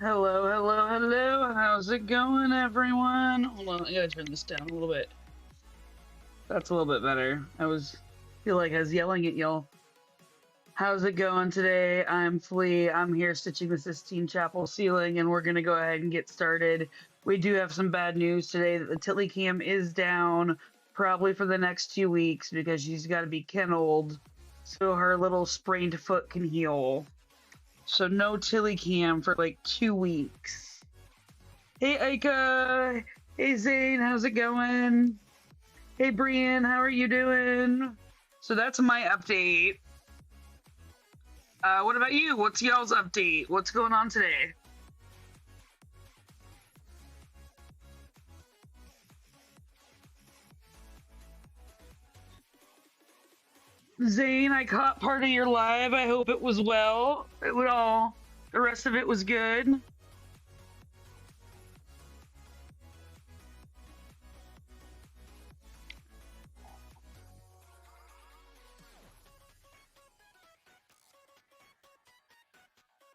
Hello, hello, hello. How's it going, everyone? Hold on, I gotta turn this down a little bit. That's a little bit better. Feel like I was yelling at y'all. How's it going today? I'm Flea. I'm here stitching the Sistine Chapel ceiling, and we're gonna go ahead and get started. We do have some bad news today that the Tilly Cam is down, probably for the next 2 weeks because she's got to be kenneled so her little sprained foot can heal. So no Tilly Cam for like 2 weeks. Hey Aika! Hey Zane, how's it going? Hey Brian, how are you doing? So that's my update. What about you? What's y'all's update? What's going on today? Zane, I caught part of your live. I hope it was well. The rest of it was good.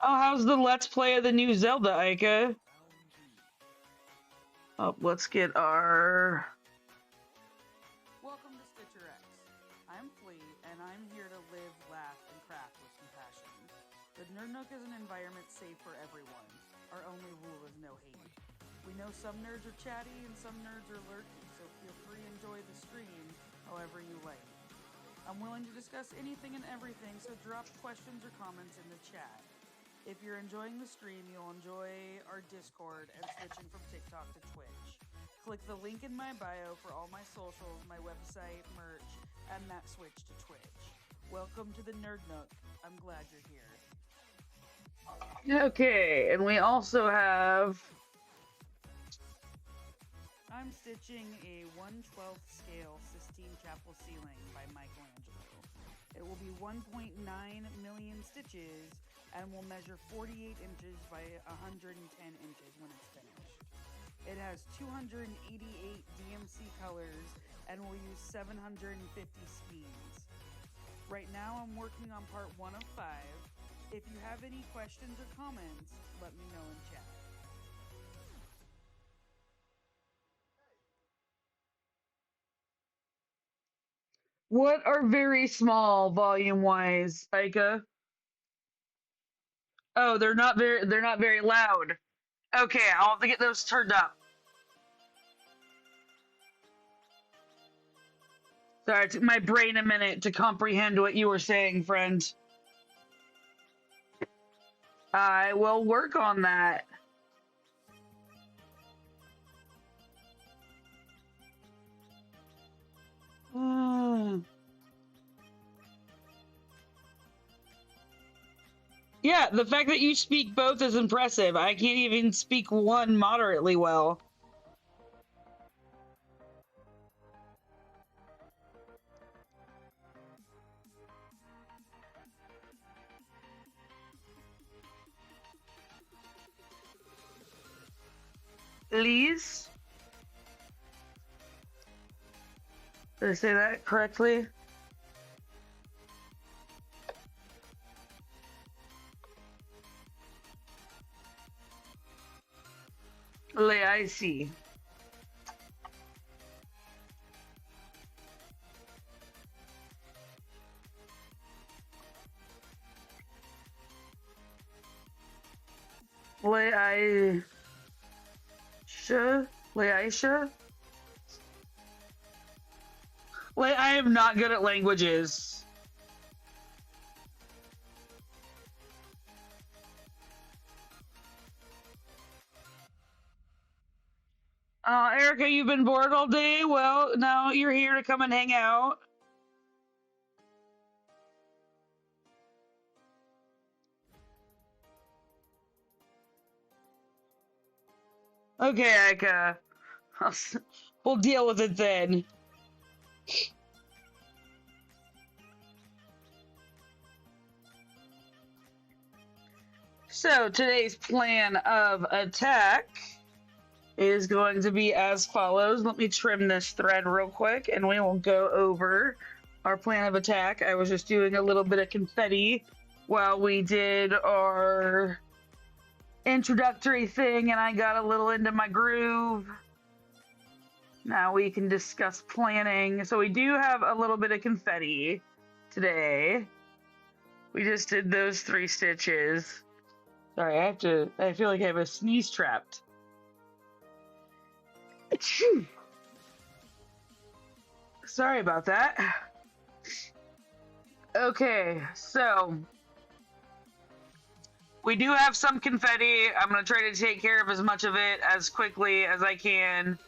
Oh, how's the Let's Play of the new Zelda, Aika? Oh, let's get our... Welcome to StitcherX. I'm Flea, and I'm here to live, laugh, and craft with compassion. The Nerd Nook is an environment safe for everyone. Our only rule is no hate. We know some nerds are chatty and some nerds are lurky, so feel free to enjoy the stream however you like. I'm willing to discuss anything and everything, so drop questions or comments in the chat. If you're enjoying the stream, you'll enjoy our Discord and switching from TikTok to Twitch. Click the link in my bio for all my socials, my website, merch, and that switch to Twitch. Welcome to the Nerd Nook. I'm glad you're here. Okay, and we also have... I'm stitching a 1/12 scale Sistine Chapel ceiling by Michelangelo. It will be 1.9 million stitches and will measure 48 inches by 110 inches when it's finished. It has 288 DMC colors and will use 750 skeins. Right now I'm working on part 1 of 5. If you have any questions or comments, let me know in chat. What are very small volume-wise, Aika? Oh, they're not very loud. Okay, I'll have to get those turned up. Sorry, it took my brain a minute to comprehend what you were saying, friend. I will work on that. Mm. Yeah, the fact that you speak both is impressive. I can't even speak one moderately well. Please? Did I say that correctly? I see. Leaisha? Leaisha? I am not good at languages. Erica, you've been bored all day? Well, now you're here to come and hang out. Okay, Erica. We'll deal with it then. So, today's plan of attack is going to be as follows. Let me trim this thread real quick and we will go over our plan of attack. I was just doing a little bit of confetti while we did our introductory thing and I got a little into my groove. Now we can discuss planning. So we do have a little bit of confetti today. We just did those 3 stitches. Sorry, I feel like I have a sneeze trapped. Achoo. Sorry about that. Okay, so we do have some confetti. I'm going to try to take care of as much of it as quickly as I can.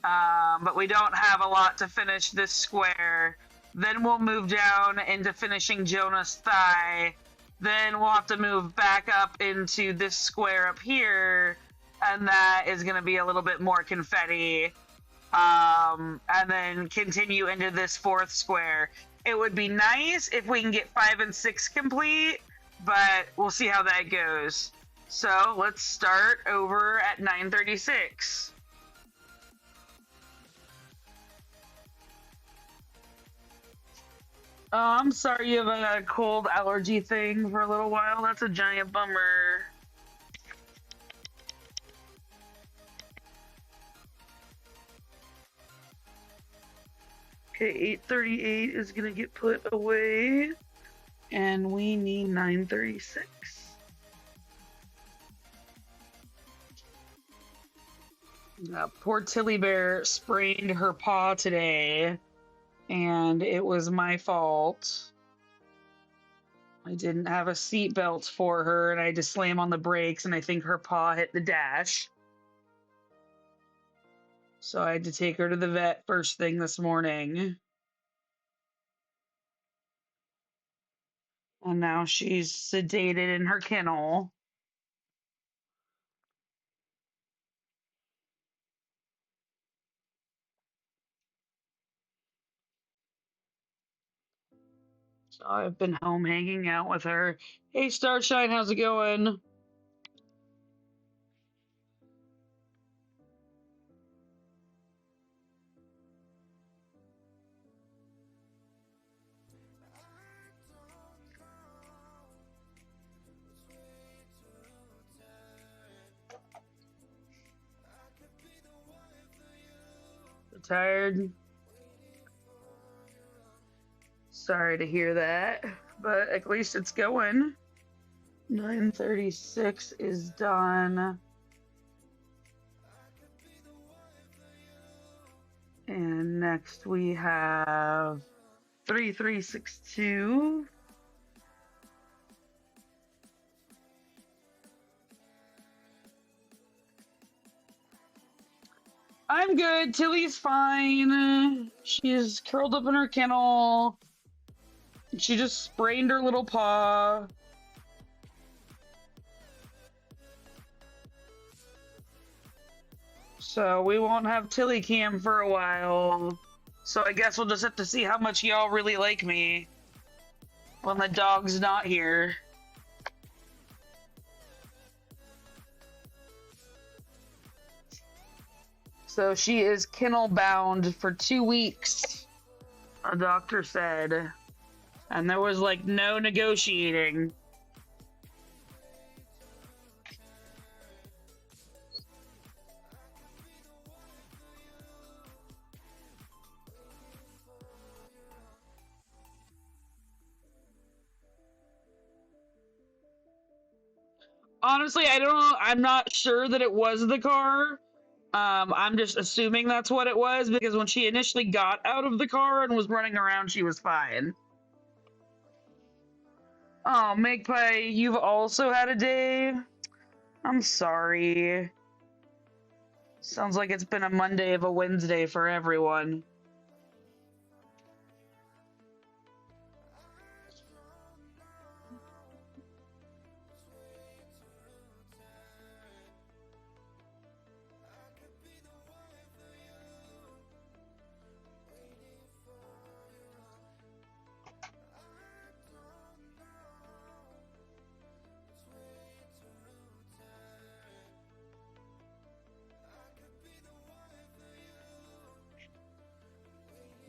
But we don't have a lot to finish this square. Then we'll move down into finishing Jonah's thigh. Then we'll have to move back up into this square up here. And that is going to be a little bit more confetti. And then continue into this 4th square. It would be nice if we can get 5 and 6 complete, but we'll see how that goes. So let's start over at 9:36. Oh, I'm sorry you have a cold allergy thing for a little while. That's a giant bummer. Okay, 8:38 is going to get put away. And we need 9:36. Poor Tilly Bear sprained her paw today. And it was my fault. I didn't have a seatbelt for her, and I had to slam on the brakes, and I think her paw hit the dash. So I had to take her to the vet first thing this morning. And now she's sedated in her kennel. So I've been home hanging out with her. Hey, Starshine, how's it going? Tired? Sorry to hear that, but at least it's going. 9:36 is done. And next we have 3362. I'm good. Tilly's fine. She's curled up in her kennel. She just sprained her little paw. So we won't have Tilly Cam for a while. So I guess we'll just have to see how much y'all really like me when the dog's not here. So she is kennel bound for 2 weeks, a doctor said. And there was like no negotiating. Honestly, I don't know. I'm not sure that it was the car. I'm just assuming that's what it was because when she initially got out of the car and was running around, she was fine. Oh, Magpie, you've also had a day? I'm sorry. Sounds like it's been a Monday of a Wednesday for everyone.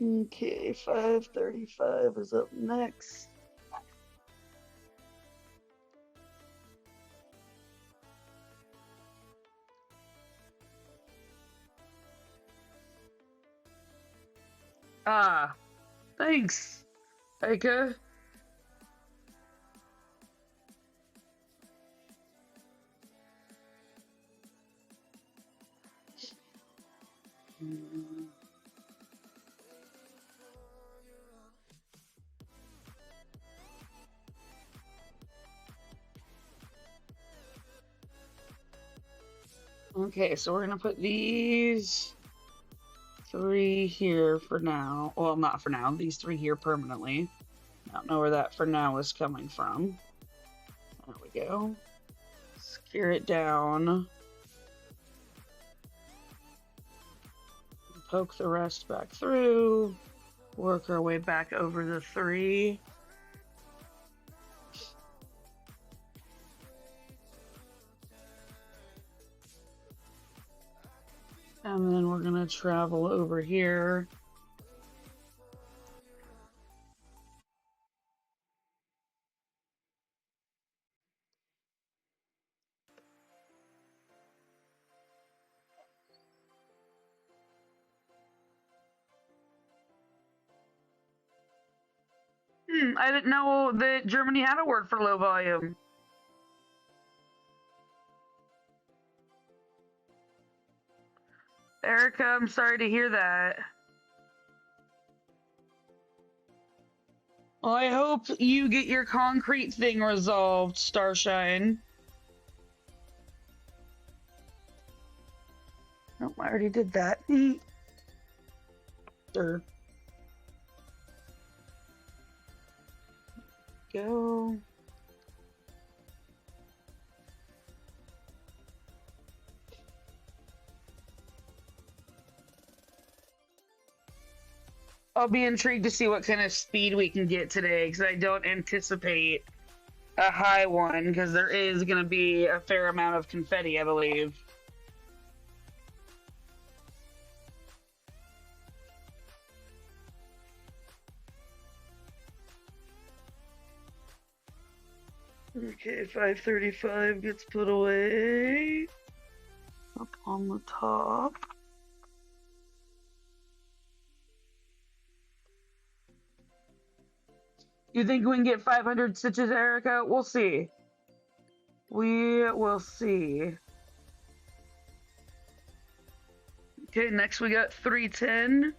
Okay, 5:35 is up next. Ah, thanks, Aika. Okay, so we're gonna put these 3 here for now. Well, not for now. These 3 here permanently. I don't know where that for now is coming from. There we go. Scare it down. Poke the rest back through. Work our way back over the 3. And then we're gonna travel over here. I didn't know that Germany had a word for low volume. Erica, I'm sorry to hear that. Well, I hope you get your concrete thing resolved, Starshine. Oh, I already did that. Sure. Go. I'll be intrigued to see what kind of speed we can get today, because I don't anticipate a high one, because there is going to be a fair amount of confetti, I believe. Okay, 535 gets put away. Up on the top. You think we can get 500 stitches, Erica? We'll see. We will see. Okay, next we got 310.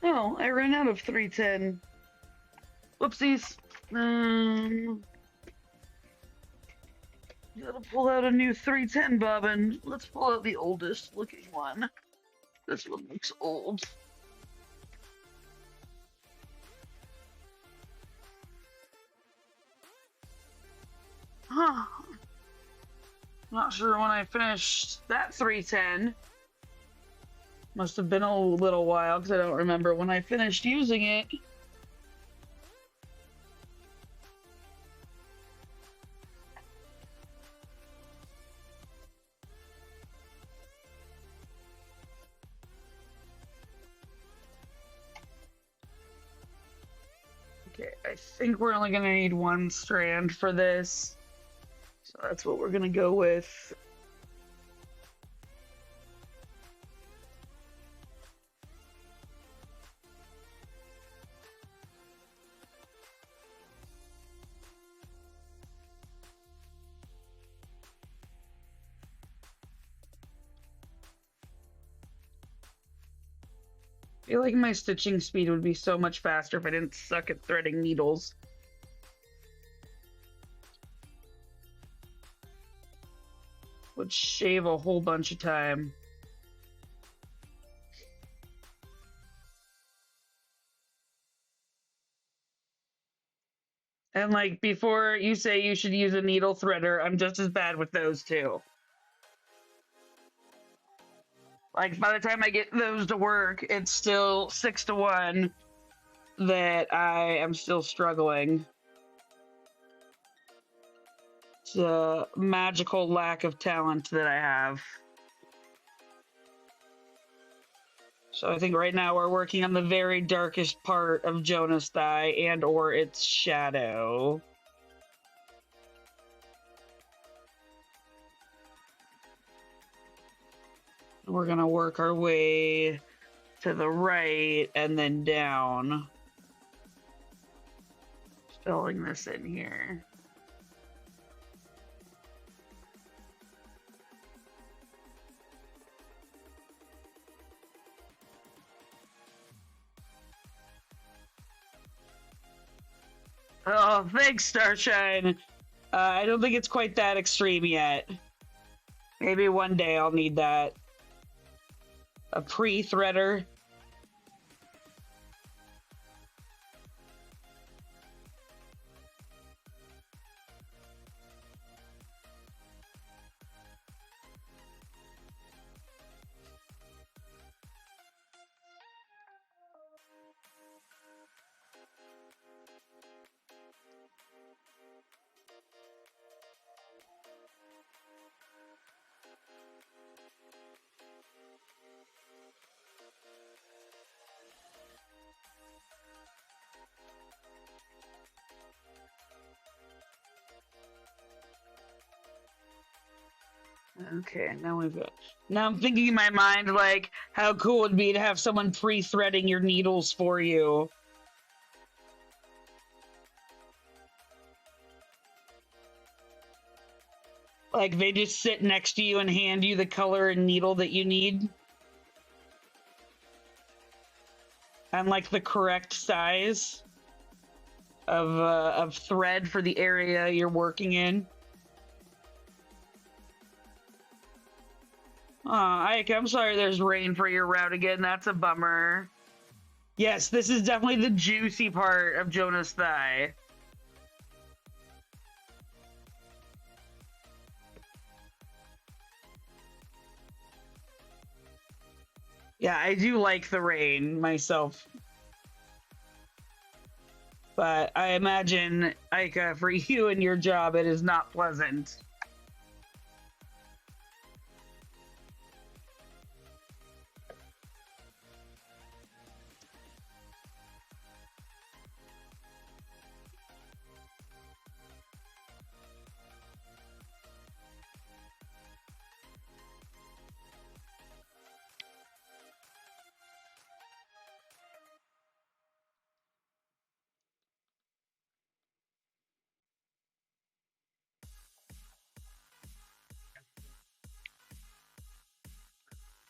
Oh, I ran out of 310. Whoopsies. Gotta pull out a new 310 bobbin. Let's pull out the oldest looking one. This one looks old. Huh. Not sure when I finished that 310. Must have been a little while because I don't remember when I finished using it. Okay, I think we're only gonna need 1 strand for this. So that's what we're gonna go with. I feel like my stitching speed would be so much faster if I didn't suck at threading needles. Would shave a whole bunch of time. And like before you say you should use a needle threader, I'm just as bad with those too. Like by the time I get those to work, it's still 6 to 1 that I am still struggling. It's a magical lack of talent that I have. So I think right now we're working on the very darkest part of Jonah's thigh and or its shadow. We're gonna work our way to the right and then down. Filling this in here. Oh, thanks, Starshine. I don't think it's quite that extreme yet. Maybe one day I'll need that. A pre-threader. Okay, now we've got. Now I'm thinking in my mind, like, how cool it would be to have someone pre-threading your needles for you. Like, they just sit next to you and hand you the color and needle that you need. And, like, the correct size of thread for the area you're working in. Ike, I'm sorry there's rain for your route again. That's a bummer. Yes, this is definitely the juicy part of Jonah's thigh. Yeah, I do like the rain myself. But I imagine, Ika, for you and your job, it is not pleasant.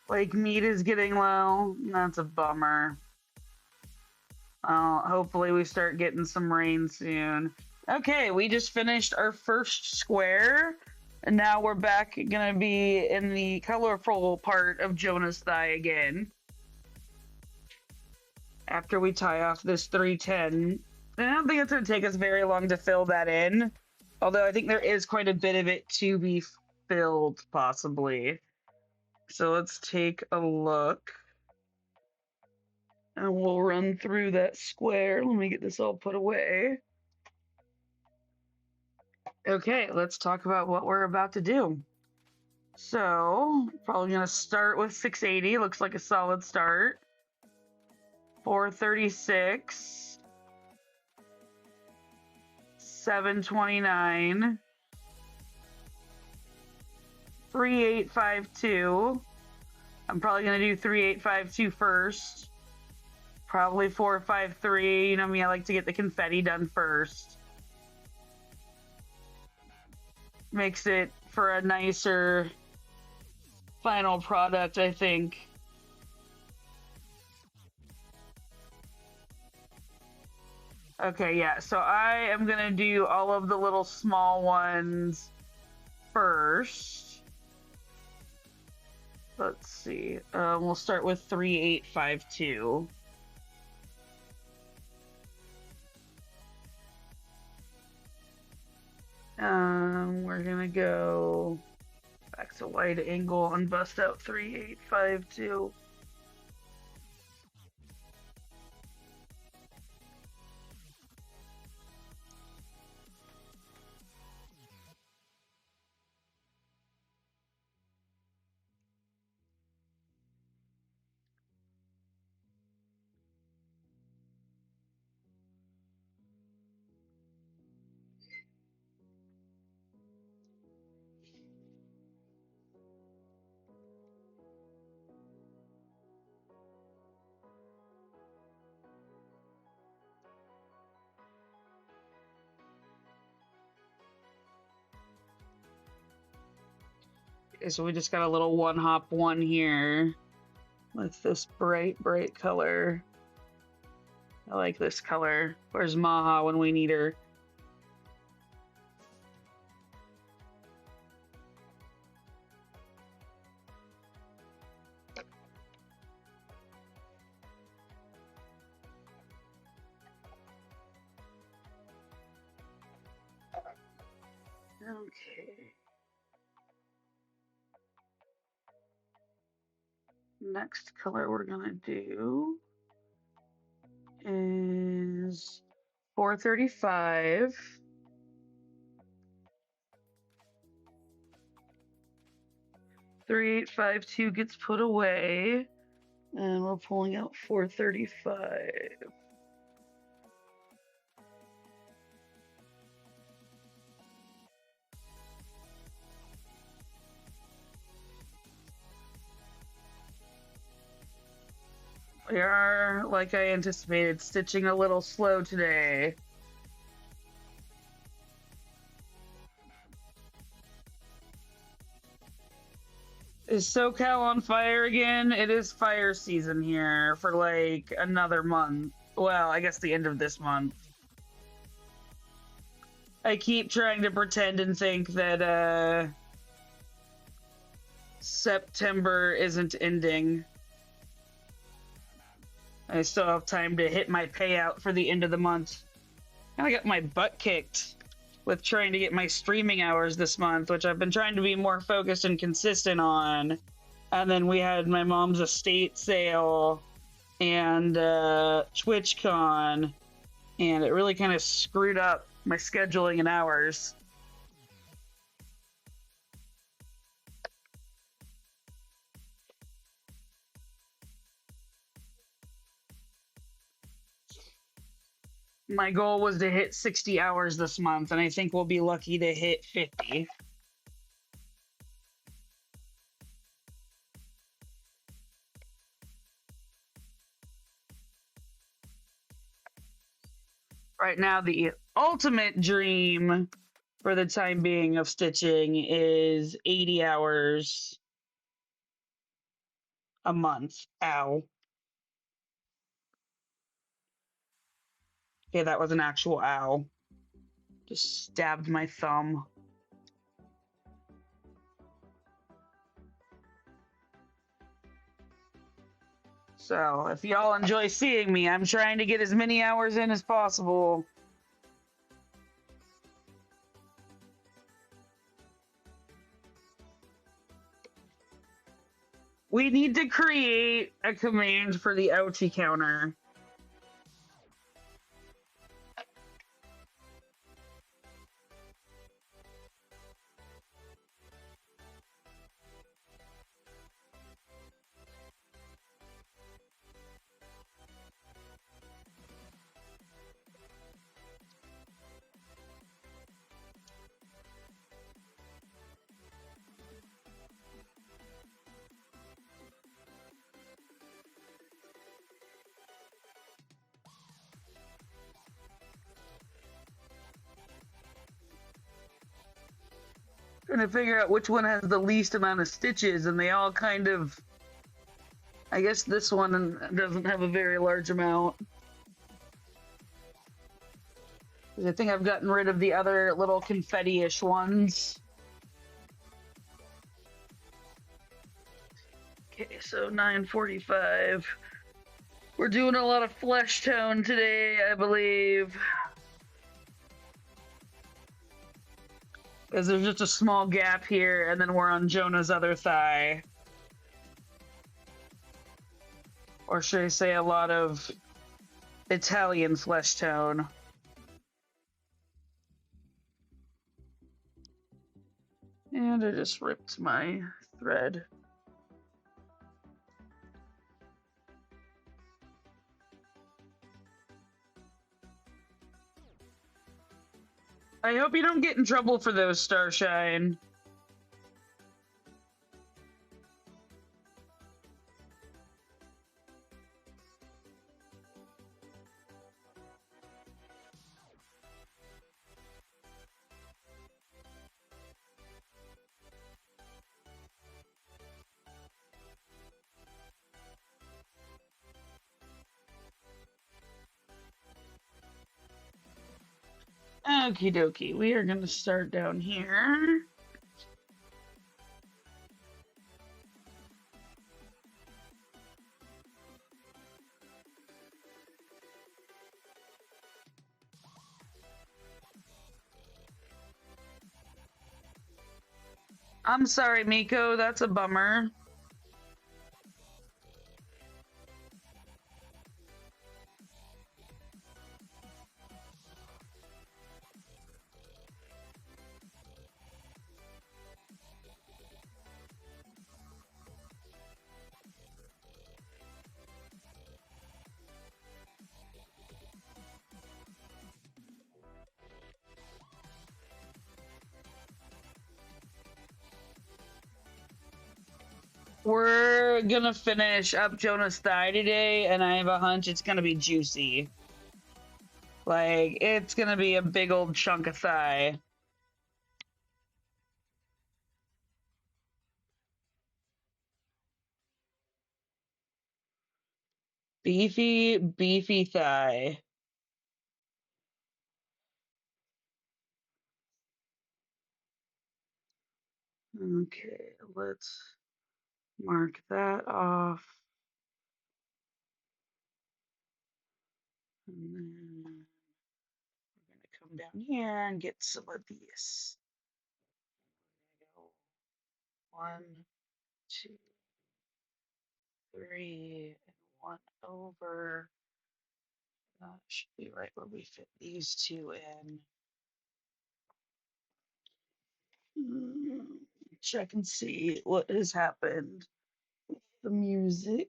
Like, meat is getting low. That's a bummer. Hopefully we start getting some rain soon. Okay, we just finished our first square, and now we're back gonna be in the colorful part of Jonah's thigh again. After we tie off this 310. I don't think it's gonna take us very long to fill that in. Although I think there is quite a bit of it to be filled, possibly. So let's take a look. And we'll run through that square. Let me get this all put away. Okay, let's talk about what we're about to do. So, probably going to start with 680. Looks like a solid start. 436. 729. 3852. I'm probably going to do 3852 first. Probably 453. You know me, I like to get the confetti done first. Makes it for a nicer final product, I think. Okay, yeah, so I am gonna do all of the little small ones first. Let's see. We'll start with 3852. We're gonna go back to wide angle and bust out 3852. Okay, so we just got a little one hop one here with this bright color. I like this color. Where's Maha when we need her? Okay. Next color we're gonna do is 435. 3852 gets put away, and we're pulling out 435. We are, like I anticipated, stitching a little slow today. Is SoCal on fire again? It is fire season here for like another month. Well, I guess the end of this month. I keep trying to pretend and think that September isn't ending. I still have time to hit my payout for the end of the month. And I got my butt kicked with trying to get my streaming hours this month, which I've been trying to be more focused and consistent on. And then we had my mom's estate sale and TwitchCon, and it really kind of screwed up my scheduling and hours. My goal was to hit 60 hours this month, and I think we'll be lucky to hit 50. Right now, the ultimate dream for the time being of stitching is 80 hours a month. Ow. Okay, that was an actual ow. Just stabbed my thumb. So, if y'all enjoy seeing me, I'm trying to get as many hours in as possible. We need to create a command for the ouchie counter. Trying to figure out which one has the least amount of stitches, and they all kind of... I guess this one doesn't have a very large amount. I think I've gotten rid of the other little confetti-ish ones. Okay, so 9:45. We're doing a lot of flesh tone today, I believe. Because there's just a small gap here, and then we're on Jonah's other thigh. Or should I say a lot of Italian flesh tone. And I just ripped my thread. I hope you don't get in trouble for those, Starshine. Okie dokie. We are going to start down here. I'm sorry, Miko. That's a bummer. We're gonna finish up Jonah's thigh today, and I have a hunch it's gonna be juicy. Like, it's gonna be a big old chunk of thigh. Beefy, beefy thigh. Okay, let's mark that off. And then we're going to come down here and get some of these. One, two, three, and one over. That should be right where we fit these two in. Check and see what has happened with the music.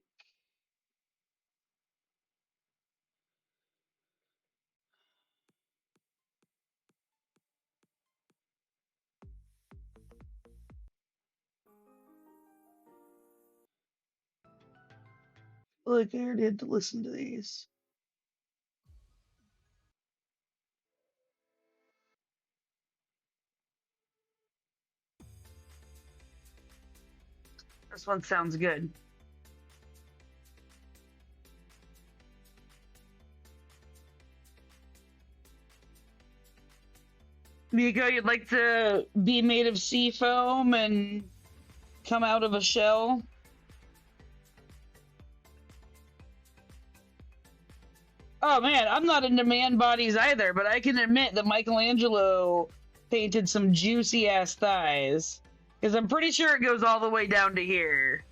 Like I already had to listen to these. This one sounds good. Miko, you'd like to be made of sea foam and come out of a shell? Oh man, I'm not into man bodies either, but I can admit that Michelangelo painted some juicy ass thighs. Because I'm pretty sure it goes all the way down to here.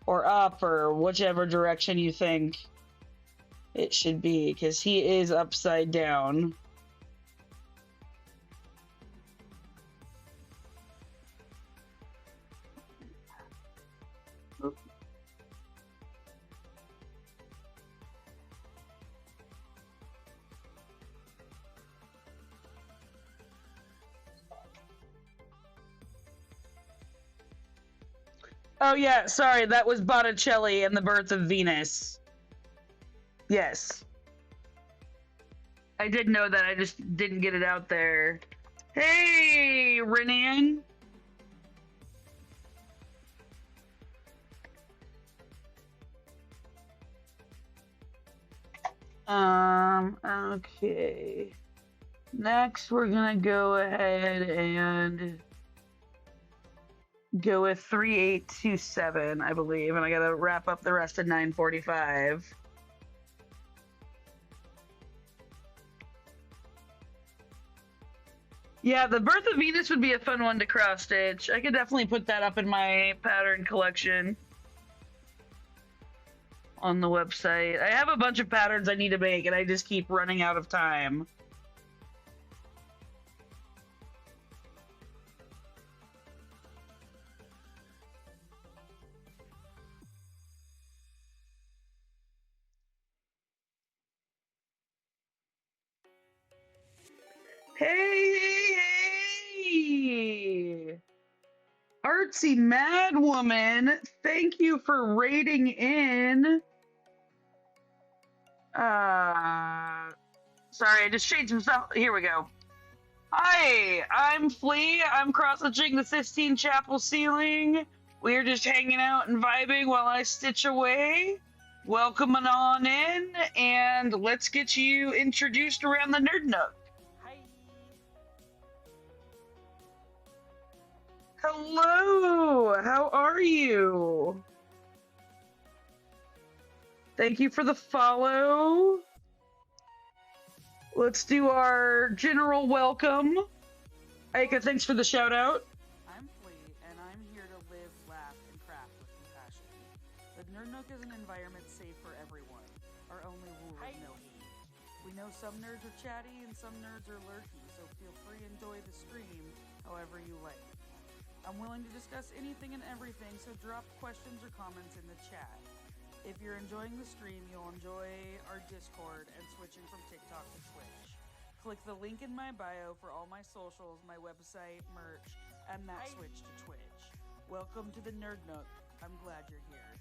Or up, or whichever direction you think it should be, because he is upside down. Oh yeah, sorry, that was Botticelli and the Birth of Venus. Yes. I did know that, I just didn't get it out there. Hey, Renan. Okay. Next, we're gonna go ahead and go with 3827, I believe, and I gotta wrap up the rest of 945. Yeah, the Birth of Venus would be a fun one to cross stitch. I could definitely put that up in my pattern collection on the website. I have a bunch of patterns I need to make, and I just keep running out of time. Hey, hey, hey! Artsy Mad Woman, thank you for raiding in. Sorry, I just changed some stuff. Here we go. Hi, I'm Flea. I'm cross-stitching the Sistine Chapel ceiling. We're just hanging out and vibing while I stitch away. Welcome on in, and let's get you introduced around the Nerd Nook. Hi. Hello, how are you? Thank you for the follow. Let's do our general welcome. Aika, thanks for the shout out. I'm Flea, and I'm here to live, laugh, and craft with compassion. The Nerd Nook is an environment safe for everyone. Our only rule is no hate. We know some nerds are chatty and some nerds are lurky, so feel free to enjoy the stream however you like. I'm willing to discuss anything and everything, so drop questions or comments in the chat. If you're enjoying the stream, you'll enjoy our Discord and switching from TikTok to Twitch. Click the link in my bio for all my socials, my website, merch, and that switch to Twitch. Welcome to the Nerd Nook. I'm glad you're here.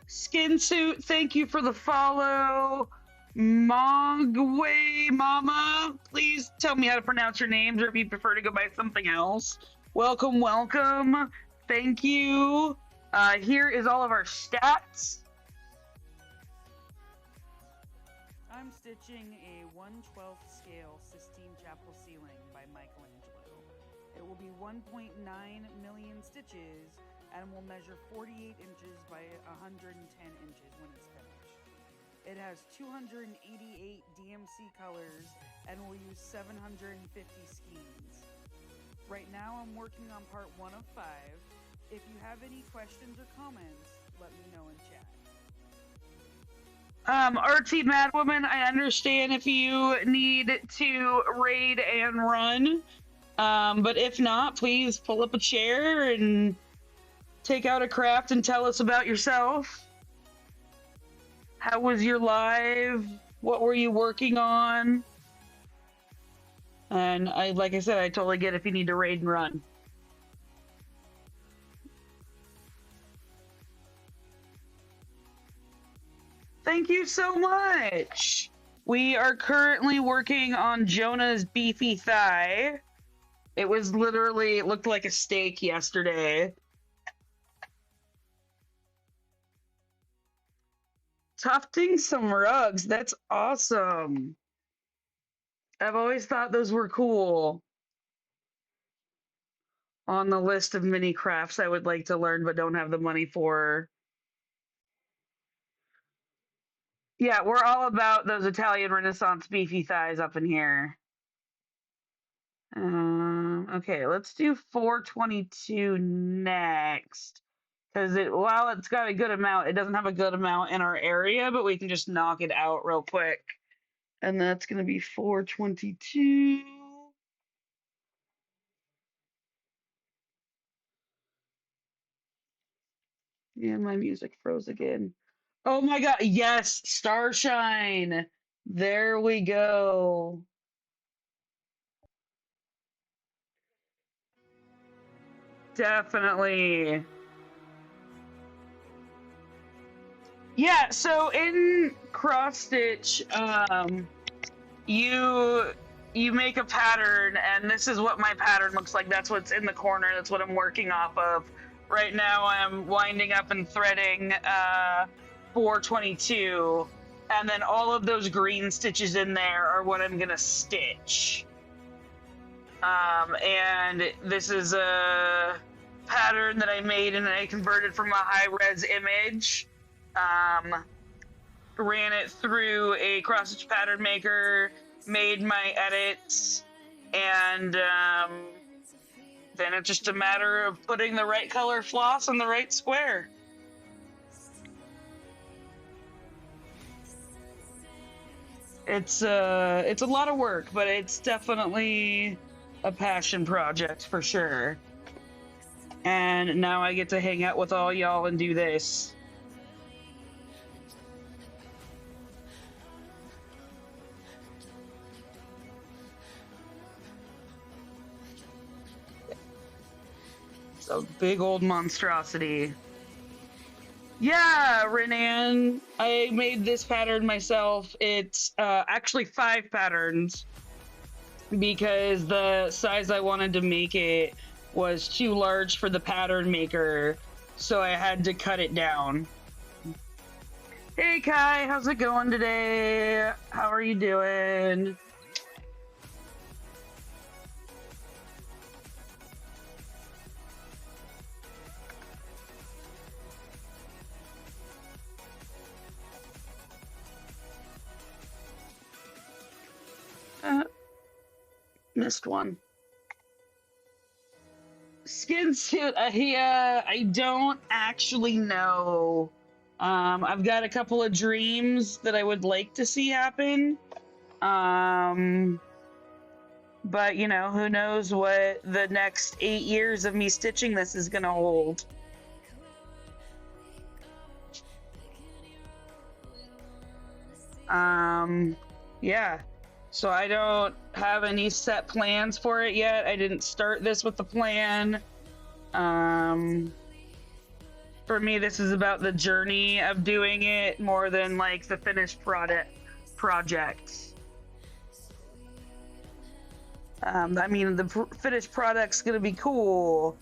Skinsuit, thank you for the follow. Mogway Mama, please tell me how to pronounce your names, or if you prefer to go by something else. Welcome, welcome. Thank you. Here is all of our stats. I'm stitching a 1/12 scale Sistine Chapel ceiling by Michelangelo. It will be 1.9 million stitches and will measure 48 inches by 110 inches when it's finished. It has 288 DMC colors and will use 750 skeins. Right now I'm working on part 1 of 5. If you have any questions or comments, let me know in chat. RT Madwoman, I understand if you need to raid and run. But if not, please pull up a chair and take out a craft and tell us about yourself. How was your live? What were you working on? And like I said, I totally get if you need to raid and run. Thank you so much. We are currently working on Jonah's beefy thigh. It looked like a steak yesterday. Tufting some rugs, that's awesome. I've always thought those were cool. On the list of mini crafts I would like to learn but don't have the money for. Yeah, we're all about those Italian Renaissance beefy thighs up in here. Okay, let's do 422 next. Because while it's got a good amount, it doesn't have a good amount in our area, but we can just knock it out real quick. And that's going to be 422. Yeah, my music froze again. Oh my god, yes, Starshine. There we go. Definitely. Yeah, so in cross stitch, you make a pattern, and this is what my pattern looks like. That's what's in the corner. That's what I'm working off of. Right now I'm winding up and threading 422, and then all of those green stitches in there are what I'm gonna stitch. And this is a pattern that I made and I converted from a high-res image. Ran it through a cross-stitch pattern maker, made my edits, and then it's just a matter of putting the right color floss in the right square. It's a lot of work, but it's definitely a passion project for sure. And now I get to hang out with all y'all and do this. It's a big old monstrosity. Yeah, Renan, I made this pattern myself. It's actually 5 patterns because the size I wanted to make it was too large for the pattern maker. so I had to cut it down. Hey Kai, how's it going today? How are you doing? Missed one. Skin suit, yeah, I don't actually know. I've got a couple of dreams that I would like to see happen. But you know, who knows what the next 8 years of me stitching this is gonna hold. Yeah. So I don't have any set plans for it yet. I didn't start this with the plan. For me, this is about the journey of doing it more than like the finished project. I mean, the finished product's gonna be cool,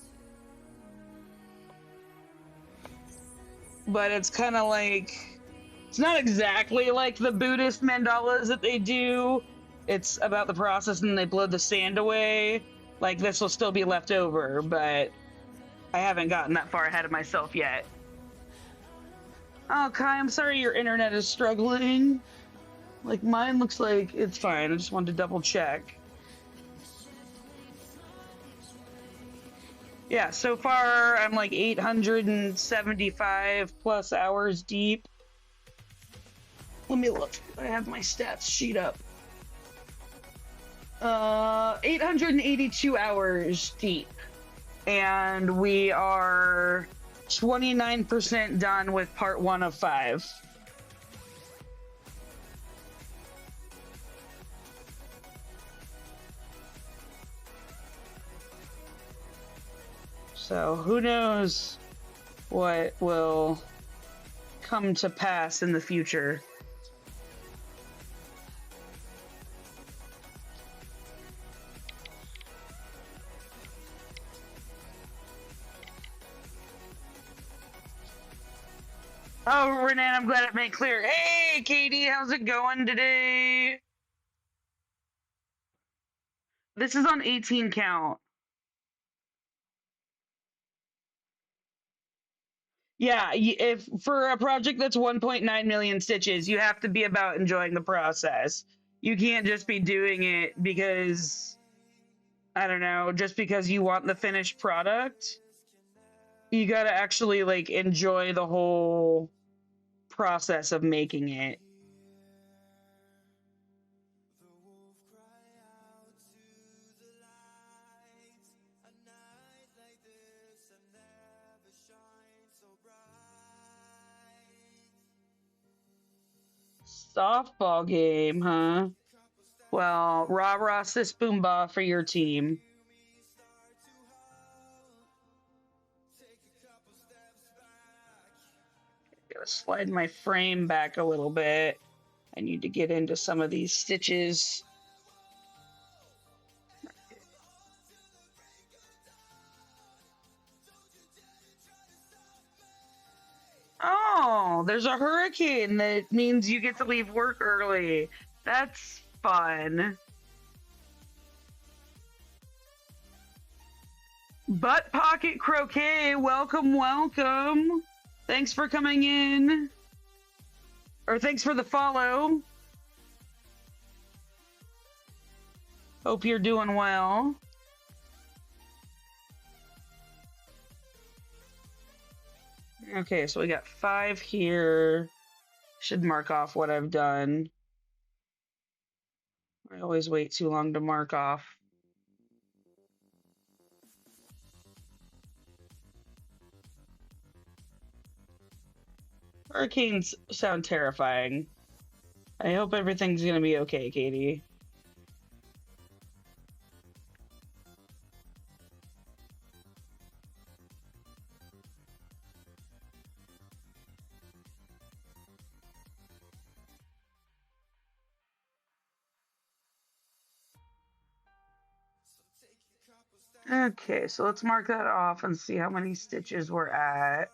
but it's kind of like, it's not exactly like the Buddhist mandalas that they do. It's about the process and they blow the sand away. Like, this will still be left over, but I haven't gotten that far ahead of myself yet. Oh, Kai, I'm sorry your internet is struggling. Like, mine looks like it's fine. I just wanted to double check. Yeah, so far I'm like 875 plus hours deep. Let me look. I have my stats sheet up. 882 hours deep. And we are 29% done with part 1 of 5. So who knows what will come to pass in the future. Oh, Renan, I'm glad it made clear. Hey, Katie, how's it going today? This is on 18 count. Yeah, if for a project that's 1.9 million stitches, you have to be about enjoying the process. You can't just be doing it because, I don't know, just because you want the finished product. You gotta actually like enjoy the whole process of making it. Softball game, huh? Well, rah rah sis boomba for your team. Gotta slide my frame back a little bit. I need to get into some of these stitches. Oh, there's a hurricane that means you get to leave work early. That's fun. Butt Pocket Croquet, welcome, welcome. Thanks for coming in. Or thanks for the follow. Hope you're doing well. Okay, so we got 5 here. Should mark off what I've done. I always wait too long to mark off. Hurricanes sound terrifying. I hope everything's gonna be okay, Katie. Okay, so let's mark that off and see how many stitches we're at.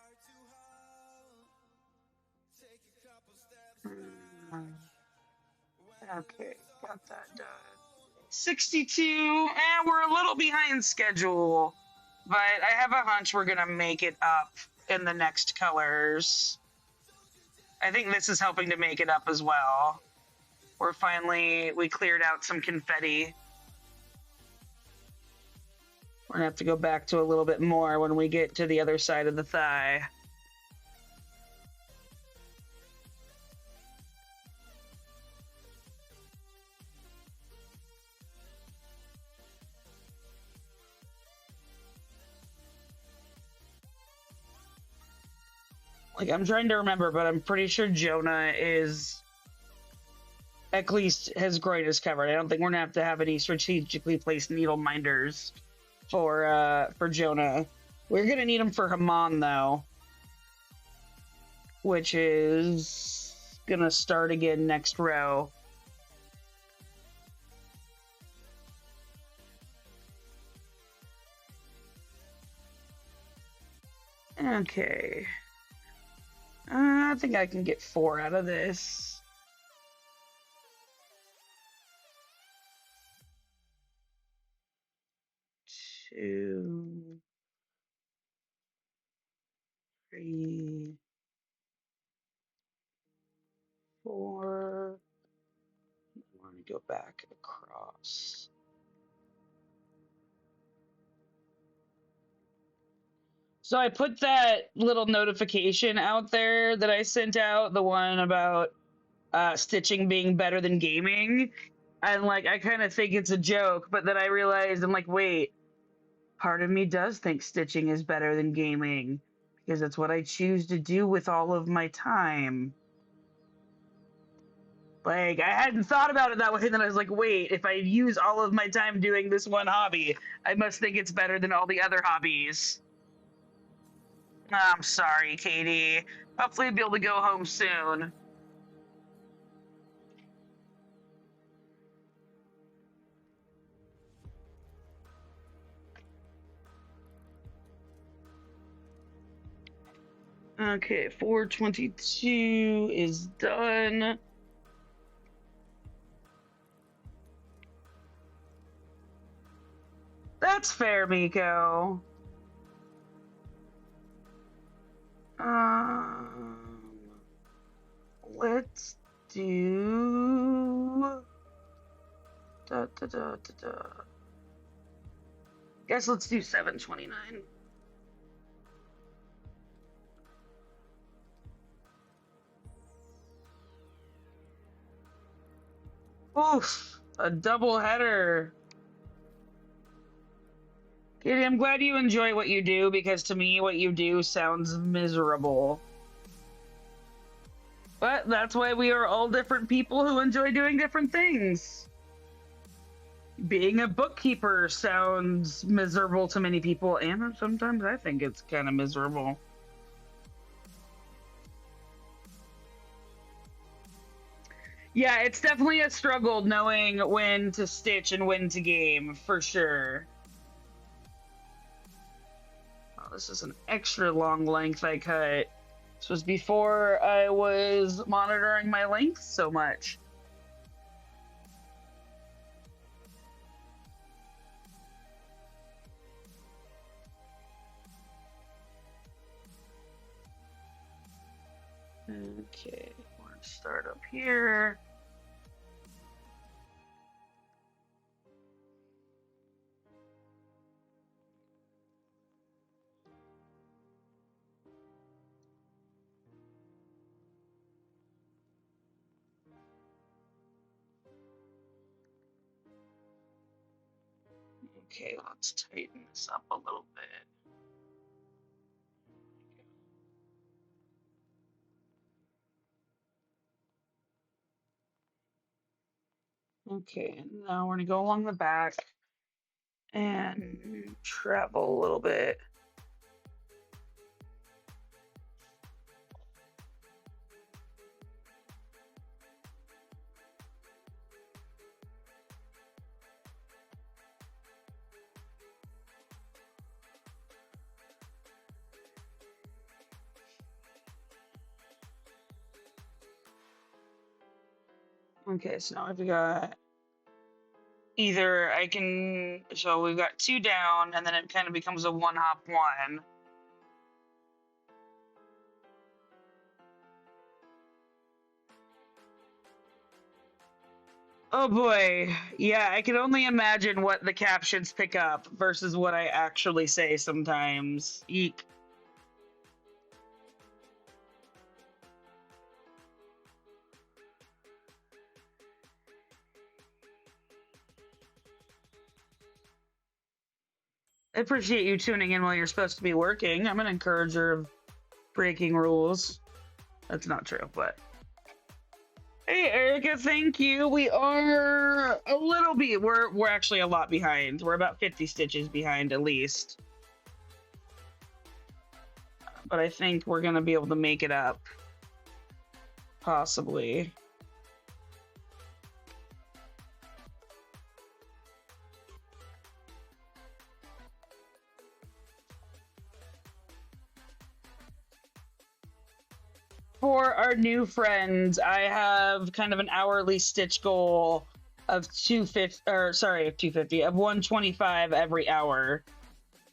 Okay, got that done. 62, and we're a little behind schedule, but I have a hunch we're gonna make it up in the next colors. I think this is helping to make it up as well. We cleared out some confetti. We're gonna have to go back to a little bit more when we get to the other side of the thigh. Like, I'm trying to remember, but I'm pretty sure Jonah is at least his groin is covered. I don't think we're gonna have to have any strategically placed needle minders for Jonah. We're gonna need them for Haman though, which is gonna start again next row. Okay. I think I can get 4 out of this. Two, 3, 4. I want to go back across. So I put that little notification out there that I sent out, the one about stitching being better than gaming. And like, I kind of think it's a joke, but then I realized, I'm like, wait, part of me does think stitching is better than gaming because it's what I choose to do with all of my time. Like, I hadn't thought about it that way. Then I was like, wait, if I use all of my time doing this one hobby, I must think it's better than all the other hobbies. I'm sorry, Katie. Hopefully I'll be able to go home soon. Okay, 422 is done. That's fair, Miko. Let's do. Da, da, da, da, da. Guess let's do 729. Oof, a double header. Katie, I'm glad you enjoy what you do because to me, what you do sounds miserable. But that's why we are all different people who enjoy doing different things. Being a bookkeeper sounds miserable to many people, and sometimes I think it's kind of miserable. Yeah, it's definitely a struggle knowing when to stitch and when to game, for sure. Oh, this is an extra long length I cut. This was before I was monitoring my length so much. Okay, we're gonna start up here. Okay, let's tighten this up a little bit. Okay, now we're gonna go along the back and travel a little bit. Okay, so now we've got either I can, so we've got 2 down, and then it kind of becomes a one hop one. Oh boy. Yeah, I can only imagine what the captions pick up versus what I actually say sometimes. Eek. I appreciate you tuning in while you're supposed to be working. I'm an encourager of breaking rules. That's not true, but. Hey Erica, thank you. We are a little bit we're actually a lot behind. We're about 50 stitches behind at least. But I think we're gonna be able to make it up. Possibly. For our new friends, I have kind of an hourly stitch goal of 250 of 125 every hour,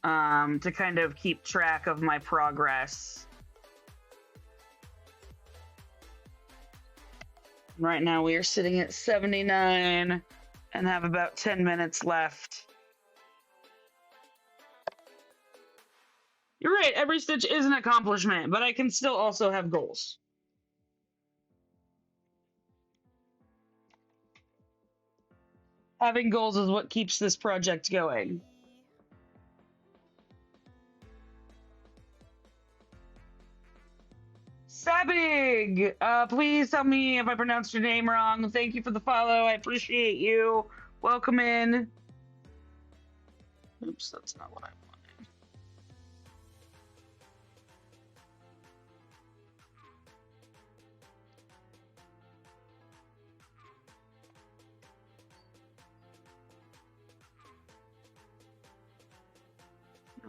to kind of keep track of my progress. Right now we are sitting at 79 and have about 10 minutes left. You're right, every stitch is an accomplishment, but I can still also have goals. Having goals is what keeps this project going. Sabig! Please tell me if I pronounced your name wrong. Thank you for the follow. I appreciate you. Welcome in. Oops, that's not what I wanted.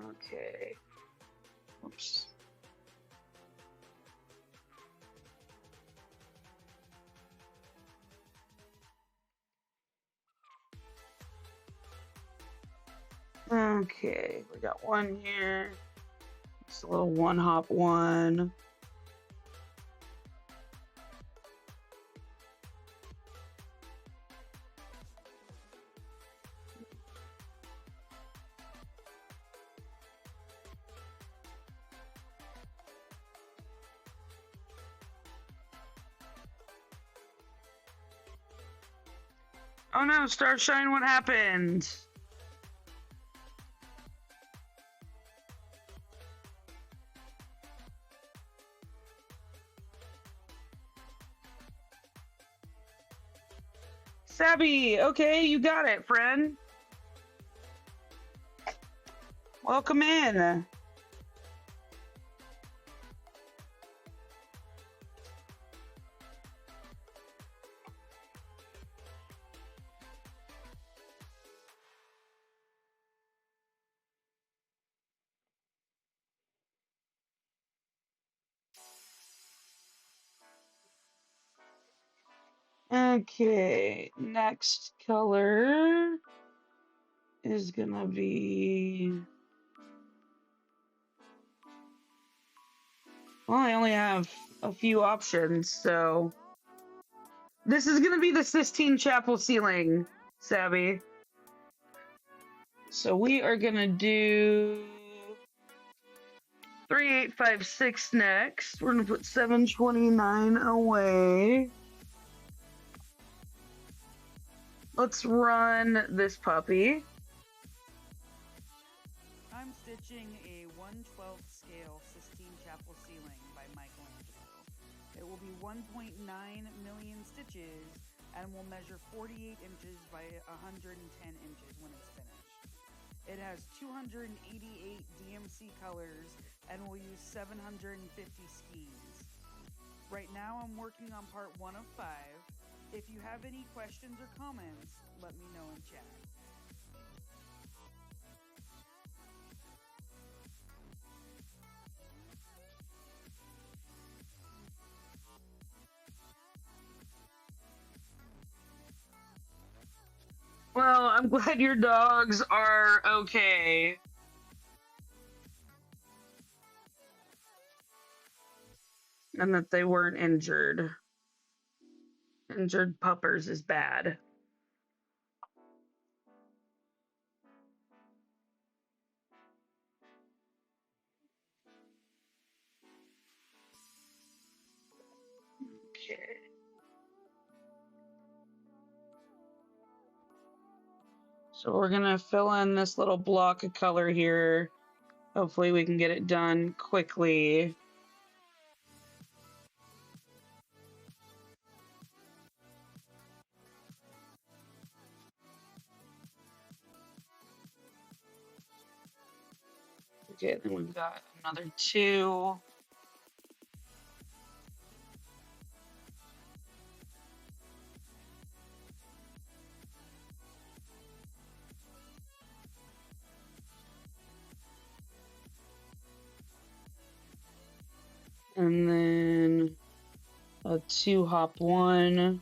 Okay. Oops. Okay, we got one here. It's a little one hop one. Oh no, Starshine, what happened? Sabby, okay, you got it, friend. Welcome in. Okay, next color is gonna be. Well, I only have a few options, so. This is gonna be the Sistine Chapel ceiling, Sabby. So we are gonna do 3856 next. We're gonna put 729 away. Let's run this puppy. I'm stitching a 1/12 scale Sistine Chapel ceiling by Michelangelo. It will be 1.9 million stitches and will measure 48 inches by 110 inches when it's finished. It has 288 DMC colors and will use 750 skeins. Right now I'm working on part 1 of 5. If you have any questions or comments, let me know in chat. I'm glad your dogs are okay. And that they weren't injured. Injured puppers is bad. Okay. So we're gonna fill in this little block of color here. Hopefully we can get it done quickly. Okay, then we've got another 2. And then a 2-hop 1.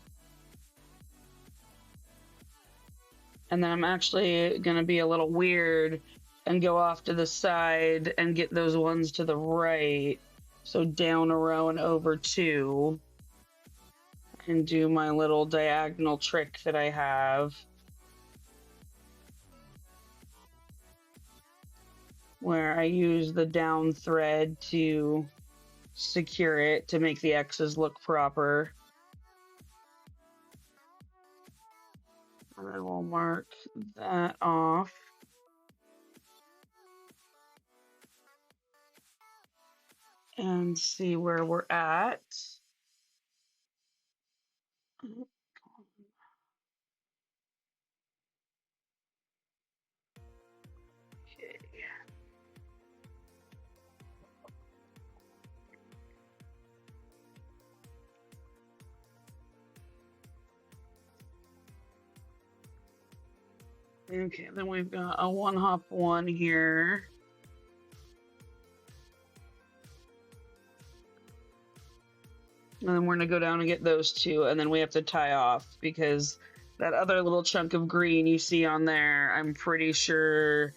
And then I'm actually gonna be a little weird and go off to the side and get those ones to the right. So down a row and over 2. And do my little diagonal trick that I have. Where I use the down thread to secure it to make the X's look proper. And I will mark that off. And see where we're at. Okay, then we've got a 1-hop 1 here. And then we're gonna go down and get those 2, and then we have to tie off because that other little chunk of green you see on there, I'm pretty sure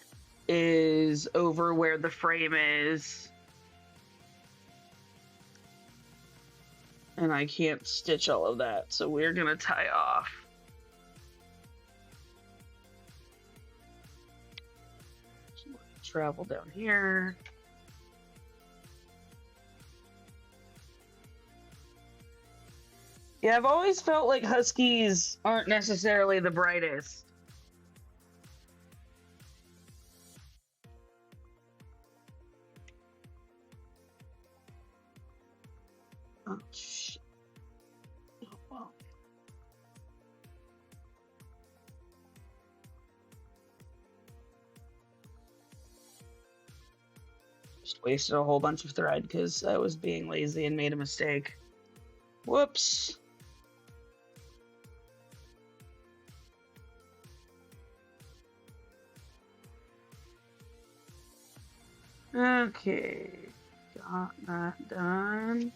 is over where the frame is. And I can't stitch all of that, so we're gonna tie off. Travel down here. Yeah, I've always felt like Huskies aren't necessarily the brightest. Oh, shit. Oh, well. Just wasted a whole bunch of thread because I was being lazy and made a mistake. Whoops. Okay, got that done.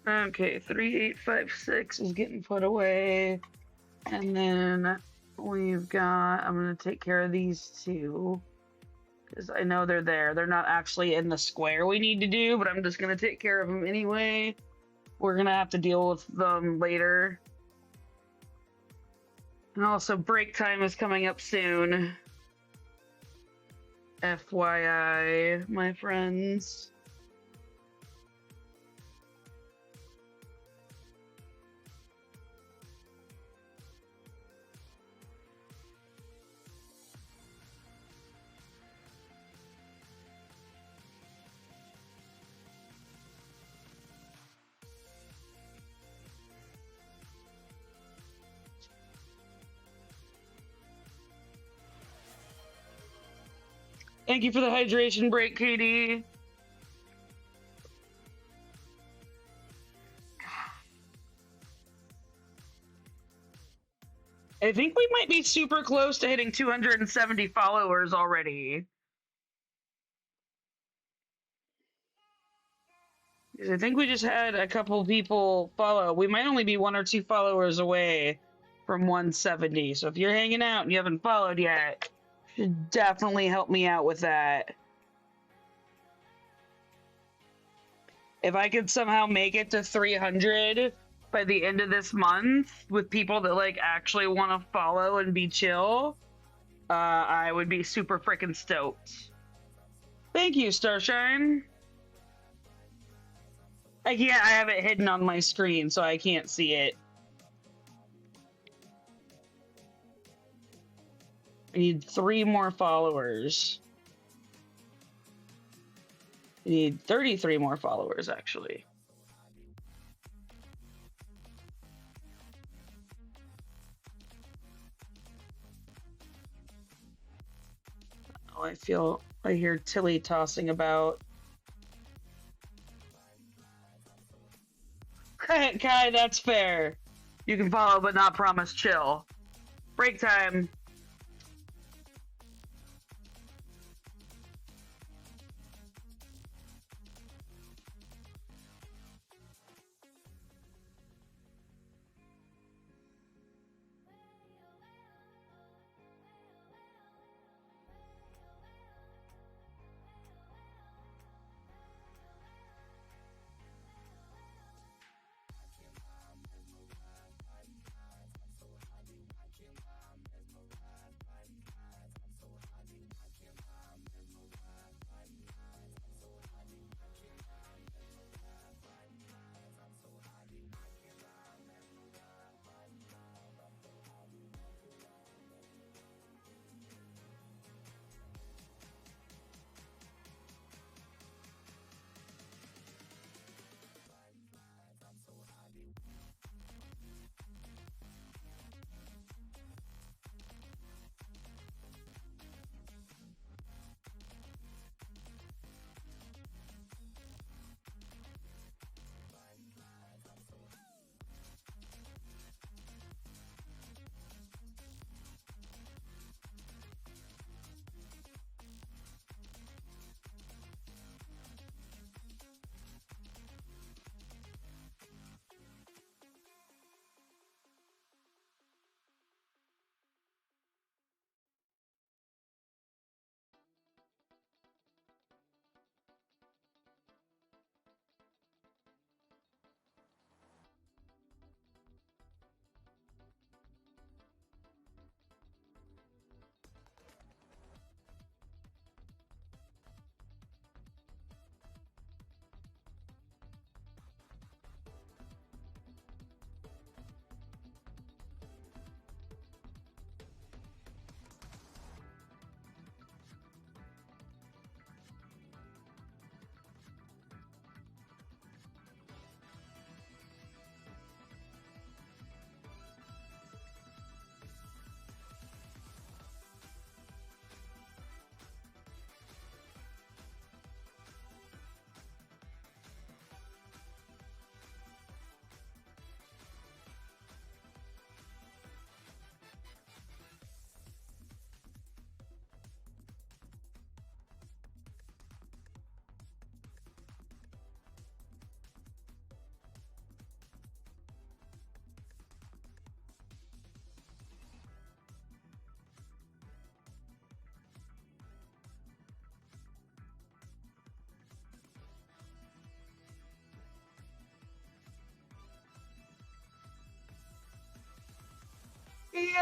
Okay, 3856 is getting put away. And then we've got, I'm going to take care of these 2. Because I know they're there. They're not actually in the square we need to do, but I'm just going to take care of them anyway. We're going to have to deal with them later. And also, break time is coming up soon. FYI, my friends. Thank you for the hydration break, Katie. I think we might be super close to hitting 270 followers already. I think we just had a couple people follow. We might only be 1 or 2 followers away from 170. So if you're hanging out and you haven't followed yet, you should definitely help me out with that. If I could somehow make it to 300 by the end of this month with people that like actually want to follow and be chill, I would be super freaking stoked. Thank you, Starshine. I have it hidden on my screen, so I can't see it. I need 3 more followers. I need 33 more followers, actually. Oh, I hear Tilly tossing about. Kai, that's fair. You can follow but not promise chill. Break time.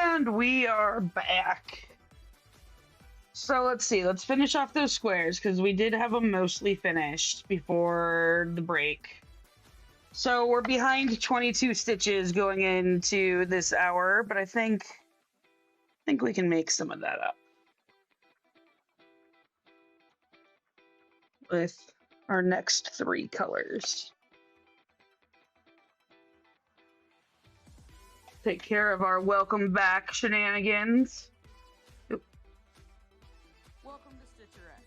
And we are back. So let's see. Let's finish off those squares because we did have them mostly finished before the break. So we're behind 22 stitches going into this hour, but I think we can make some of that up with our next 3 colors. Take care of our welcome back shenanigans. Welcome to StitcherX.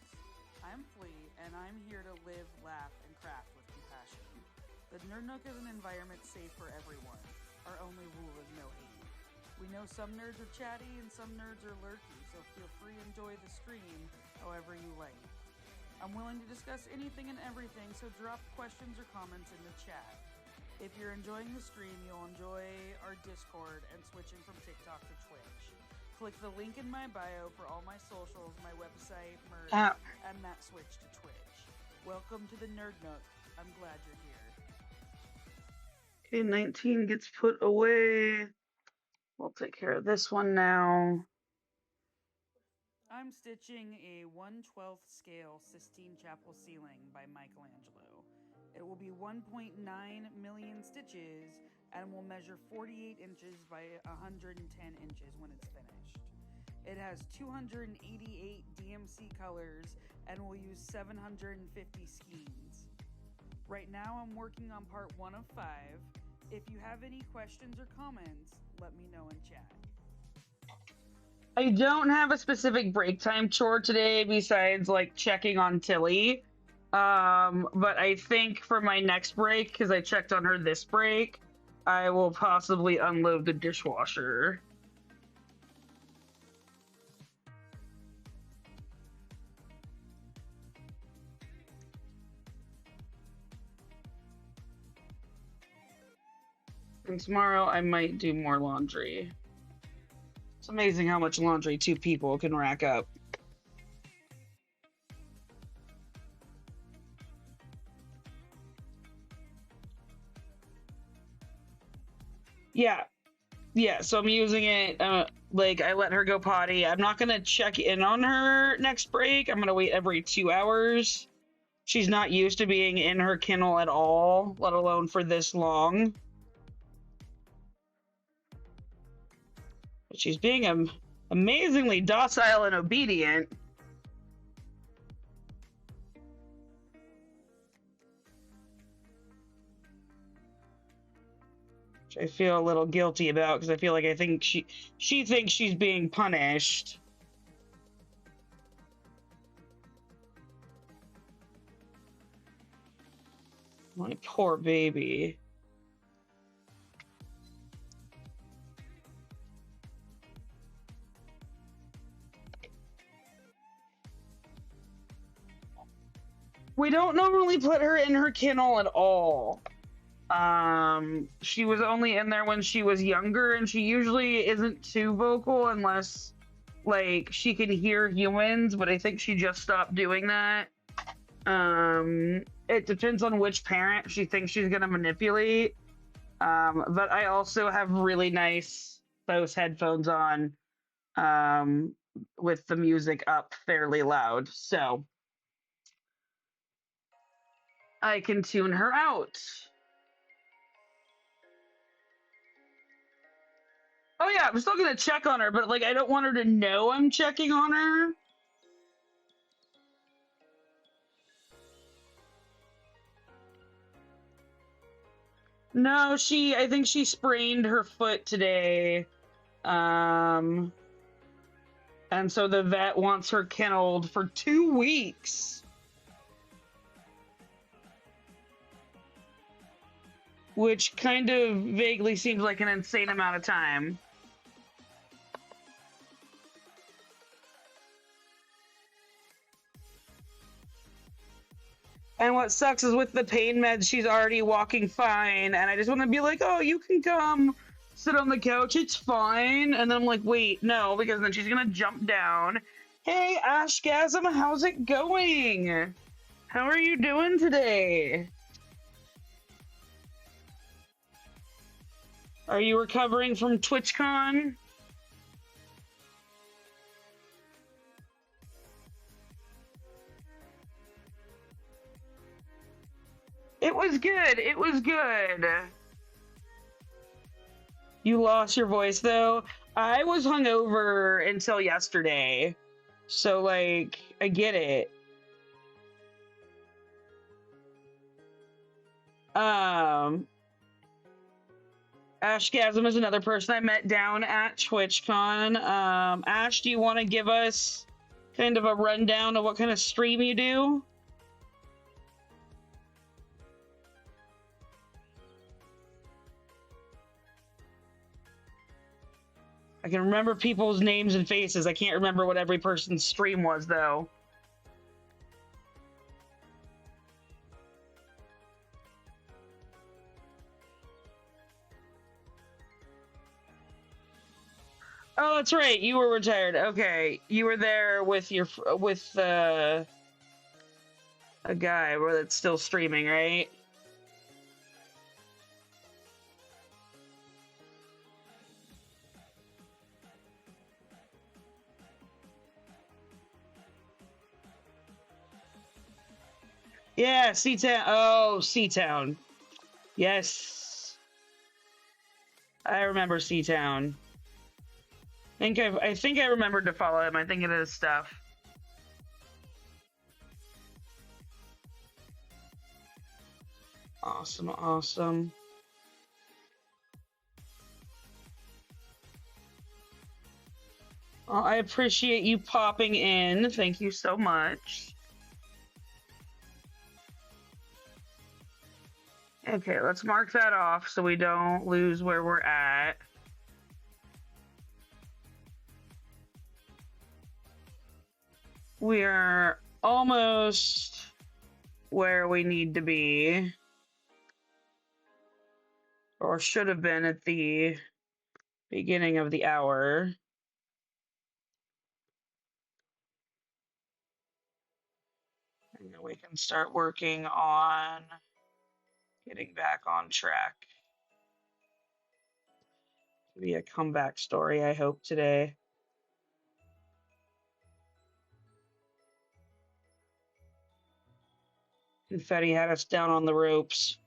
I'm Flea, and I'm here to live, laugh, and craft with compassion. The Nerd Nook is an environment safe for everyone. Our only rule is no hate. We know some nerds are chatty and some nerds are lurky, so feel free to enjoy the stream however you like. I'm willing to discuss anything and everything, so drop questions or comments in the chat. If you're enjoying the stream, you'll enjoy our Discord and switching from TikTok to Twitch. Click the link in my bio for all my socials, my website, merch, and that switch to Twitch. Welcome to the Nerd Nook. I'm glad you're here. Okay, 19 gets put away. We'll take care of this one now. I'm stitching a 1/12 scale Sistine Chapel ceiling by Michelangelo. It will be 1.9 million stitches and will measure 48 inches by 110 inches when it's finished. It has 288 DMC colors and will use 750 skeins. Right now I'm working on part 1 of 5. If you have any questions or comments, let me know in chat. I don't have a specific break time chore today besides like checking on Tilly. But I think for my next break, because I checked on her this break, I will possibly unload the dishwasher. And tomorrow I might do more laundry. It's amazing how much laundry 2 people can rack up. Yeah, so I'm using it, like, I let her go potty. I'm not gonna check in on her next break. I'm gonna wait every 2 hours. She's not used to being in her kennel at all, let alone for this long. But she's being amazingly docile and obedient. Which I feel a little guilty about because I think she thinks she's being punished. My poor baby. We don't normally put her in her kennel at all. She was only in there when she was younger, and she usually isn't too vocal unless, like, she can hear humans, but I think she just stopped doing that. It depends on which parent she thinks she's gonna manipulate. But I also have really nice Bose headphones on, with the music up fairly loud, so I can tune her out. Oh yeah, I'm still gonna check on her, but like I don't want her to know I'm checking on her. No, I think she sprained her foot today. And so the vet wants her kenneled for 2 weeks. Which kind of vaguely seems like an insane amount of time. And what sucks is with the pain meds, she's already walking fine, and I just want to be like, oh, you can come sit on the couch, it's fine. And then I'm like, wait, no, because then she's gonna jump down. Hey, Ashgasm, how's it going? How are you doing today? Are you recovering from TwitchCon? It was good. It was good. You lost your voice, though? I was hungover until yesterday. So, like, I get it. Ashgasm is another person I met down at TwitchCon. Ash, do you want to give us kind of a rundown of what kind of stream you do? I can remember people's names and faces. I can't remember what every person's stream was, though. Oh, that's right. You were retired. Okay, you were there with your a guy that's still streaming, right? Yeah, Seatown. Oh, Seatown. Yes, I remember Seatown. I think I remembered to follow him. I think it is stuff. Awesome, awesome. Well, I appreciate you popping in. Thank you so much. Okay, let's mark that off so we don't lose where we're at. We are almost where we need to be, or should have been at the beginning of the hour. And then we can start working on getting back on track. It'll be a comeback story, I hope, today. Confetti had us down on the ropes.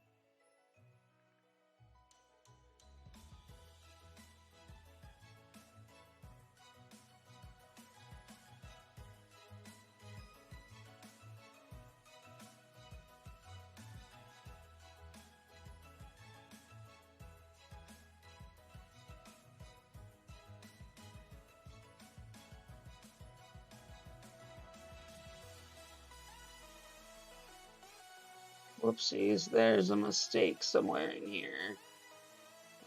Whoopsies, there's a mistake somewhere in here.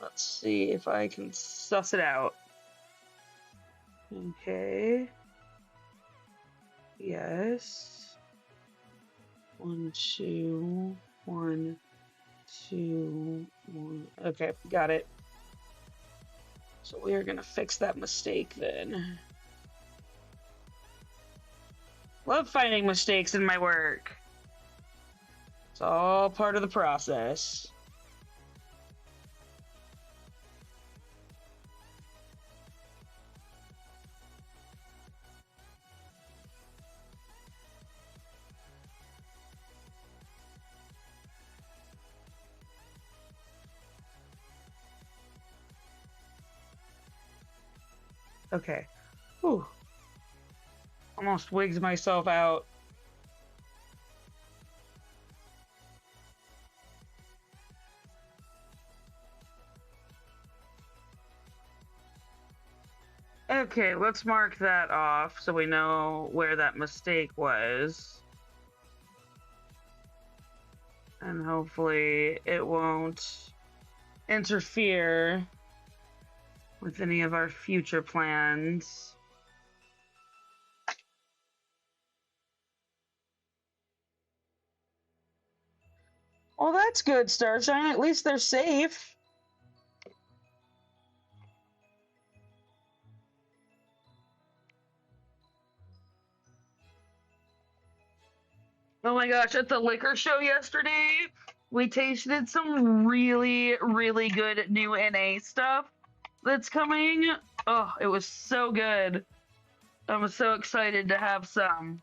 Let's see if I can suss it out. Okay. Yes. 1, 2, 1, 2, 1. Okay, got it. So we are going to fix that mistake then. Love finding mistakes in my work. It's all part of the process. Okay. Whew. Almost wigs myself out. Okay, let's mark that off so we know where that mistake was. And hopefully it won't interfere with any of our future plans. Well, that's good, Starshine. At least they're safe. Oh my gosh, at the liquor show yesterday, we tasted some really, really good new NA stuff that's coming. Oh, it was so good. I'm so excited to have some.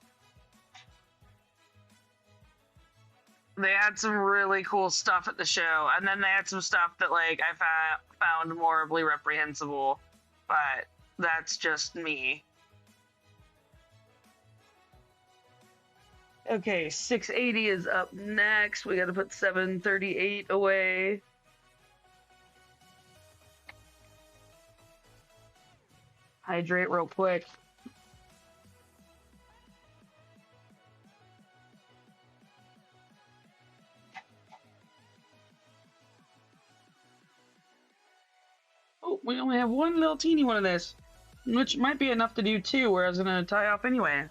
They had some really cool stuff at the show, and then they had some stuff that like I found morally reprehensible, but that's just me. Okay, 680 is up next. We got to put 738 away. Hydrate real quick. Oh, we only have one little teeny one of this, which might be enough to do two, where I was gonna tie off anyway.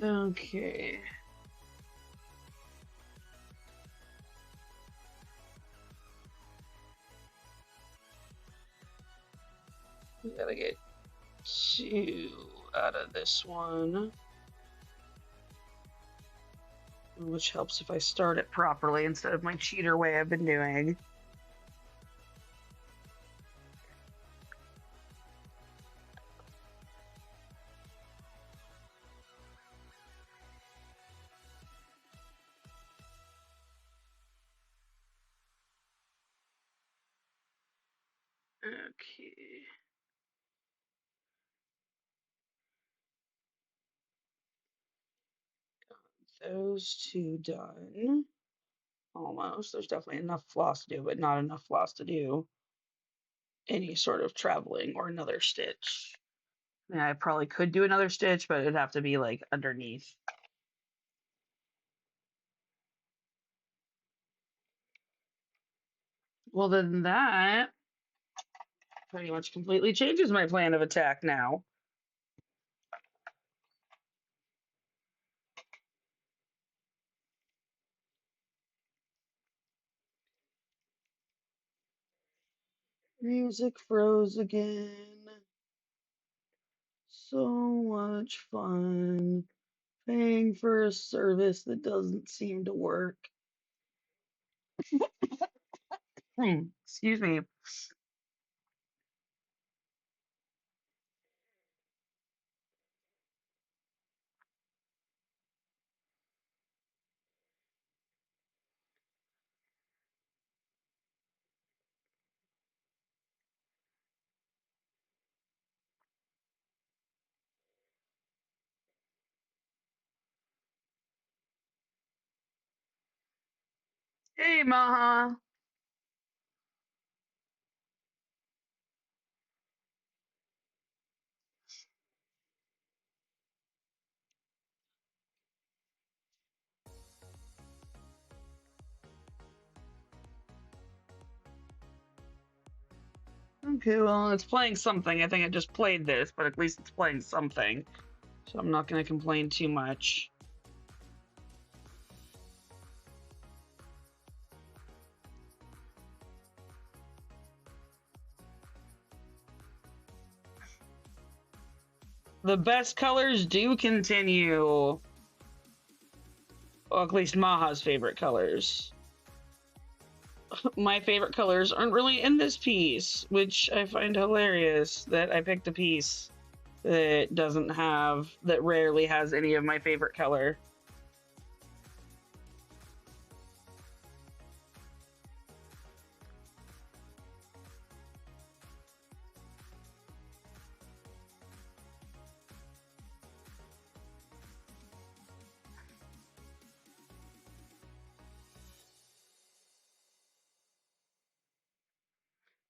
Okay. We gotta get two out of this one. Which helps if I start it properly instead of my cheater way I've been doing. Okay. Those two done. Almost. There's definitely enough floss to do, but not enough floss to do any sort of traveling or another stitch. Yeah, I probably could do another stitch, but it'd have to be like underneath. Well, then that pretty much completely changes my plan of attack now. Music froze again. So much fun. Paying for a service that doesn't seem to work. Excuse me. Hey, Maha. Okay, well, it's playing something. I think it just played this, but at least it's playing something. So I'm not going to complain too much. The best colors do continue. Well, at least Maha's favorite colors. My favorite colors aren't really in this piece, which I find hilarious that I picked a piece that doesn't have, that rarely has any of my favorite color.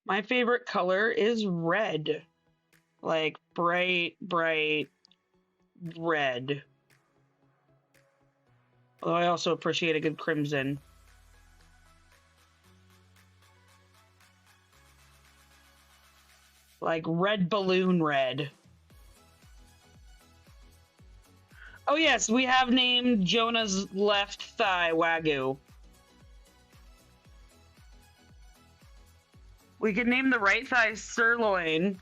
My favorite color is red. Like bright, bright red. Although I also appreciate a good crimson. Like red balloon red. Oh yes, we have named Jonah's left thigh Wagyu. We could name the right thigh sirloin.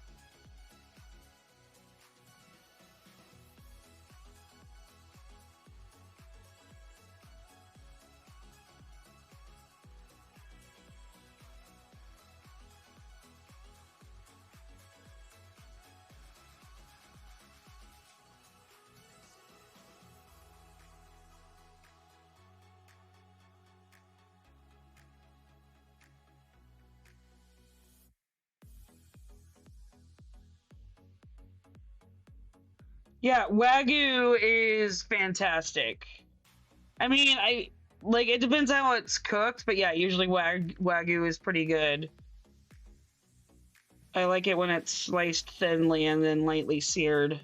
Yeah, Wagyu is fantastic. I mean, like it depends how it's cooked, but yeah, usually Wagyu is pretty good. I like it when it's sliced thinly and then lightly seared.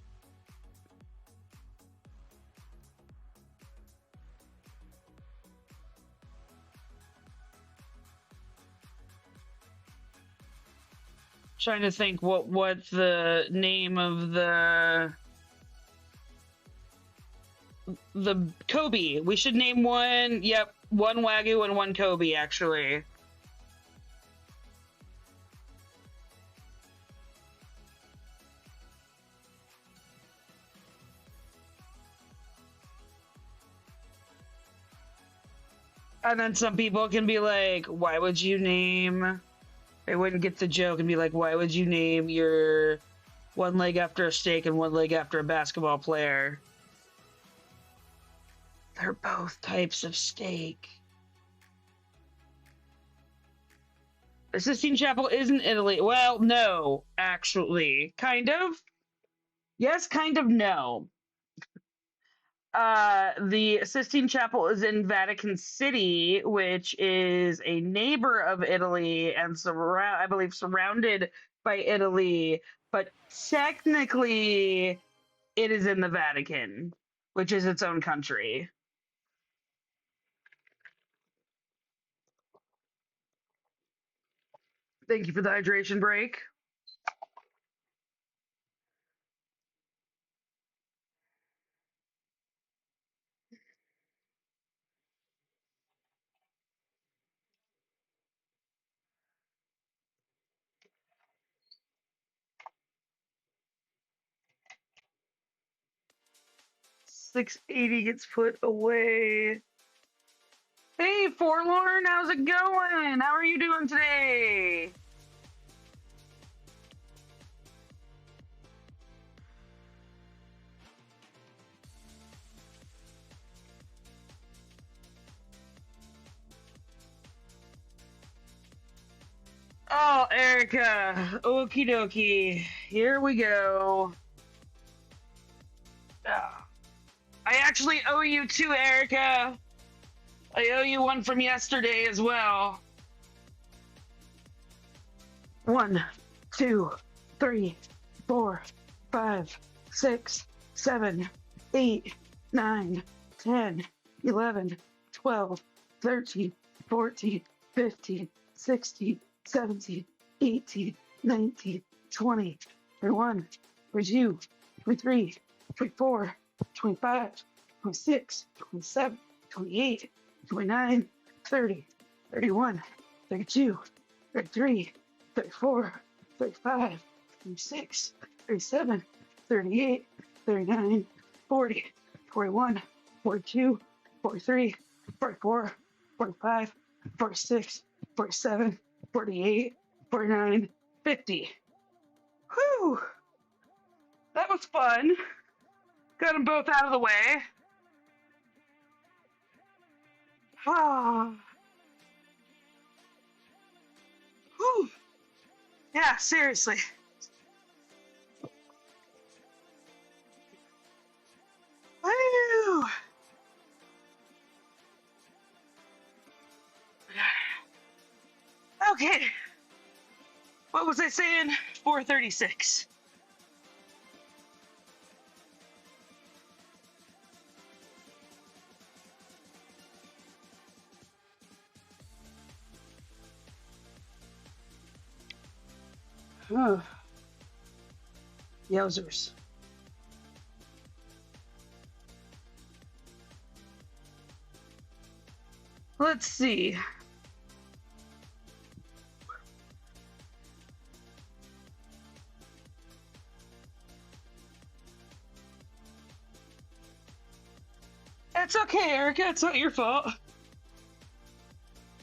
Trying to think what the name of the Kobe. We should name one. Yep, one Wagyu and one Kobe actually. And then some people can be like, why would you name... They wouldn't get the joke and be like, why would you name your one leg after a steak and one leg after a basketball player? They're both types of steak. The Sistine Chapel is in Italy. Well, no, actually. Kind of. Yes, kind of no. The Sistine Chapel is in Vatican City, which is a neighbor of Italy and I believe surrounded by Italy, but technically it is in the Vatican, which is its own country. Thank you for the hydration break. $6.80 gets put away. Hey, Forlorn, how's it going? How are you doing today? Oh, Erica. Okie dokie. Here we go. I actually owe you two, Erica. I owe you one from yesterday as well. 1, 2, 3, 4, 5, 6, 7, 8, 9, 10, 11, 12, 13, 14, 15, 16, 17, 18, 19, 20, 21, 22, 23, 24, 25, 26, 27, 28, 29, 30, 31, 32, 33, 34, 35, 36, 37, 38, 39, 40, 41, 42, 43, 44, 45, 46, 47, 48, 49, 50. Whew! That was fun. Got them both out of the way. Ah. Whew. Yeah, seriously. Woo! Okay. What was I saying? 436. Oh. Yowzers. Let's see. It's okay, Erica. It's not your fault.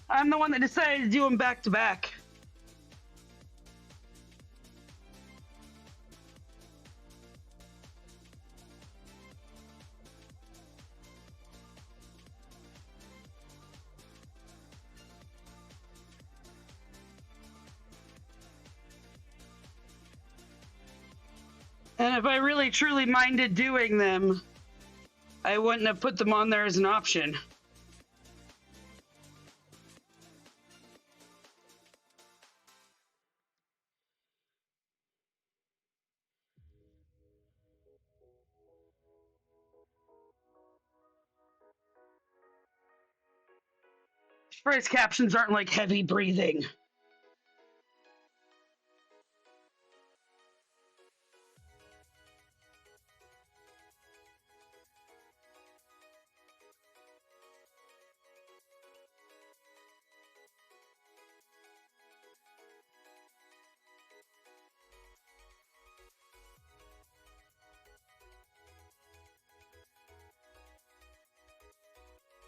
I'm the one that decided to do them back to back. And if I really truly minded doing them, I wouldn't have put them on there as an option. Phrase captions aren't like heavy breathing.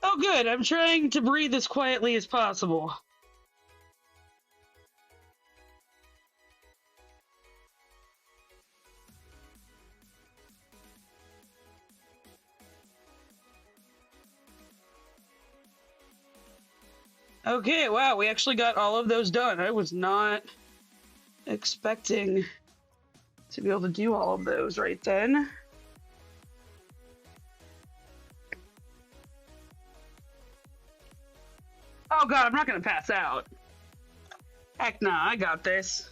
Oh, good. I'm trying to breathe as quietly as possible. Okay, wow, we actually got all of those done. I was not expecting to be able to do all of those right then. Oh god, I'm not gonna pass out. Heck nah, I got this.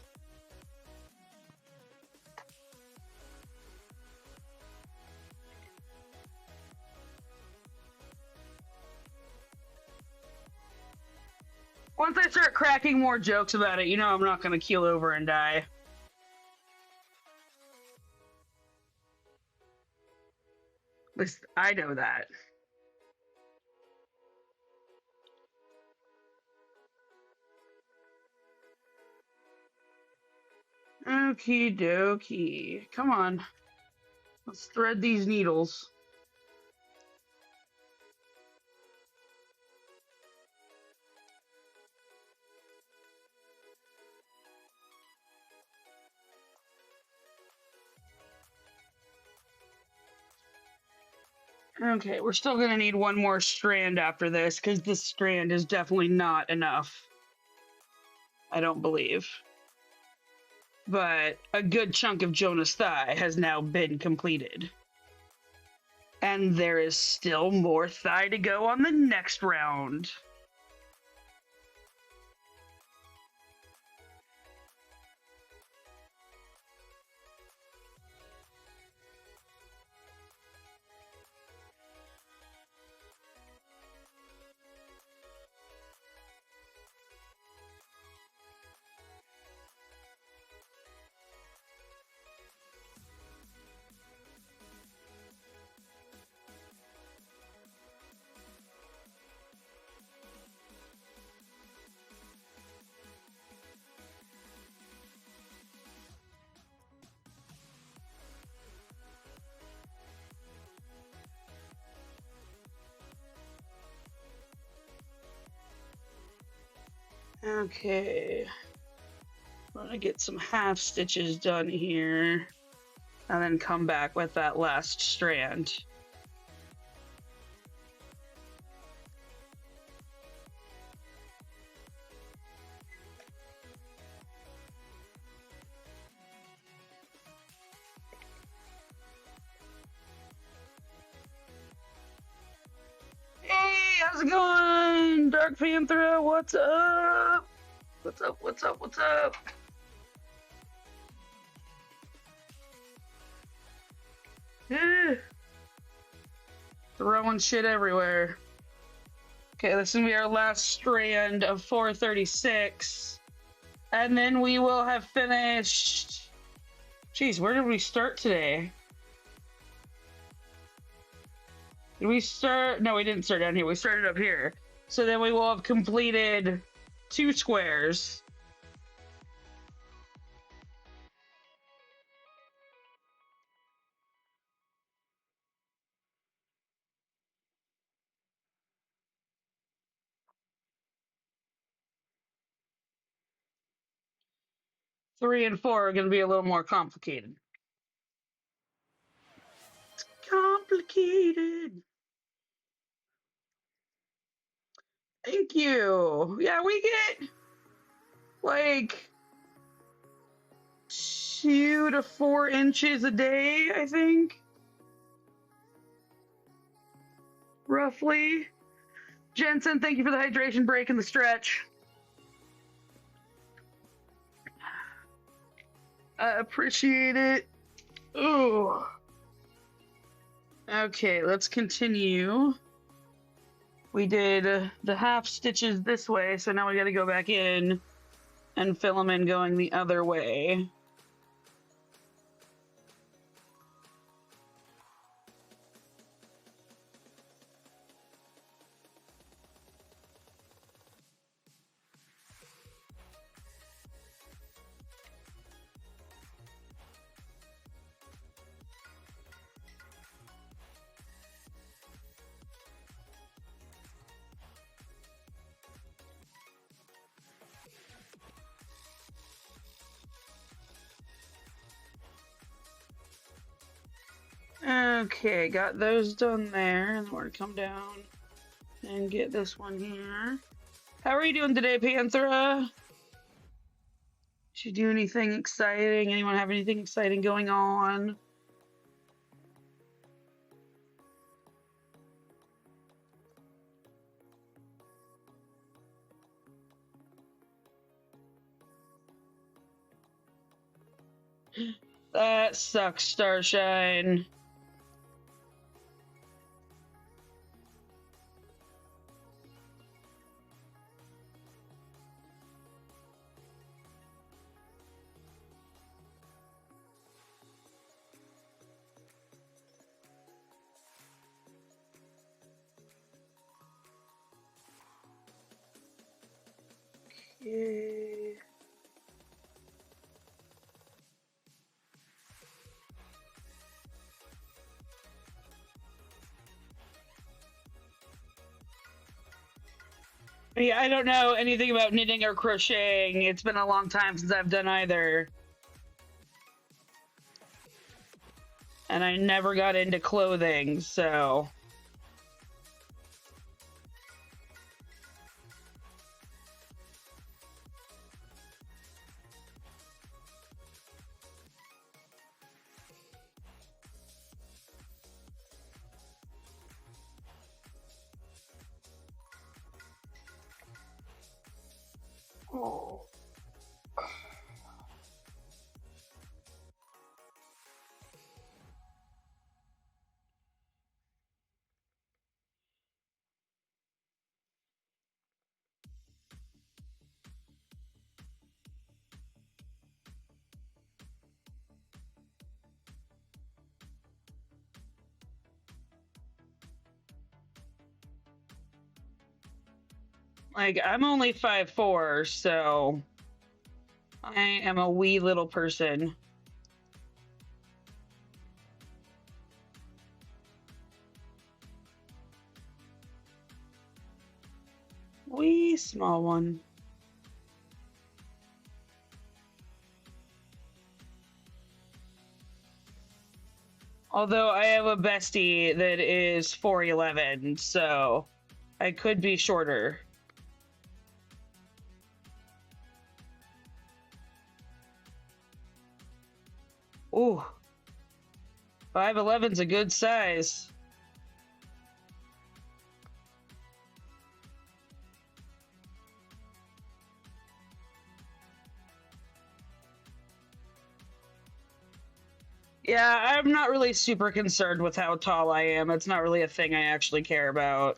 Once I start cracking more jokes about it, you know I'm not gonna keel over and die. At least I know that. Okie dokie. Come on. Let's thread these needles. Okay, we're still gonna need one more strand after this, because this strand is definitely not enough. I don't believe. But a good chunk of Jonah's thigh has now been completed. And there is still more thigh to go on the next round. Okay. I'm gonna get some half stitches done here, and then come back with that last strand. Hey, how's it going? Dark Panther, what's up? What's up, what's up, what's up? Yeah. Throwing shit everywhere. Okay, this is gonna be our last strand of 436. And then we will have finished. Jeez, where did we start today? Did we start? No, we didn't start down here. We started up here. So then we will have completed 2 squares. Three and four are going to be a little more complicated. It's complicated. Thank you. Yeah, we get like 2 to 4 inches a day, I think. Roughly. Jensen, thank you for the hydration break and the stretch. I appreciate it. Ooh. Okay, let's continue We did the half stitches this way, so now we got to go back in and fill them in going the other way. Okay, got those done there, and we're gonna come down and get this one here. How are you doing today, Panthera? Did you do anything exciting? Anyone have anything exciting going on? That sucks, Starshine. Okay. Yeah, I don't know anything about knitting or crocheting. It's been a long time since I've done either. And I never got into clothing, so... Oh. Like, I'm only 5'4", so I am a wee little person. Wee small one. Although I have a bestie that is 4'11", so I could be shorter. Ooh. 5'11's a good size. Yeah, I'm not really super concerned with how tall I am. It's not really a thing I actually care about.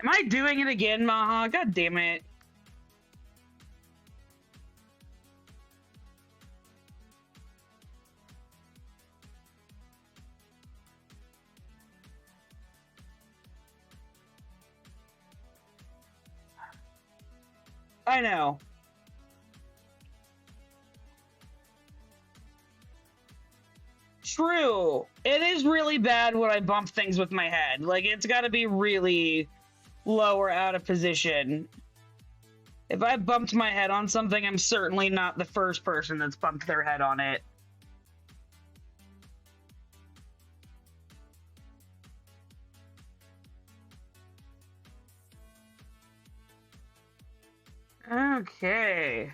Am I doing it again, Maha? God damn it. I know. True. It is really bad when I bump things with my head. Like, it's got to be really low or out of position. If I bumped my head on something, I'm certainly not the first person that's bumped their head on it. Okay.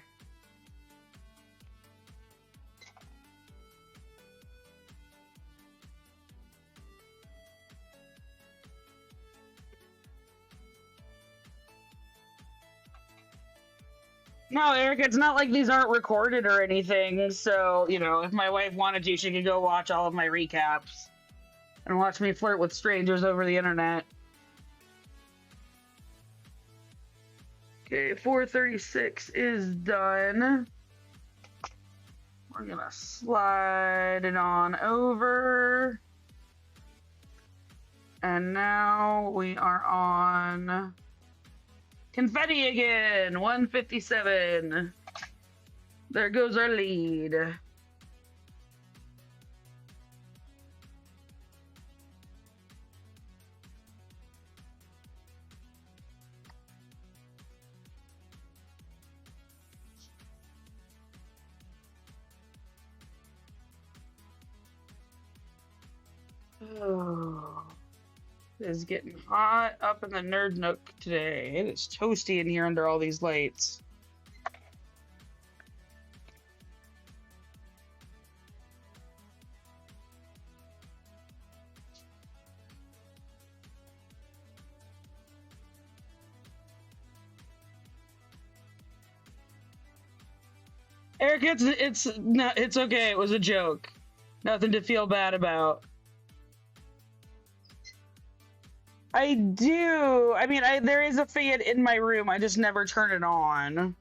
No, Eric, it's not like these aren't recorded or anything. So, you know, if my wife wanted to, she could go watch all of my recaps and watch me flirt with strangers over the internet. Okay, 436 is done. We're gonna slide it on over. And now we are on confetti again, 157. There goes our lead. Oh, it is getting hot up in the nerd nook today. It is toasty in here under all these lights. Eric, it's okay. It was a joke. Nothing to feel bad about. I do. I mean, there is a fan in my room. I just never turn it on.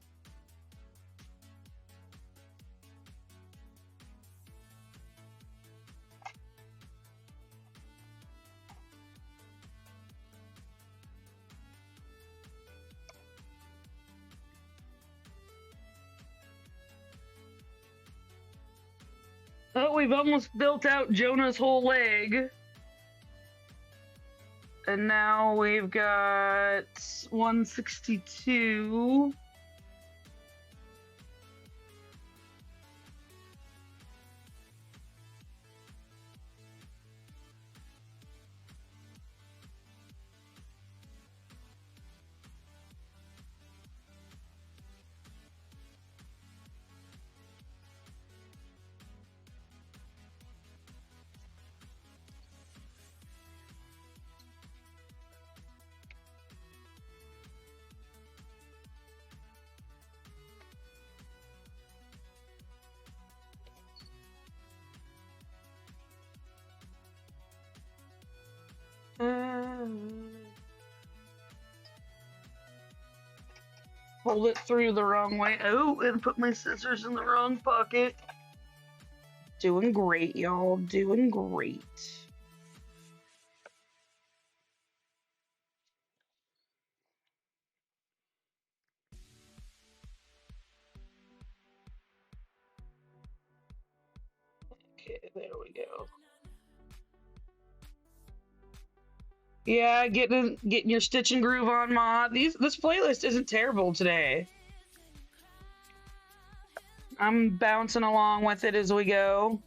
Oh, we've almost built out Jonah's whole leg. And now we've got 162. Hold it through the wrong way. Oh, and put my scissors in the wrong pocket. Doing great, y'all. Doing great. Okay, there we go. Yeah, getting your stitch and groove on, Ma. This playlist isn't terrible today. I'm bouncing along with it as we go.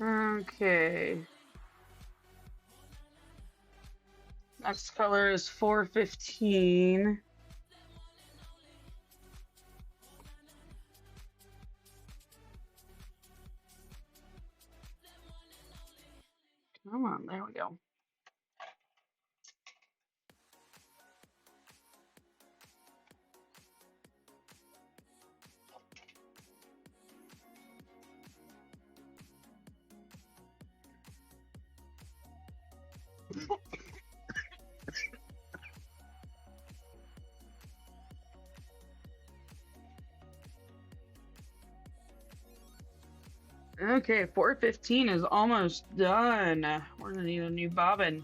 Okay. Next color is 415. Come on, there we go. Okay, 415 is almost done. We're gonna need a new bobbin.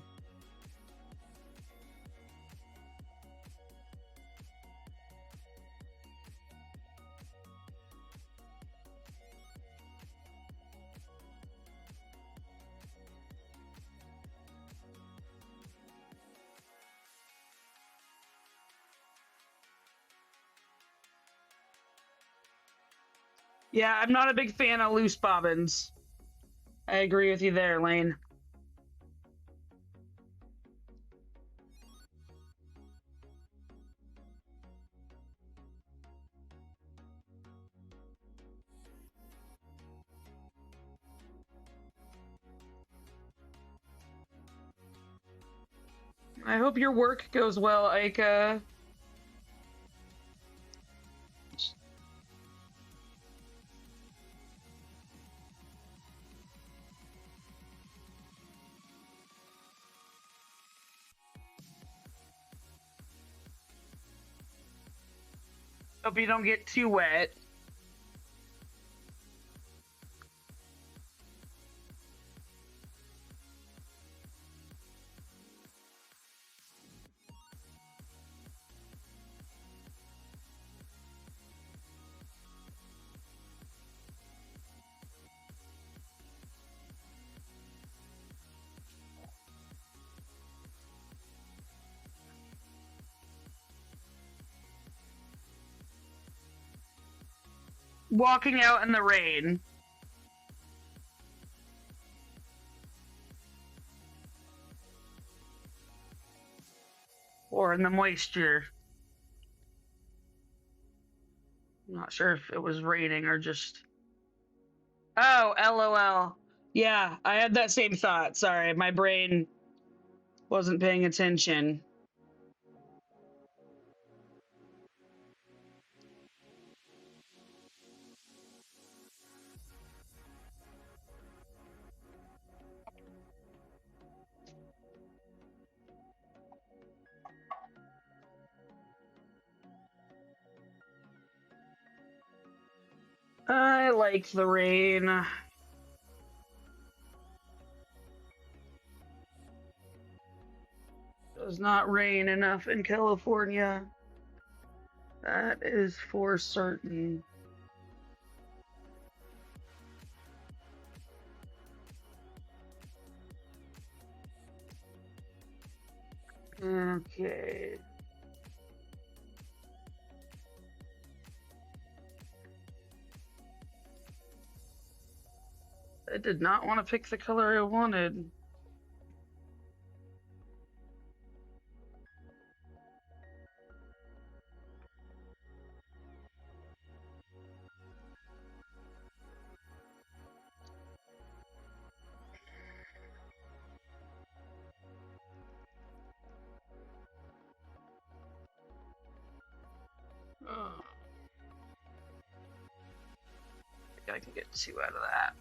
Yeah, I'm not a big fan of loose bobbins. I agree with you there, Lane. I hope your work goes well, Aika. Hope you don't get too wet. Walking out in the rain. Or in the moisture. I'm not sure if it was raining or just... Oh, LOL. Yeah, I had that same thought. Sorry, my brain wasn't paying attention. I like the rain. Does not rain enough in California. That is for certain. Okay. I did not want to pick the color I wanted. Oh, I think I can get 2 out of that.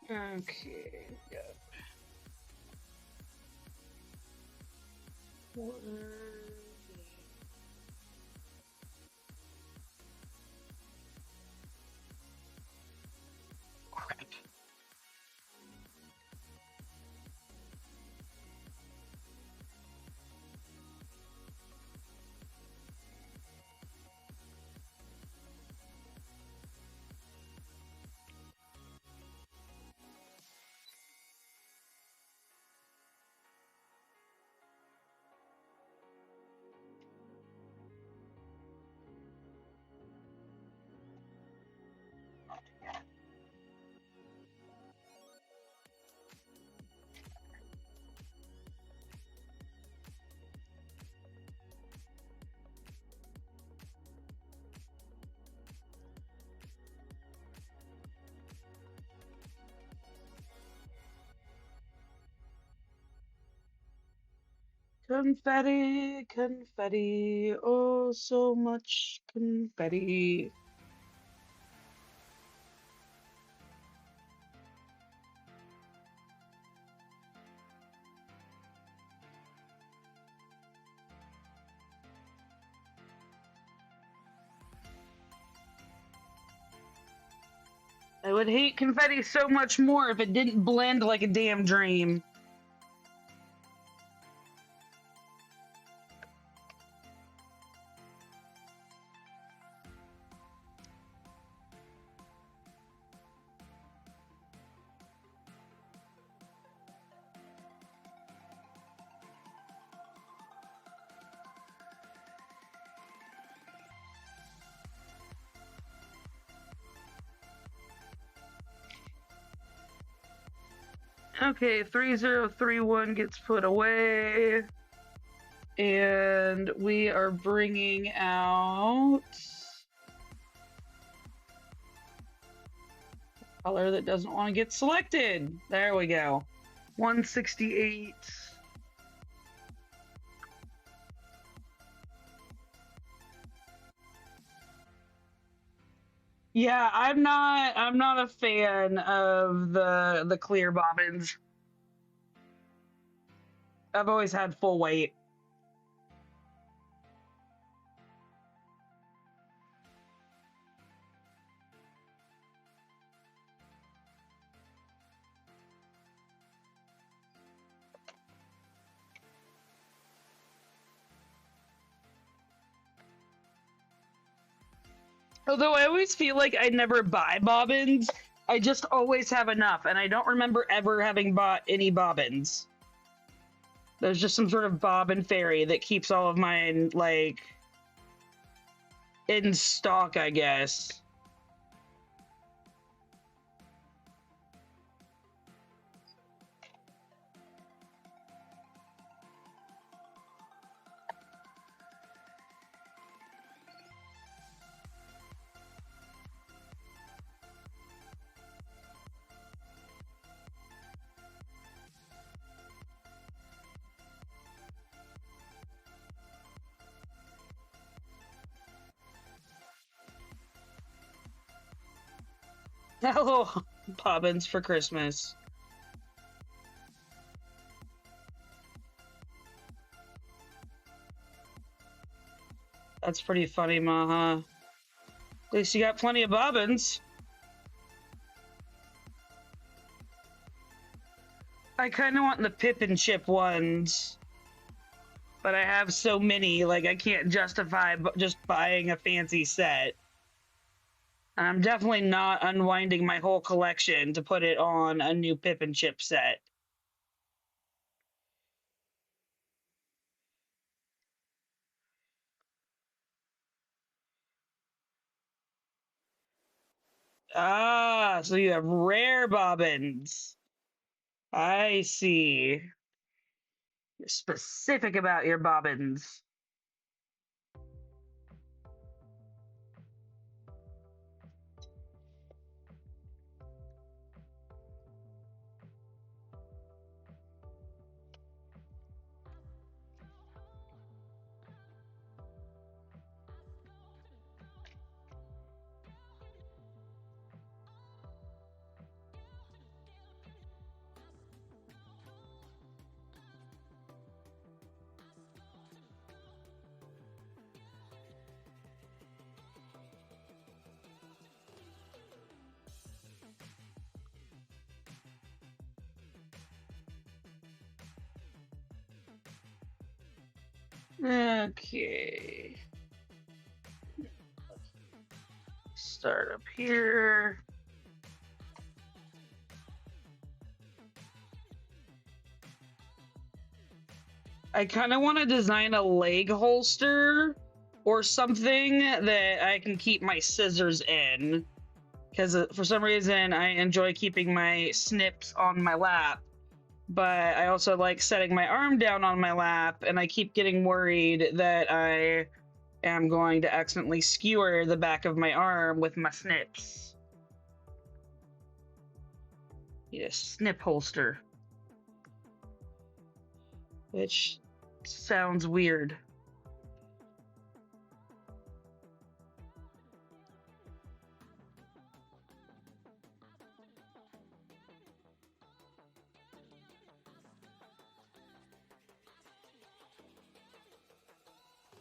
Okay, yeah. Crap. Confetti, confetti, oh, so much confetti. I would hate confetti so much more if it didn't blend like a damn dream. Okay, 3031 gets put away. And we are bringing out color that doesn't want to get selected. There we go. 168. Yeah, I'm not a fan of the clear bobbins. I've always had full weight. Although I always feel like I never buy bobbins, I just always have enough, and I don't remember ever having bought any bobbins. There's just some sort of bobbin fairy that keeps all of mine, like, in stock, I guess. Hello, bobbins for Christmas. That's pretty funny, Maha. At least you got plenty of bobbins. I kind of want the Pip and Chip ones, but I have so many, like, I can't justify just buying a fancy set. And I'm definitely not unwinding my whole collection to put it on a new Pip and Chip set. Ah, so you have rare bobbins. I see. You're specific about your bobbins. Okay. Start up here. I kind of want to design a leg holster or something that I can keep my scissors in. Because for some reason, I enjoy keeping my snips on my lap. But I also like setting my arm down on my lap, and I keep getting worried that I am going to accidentally skewer the back of my arm with my snips. Need a snip holster. Which sounds weird.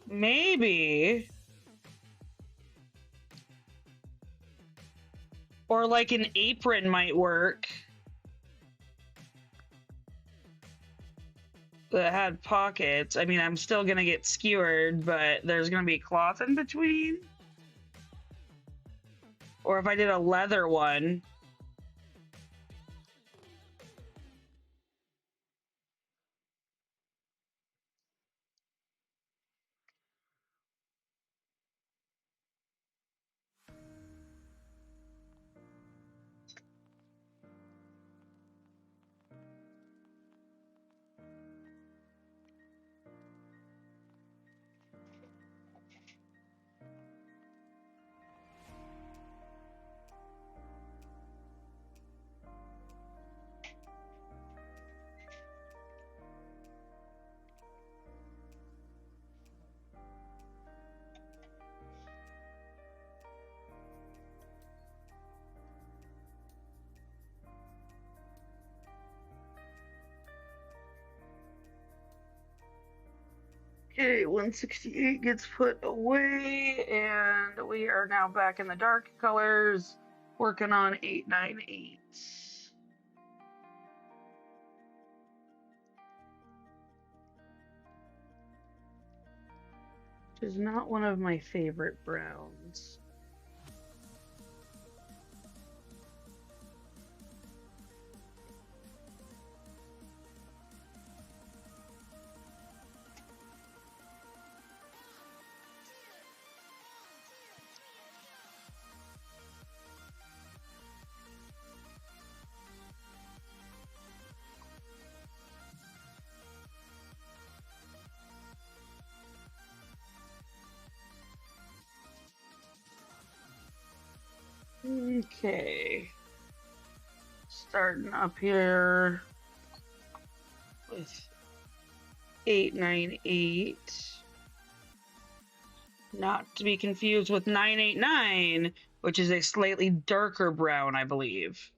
Maybe. Or like an apron might work. That had pockets. I mean, I'm still gonna get skewered, but there's gonna be cloth in between. Or if I did a leather one. Okay, 168 gets put away, and we are now back in the dark colors, working on 898. Which is not one of my favorite browns. Okay. Starting up here with 898. Not to be confused with 989, which is a slightly darker brown, I believe.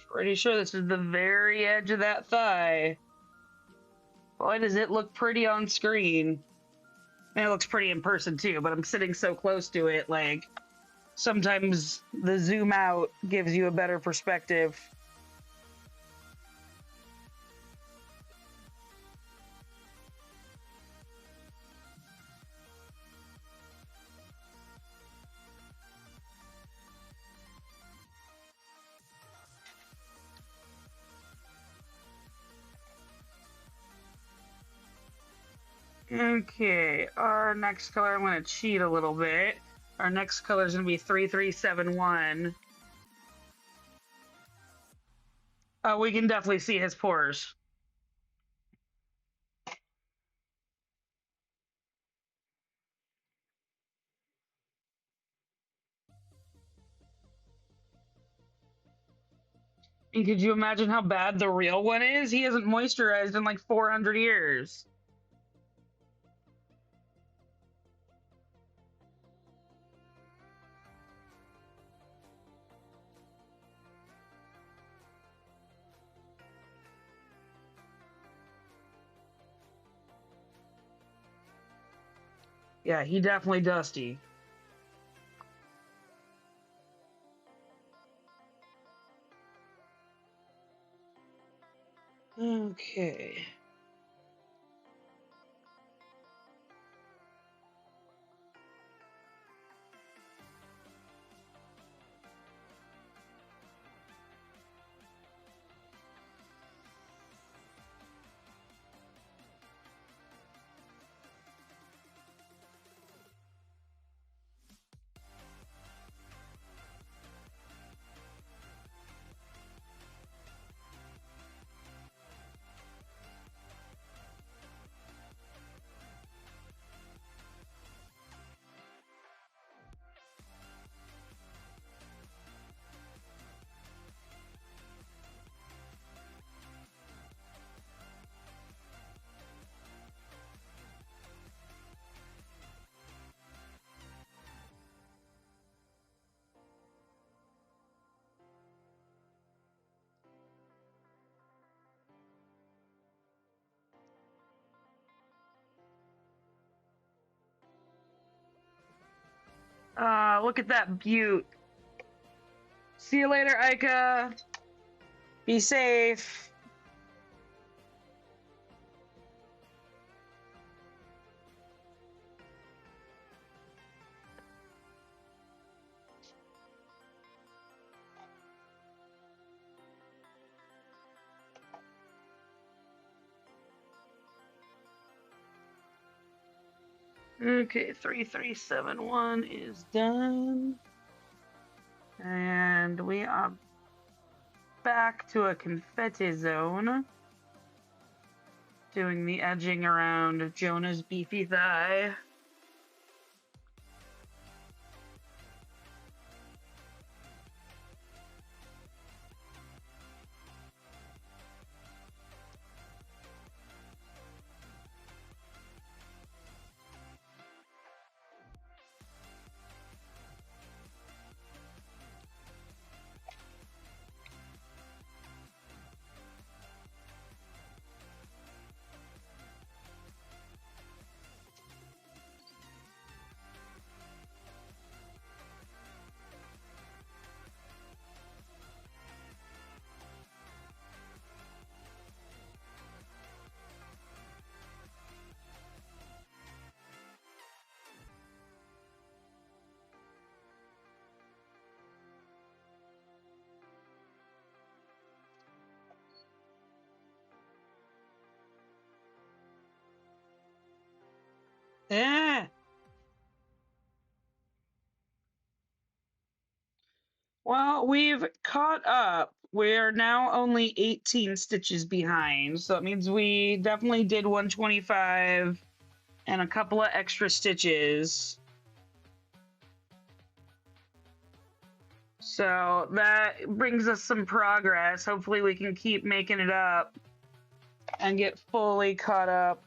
Pretty sure this is the very edge of that thigh. Boy, does it look pretty on screen. And it looks pretty in person too, but I'm sitting so close to it, like, sometimes the zoom out gives you a better perspective. Okay, our next color, I'm going to cheat a little bit. Our next color is going to be 3371. We can definitely see his pores. And could you imagine how bad the real one is? He hasn't moisturized in like 400 years. Yeah, he definitely dusty. Okay. Look at that beaut. See you later, Ica. Be safe. Okay, 3371 is done. And we are back to a confetti zone. Doing the edging around Jonah's beefy thigh. Yeah. Well, we've caught up. We're now only 18 stitches behind. So it means we definitely did 125 and a couple of extra stitches. So that brings us some progress. Hopefully we can keep making it up and get fully caught up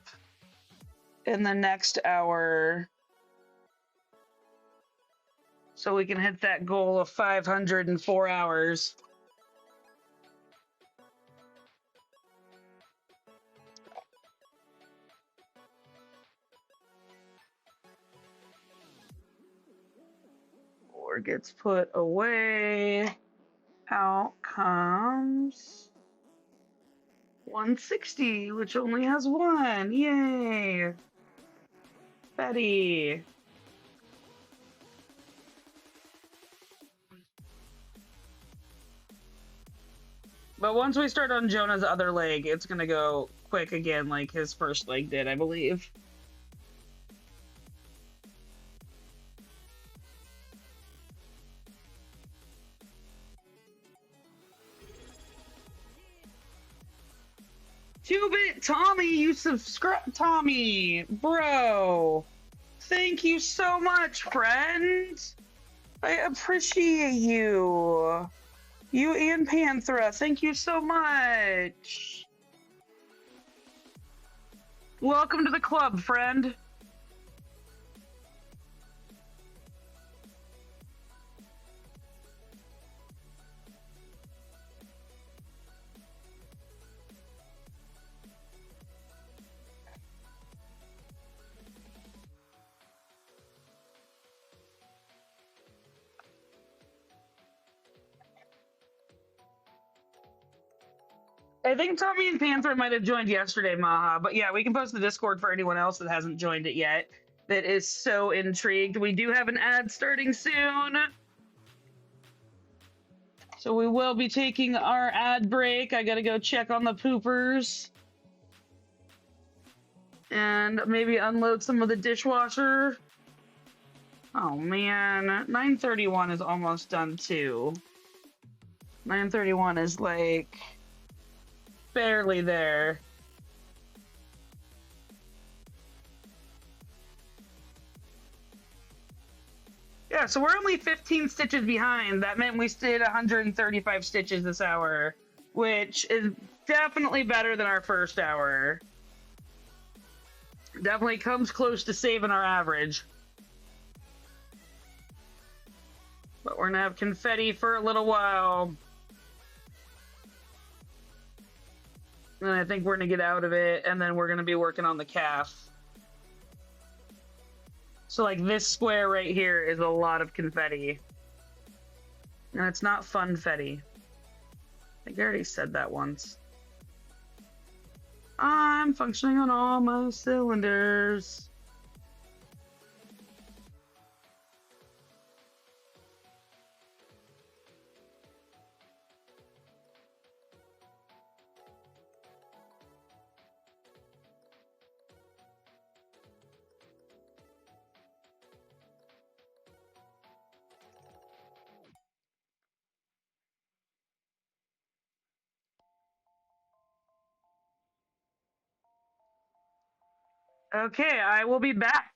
in the next hour. So we can hit that goal of 500 in 4 hours. Or gets put away. Out comes 160, which only has one. Yay! Betty. But once we start on Jonah's other leg, it's gonna go quick again, like his first leg did, I believe. Two-bit Tommy, you subscribe, Tommy, bro. Thank you so much, friend. I appreciate you. You and Panthera, thank you so much. Welcome to the club, friend. I think Tommy and Panther might have joined yesterday, Maha. But yeah, we can post the Discord for anyone else that hasn't joined it yet that is so intrigued. We do have an ad starting soon. So we will be taking our ad break. I gotta go check on the poopers. And maybe unload some of the dishwasher. Oh man, 931 is almost done too. 931 is like barely there. Yeah, so we're only 15 stitches behind. That meant we did 135 stitches this hour, which is definitely better than our first hour. Definitely comes close to saving our average. But we're gonna have confetti for a little while. And I think we're gonna get out of it, and then we're gonna be working on the calf. So like this square right here is a lot of confetti. And it's not funfetti. I think I already said that once. I'm functioning on all my cylinders. Okay, I will be back.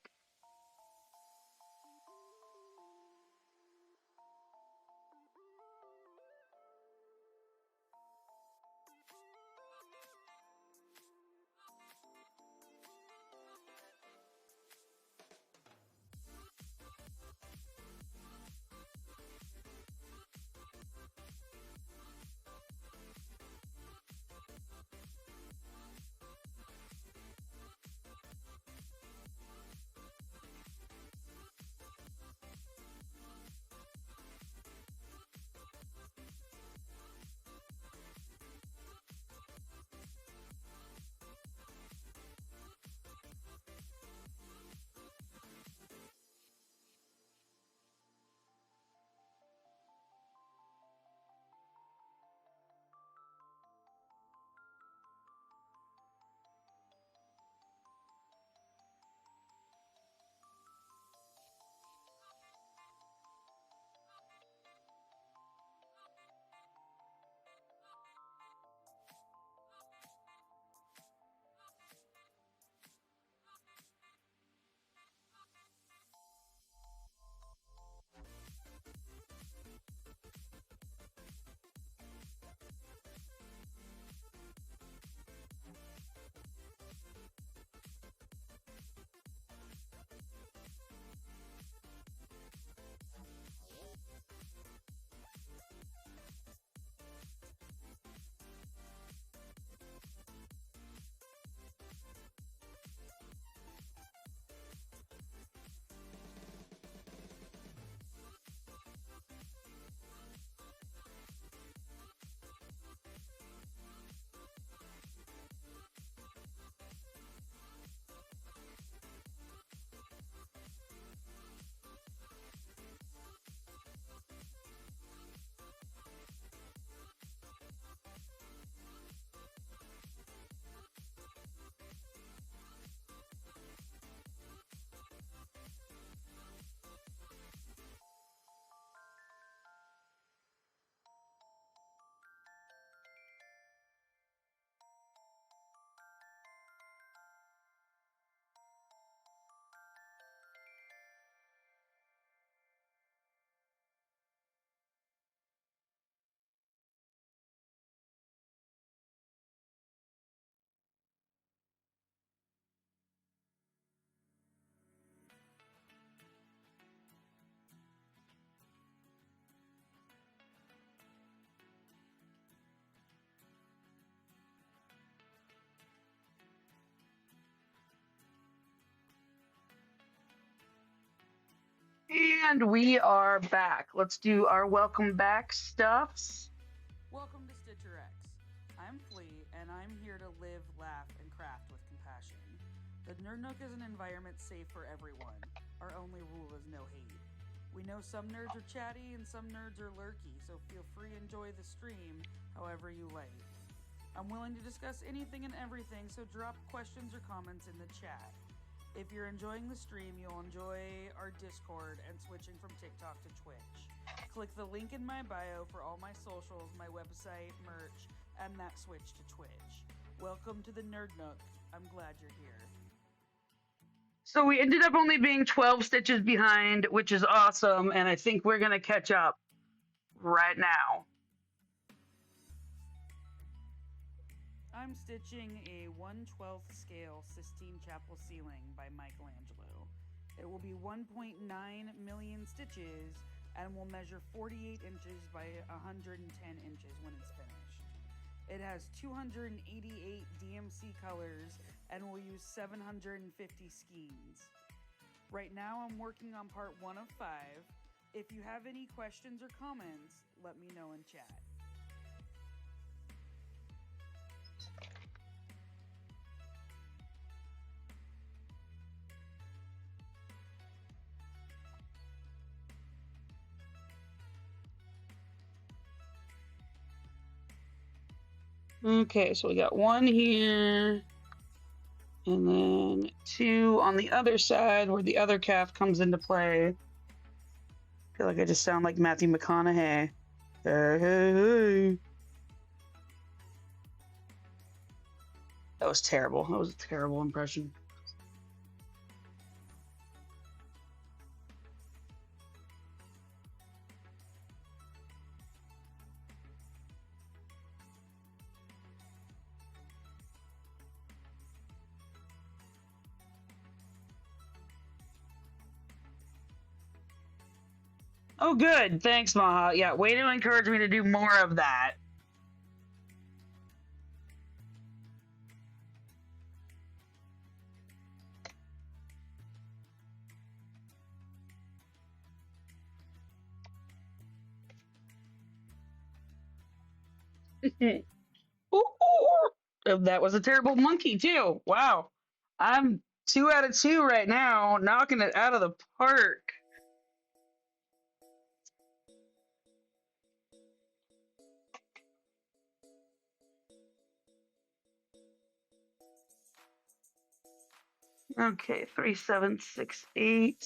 And we are back. Let's do our welcome back stuffs. Welcome to StitcherX. I'm Flea, and I'm here to live, laugh, and craft with compassion. The Nerd Nook is an environment safe for everyone. Our only rule is no hate. We know some nerds are chatty and some nerds are lurky, so feel free to enjoy the stream however you like. I'm willing to discuss anything and everything, so drop questions or comments in the chat. If you're enjoying the stream, you'll enjoy our Discord and switching from TikTok to Twitch. Click the link in my bio for all my socials, my website, merch, and that switch to Twitch. Welcome to the Nerd Nook. I'm glad you're here. So we ended up only being 12 stitches behind, which is awesome, and I think we're going to catch up right now. I'm stitching a 1/12 scale Sistine Chapel ceiling by Michelangelo. It will be 1.9 million stitches and will measure 48 inches by 110 inches when it's finished. It has 288 DMC colors and will use 750 skeins. Right now I'm working on part 1 of 5. If you have any questions or comments, let me know in chat. Okay, so we got 1 here, and then 2 on the other side where the other calf comes into play. I feel like I just sound like Matthew McConaughey. Hey, hey, hey. That was terrible. That was a terrible impression. Oh, good. Thanks, Maha. Yeah, way to encourage me to do more of that. Ooh, ooh, ooh. That was a terrible monkey, too. Wow. I'm 2 out of 2 right now, knocking it out of the park. Okay, 3768.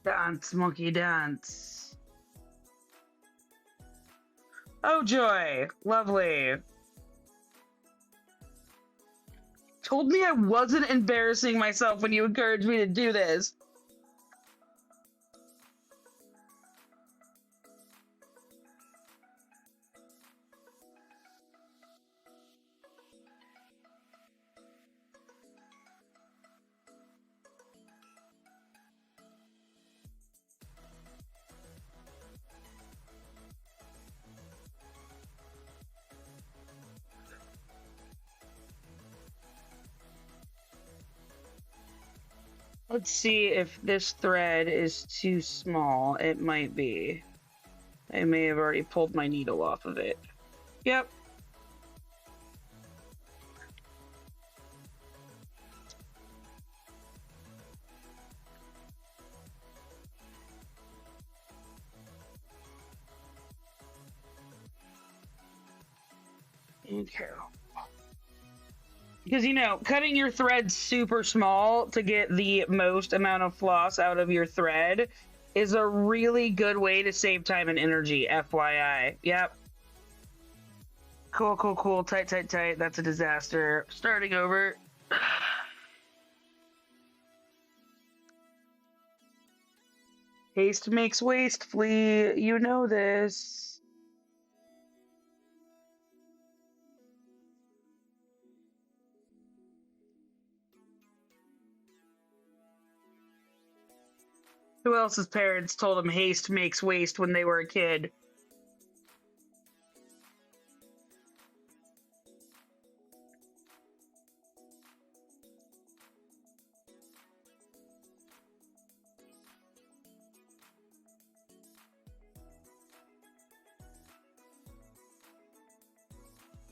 Dance, monkey, dance. Oh, joy. Lovely. Told me I wasn't embarrassing myself when you encouraged me to do this. Let's see if this thread is too small. It might be. I may have already pulled my needle off of it. Yep. Okay. Because, cutting your thread super small to get the most amount of floss out of your thread is a really good way to save time and energy, FYI. Yep. Cool, cool, cool. Tight, tight, tight. That's a disaster. Starting over. Haste makes waste, Flea. You know this. Who else's parents told them haste makes waste when they were a kid?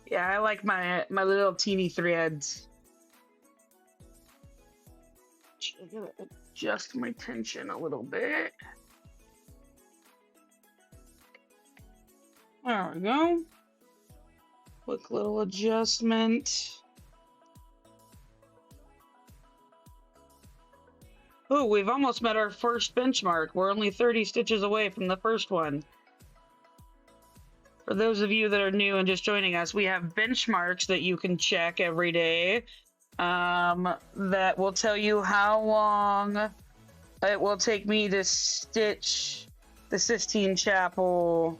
Yeah, I like my little teeny threads. I gotta adjust my tension a little bit. There we go. Quick little adjustment. Oh, we've almost met our first benchmark. We're only 30 stitches away from the first one. For those of you that are new and just joining us, we have benchmarks that you can check every day that will tell you how long it will take me to stitch the Sistine Chapel,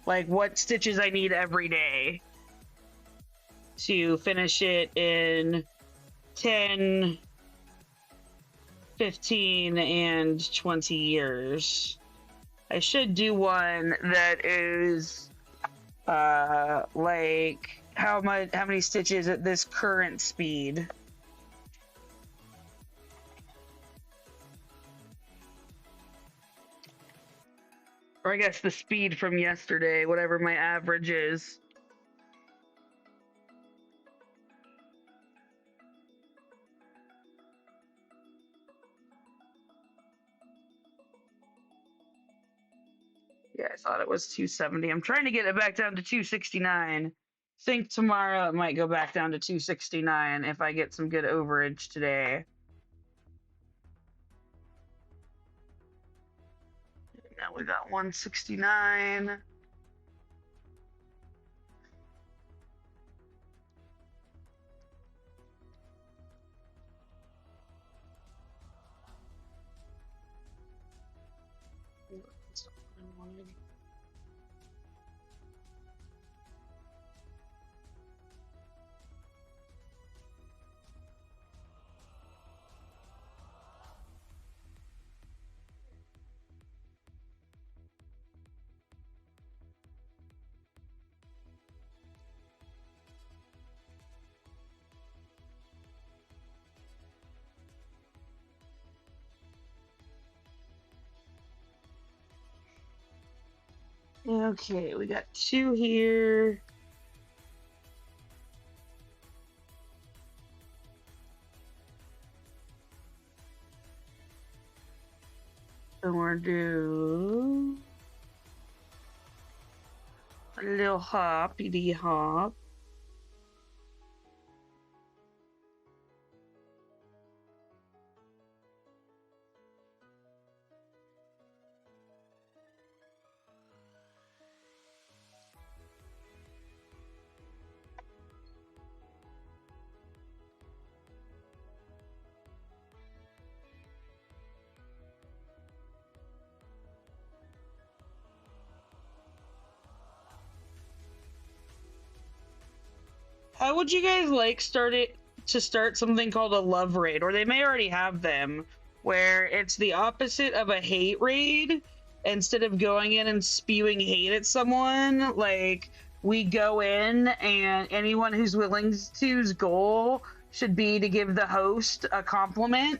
like what stitches I need every day to finish it in 10, 15, and 20 years. I should do one that is like how many stitches at this current speed. Or I guess the speed from yesterday, whatever my average is. Yeah, I thought it was 270. I'm trying to get it back down to 269. Think tomorrow it might go back down to 269 if I get some good overage today. Now we got 169. Okay, we got 2 here. And we're gonna do a little hoppity hop. How would you guys like start something called a love raid, or they may already have them, where it's the opposite of a hate raid. Instead of going in and spewing hate at someone, like we go in and anyone who's willing to's goal should be to give the host a compliment.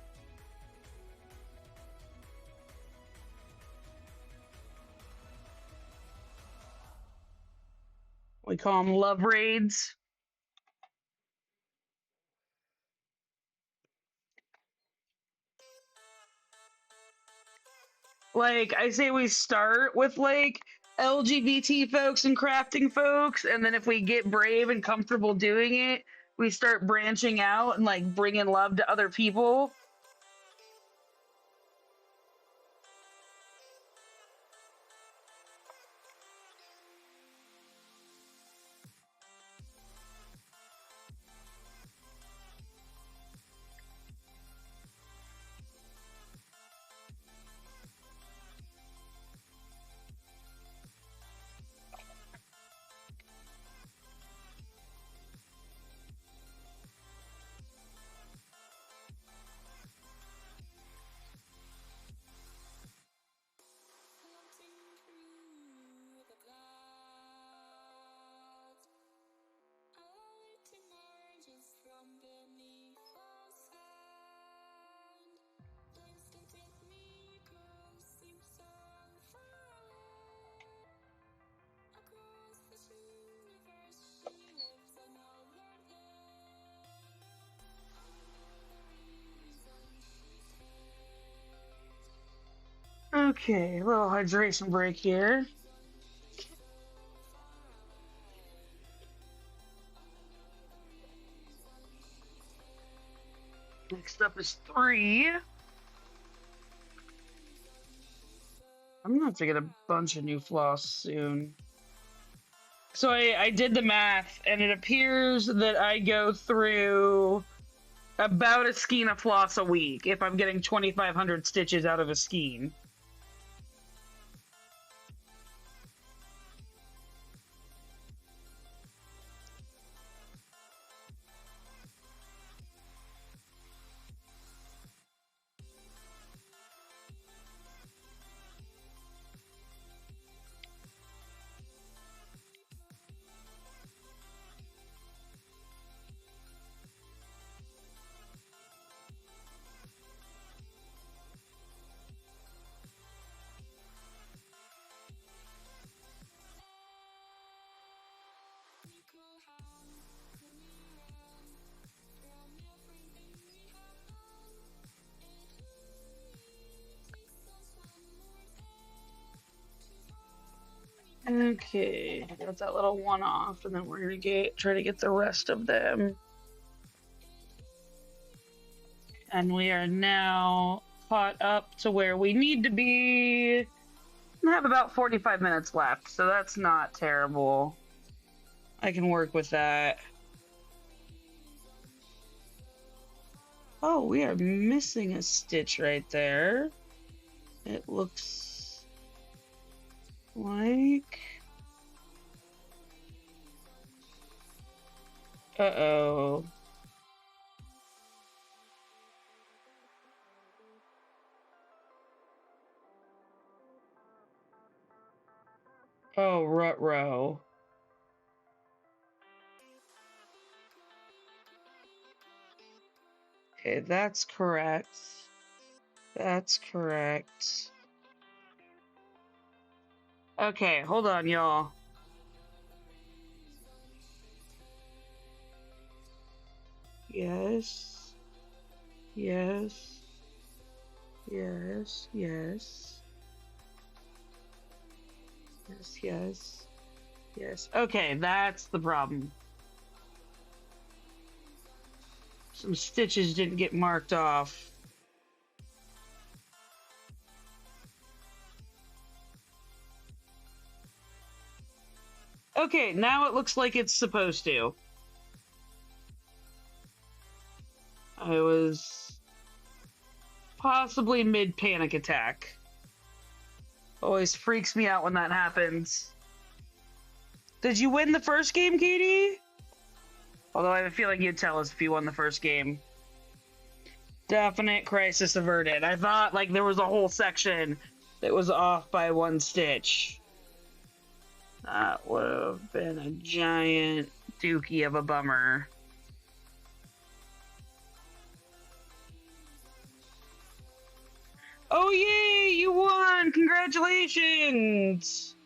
We call them love raids. Like I say, we start with like LGBT folks and crafting folks, and then if we get brave and comfortable doing it, we start branching out and like bringing love to other people. Okay, a little hydration break here. Next up is 3. I'm gonna have to get a bunch of new floss soon. So I did the math, and it appears that I go through about a skein of floss a week if I'm getting 2,500 stitches out of a skein. Okay, got that little one off, and then we're gonna try to get the rest of them. And we are now caught up to where we need to be. I have about 45 minutes left, so that's not terrible. I can work with that. Oh, we are missing a stitch right there. It looks like... Uh-oh. Oh, ruh-roh. Okay, that's correct. That's correct. Okay, hold on, y'all. Yes. Yes. Yes. Yes. Yes. Yes. Yes. Okay, that's the problem. Some stitches didn't get marked off. Okay, now it looks like it's supposed to. I was possibly mid panic attack. Always freaks me out when that happens. Did you win the first game, Katie? Although I have a feeling you'd tell us if you won the first game. Definite crisis averted. I thought like there was a whole section that was off by one stitch. That would have been a giant dookie of a bummer. Oh yay, you won! Congratulations!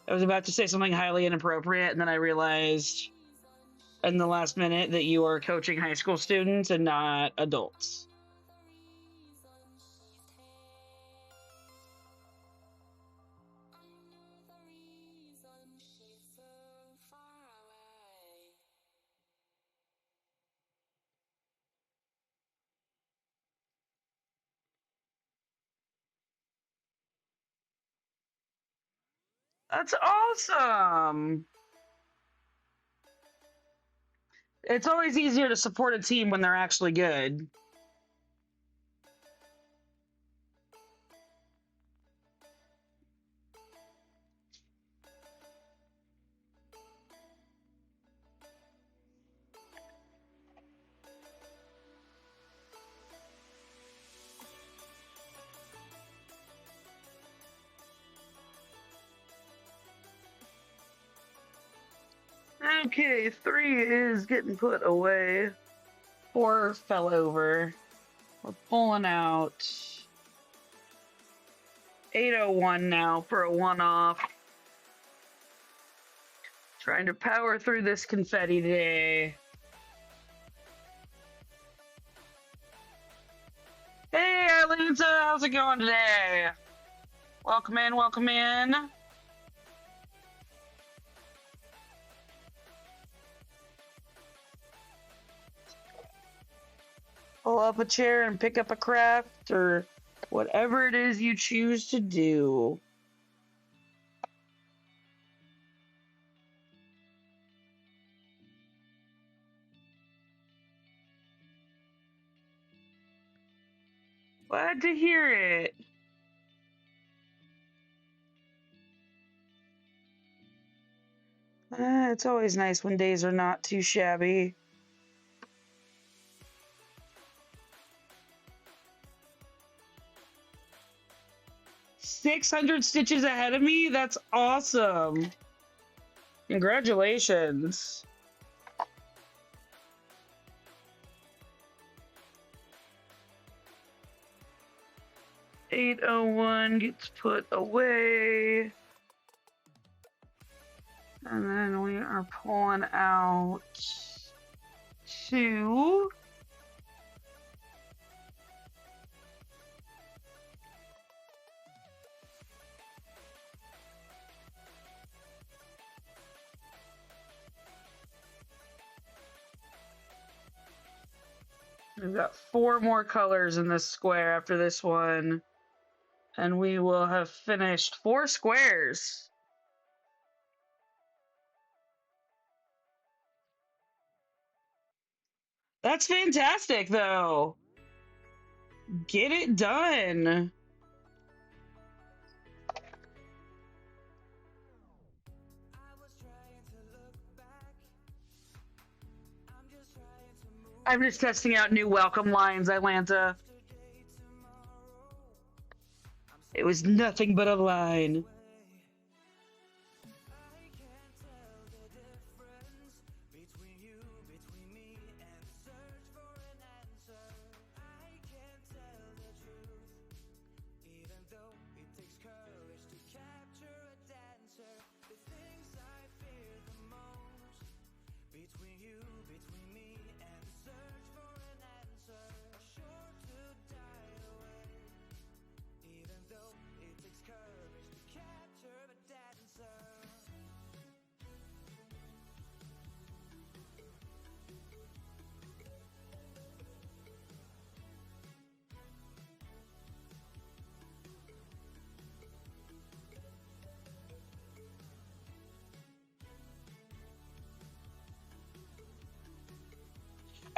I was about to say something highly inappropriate, and then I realized in the last minute that you are coaching high school students and not adults. That's awesome! It's always easier to support a team when they're actually good. Okay, 3 is getting put away. 4 fell over. We're pulling out 801 now for a one-off. Trying to power through this confetti today. Hey, Atlanta, how's it going today? Welcome in, welcome in. Pull up a chair and pick up a craft or whatever it is you choose to do. Glad to hear it. It's always nice when days are not too shabby. "600 stitches ahead of me? That's awesome. Congratulations. "801 gets put away. And then we are pulling out 2. We've got 4 more colors in this square after this one. And we will have finished 4 squares. That's fantastic, though. Get it done. I'm just testing out new welcome lines, Atlanta. It was nothing but a line.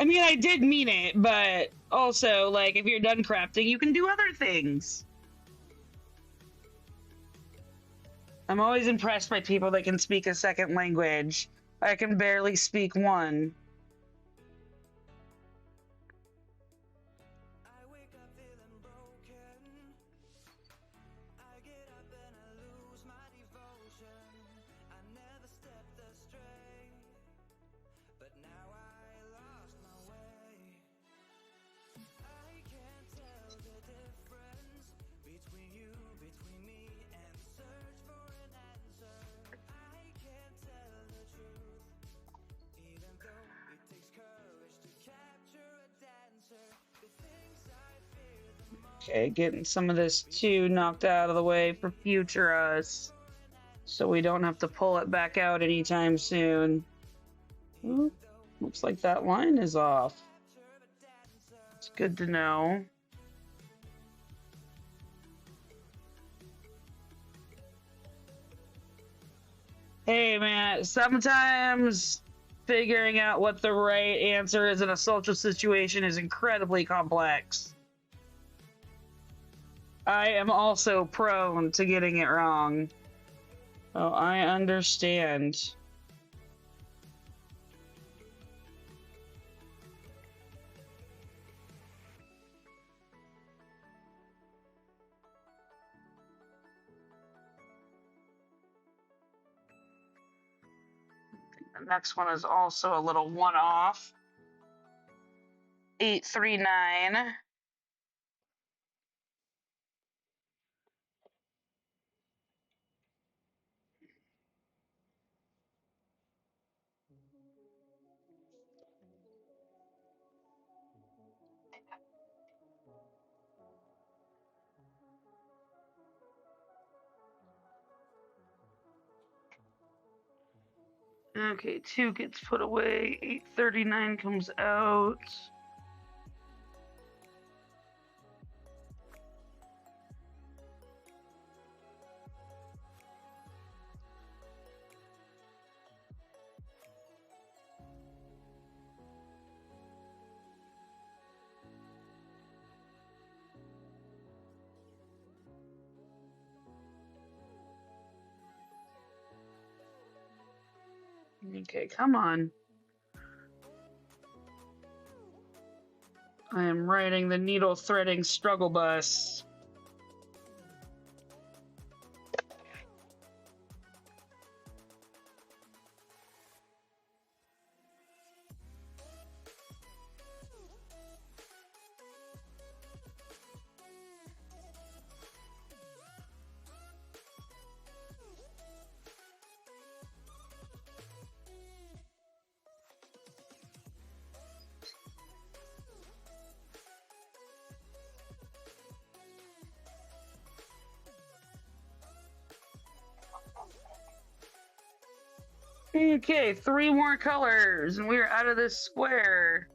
I mean, I did mean it, but also, like, if you're done crafting, you can do other things. I'm always impressed by people that can speak a second language. I can barely speak one. Okay, getting some of this too knocked out of the way for future us, so we don't have to pull it back out anytime soon. Ooh, looks like that line is off. It's good to know. Hey man, sometimes figuring out what the right answer is in a social situation is incredibly complex. I am also prone to getting it wrong. Oh, I understand. The next one is also a little one-off. 839. Okay, 2 gets put away. 839 comes out. Okay, come on. I am riding the needle threading struggle bus. Okay, 3 more colors, and we're out of this square.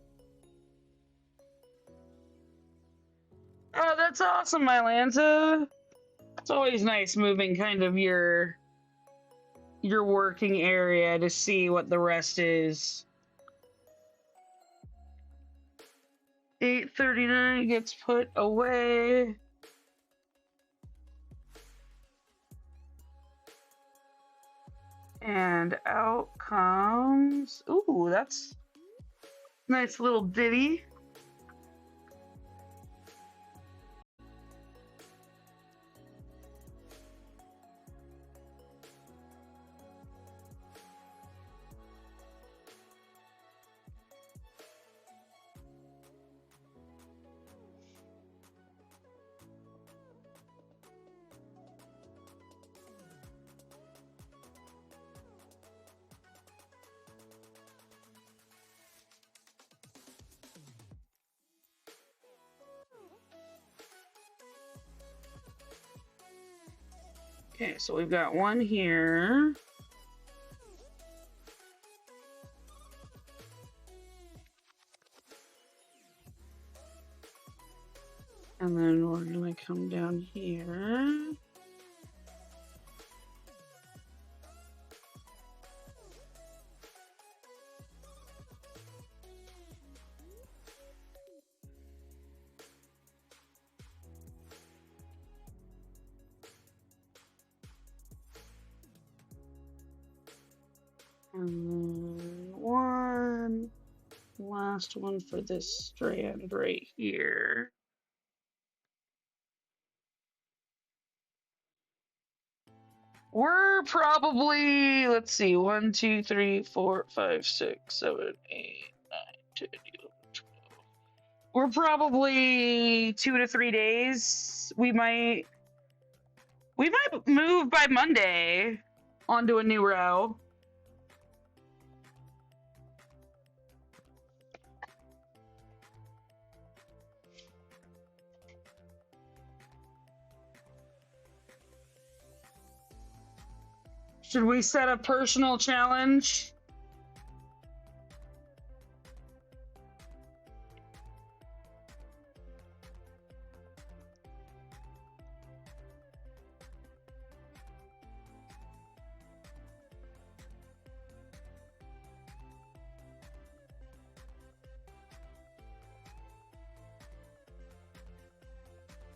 Oh, that's awesome, Mylanta. It's always nice moving kind of your working area to see what the rest is. 839 gets put away. And out comes... Ooh, that's a nice little ditty. Okay, so we've got one here. And then we're gonna come down here. And one last one for this strand right here. We're probably, let's see, 1, 2, 3, 4, 5, 6, 7, 8, 9, 10, 11, 12. We're probably 2 to 3 days. We might move by Monday onto a new row. Should we set a personal challenge?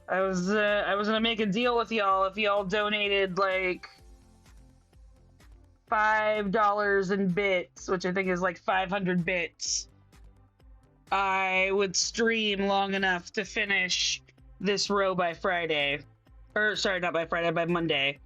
I was gonna make a deal with y'all if y'all donated like $5 in bits, which I think is like 500 bits. I would stream long enough to finish this row by Friday. Or sorry, not by Friday, by Monday.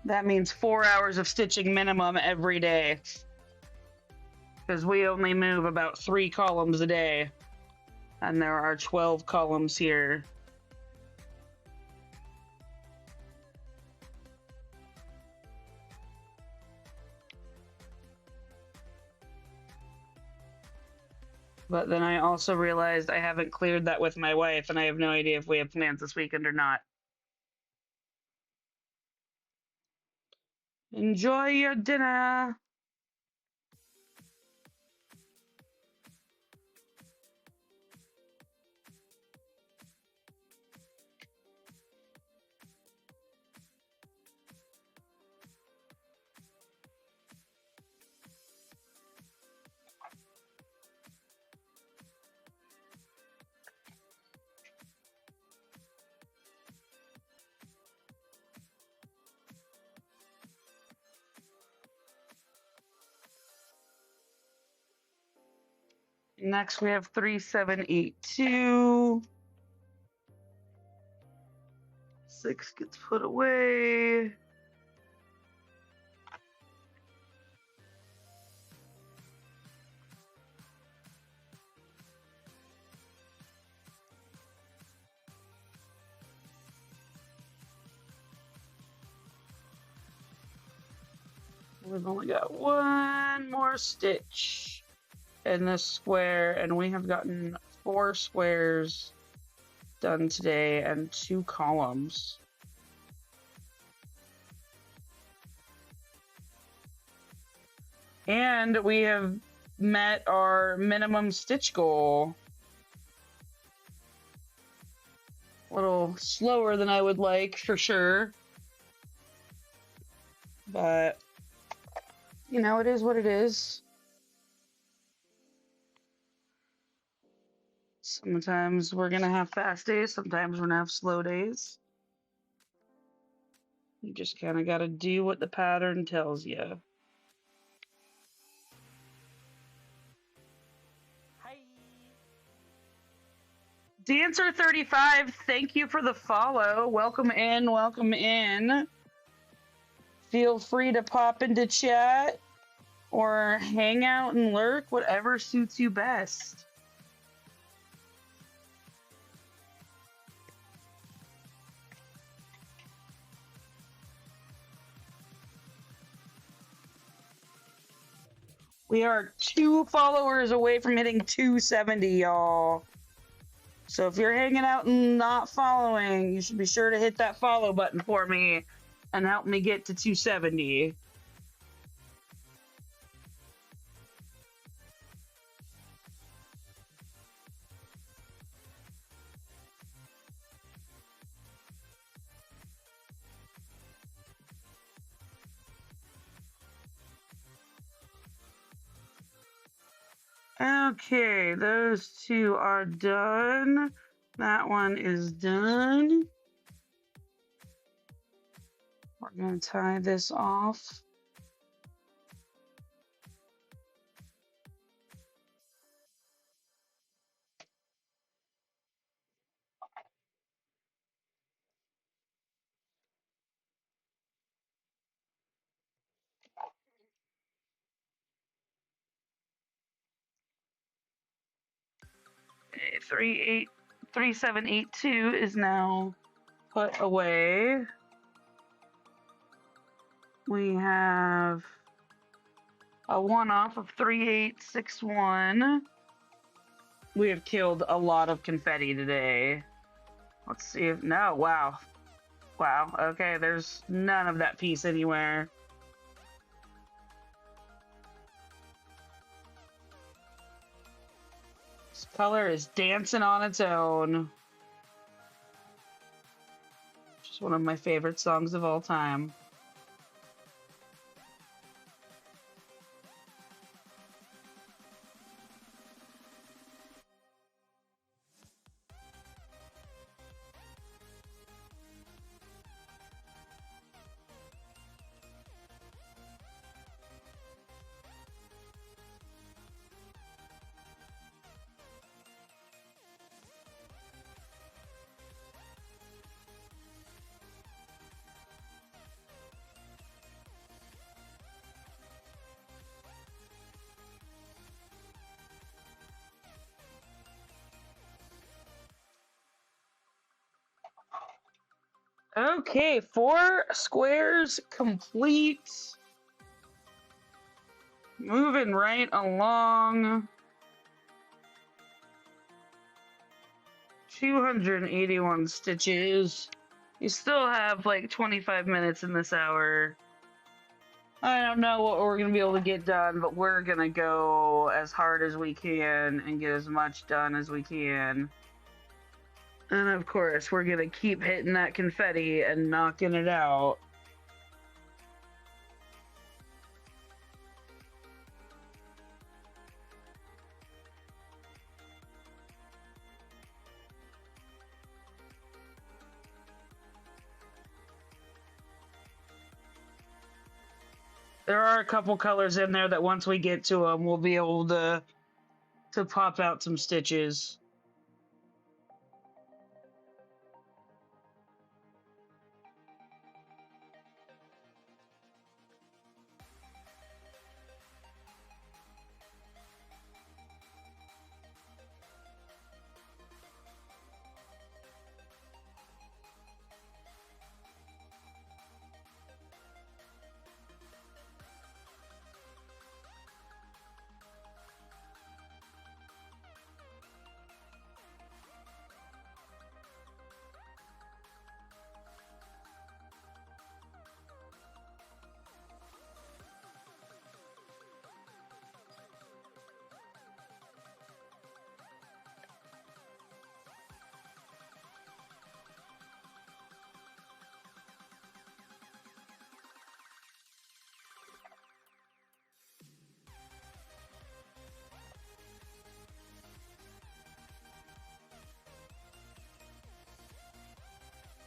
That means 4 hours of stitching minimum every day. Because we only move about 3 columns a day. And there are 12 columns here. But then I also realized I haven't cleared that with my wife, and I have no idea if we have plans this weekend or not. Enjoy your dinner. Next, we have 3782. 6 gets put away. We've only got one more stitch in this square, and we have gotten 4 squares done today and 2 columns. And we have met our minimum stitch goal. A little slower than I would like, for sure. But, you know, it is what it is. Sometimes we're gonna have fast days, sometimes we're gonna have slow days. You just kind of gotta do what the pattern tells you. Hi. Dancer35, thank you for the follow. Welcome in, welcome in. Feel free to pop into chat or hang out and lurk, whatever suits you best. We are 2 followers away from hitting 270, y'all. So if you're hanging out and not following, you should be sure to hit that follow button for me and help me get to 270. Okay, those two are done. That one is done. We're going to tie this off. Okay, 3782 is now put away. We have a one-off of 3861. We have killed a lot of confetti today. Let's see if... No, wow. Wow, okay, there's none of that piece anywhere. This color is dancing on its own. Just one of my favorite songs of all time. Okay, 4 squares complete. Moving right along. 281 stitches. You still have like 25 minutes in this hour. I don't know what we're going to be able to get done, but we're going to go as hard as we can and get as much done as we can. And of course, we're going to keep hitting that confetti and knocking it out. There are a couple colors in there that once we get to them, we'll be able to pop out some stitches.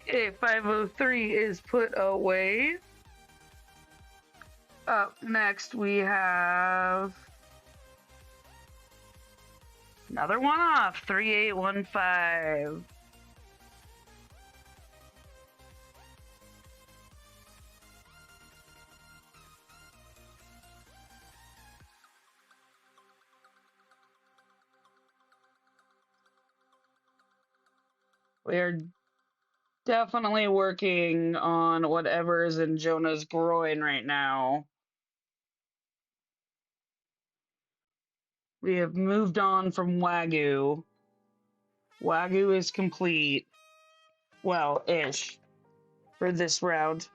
Okay, 503 is put away. Up next, we have another one off, 3815. We are definitely working on whatever is in Jonah's groin right now. We have moved on from Wagyu. Wagyu is complete. Well, ish. For this round.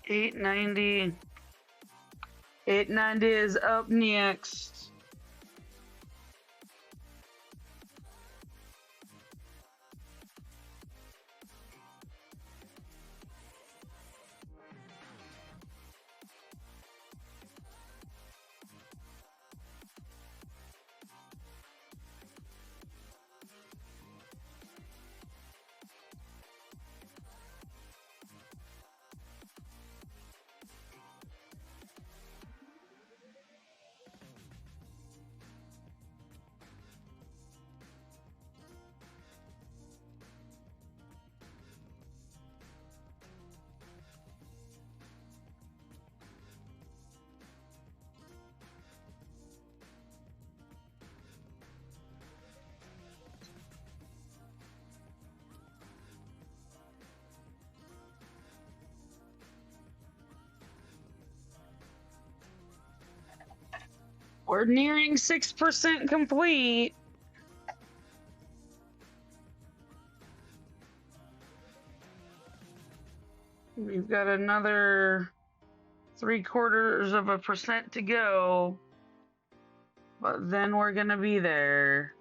890. 890 is up next. We're nearing 6% complete. We've got another 0.75% to go, but then we're gonna be there.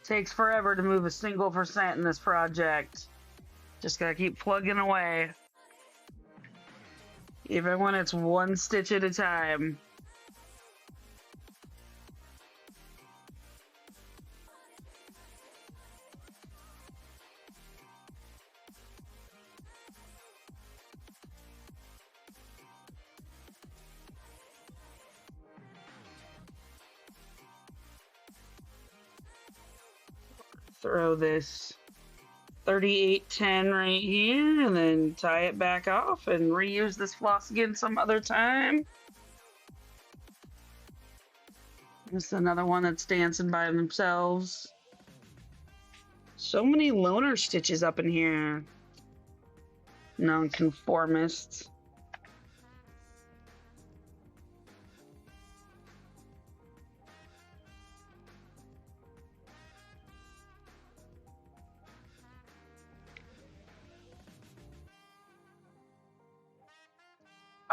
Takes forever to move a single percent in this project. Just gotta keep plugging away. Even when it's one stitch at a time. Throw this 3810 right here and then tie it back off and reuse this floss again some other time. This is another one that's dancing by themselves. So many loner stitches up in here. Nonconformists.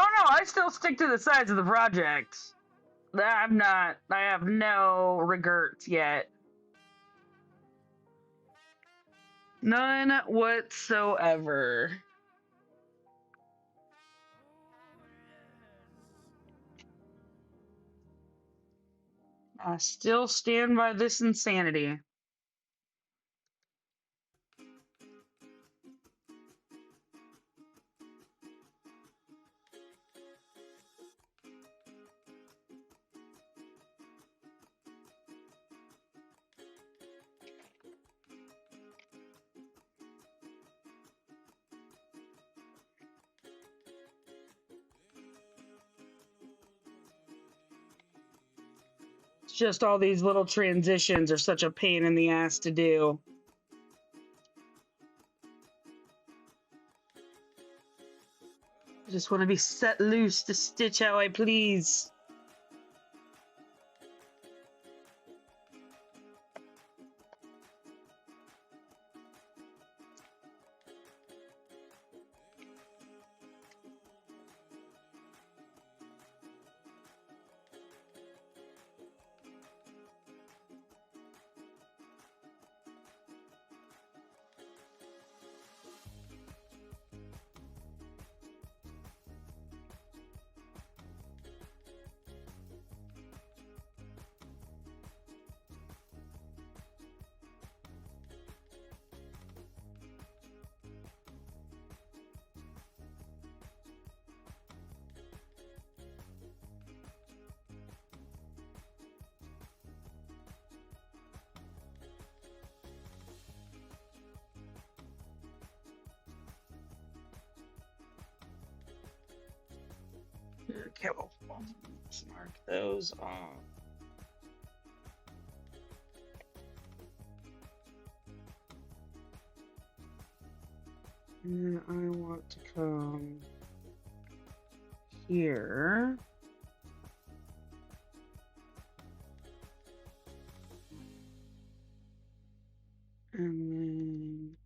Oh no, I still stick to the sides of the project. I have no regrets yet. None whatsoever. I still stand by this insanity. Just all these little transitions are such a pain in the ass to do. I just want to be set loose to stitch how I please. Okay, well, let's mark those off. And I want to come here. And then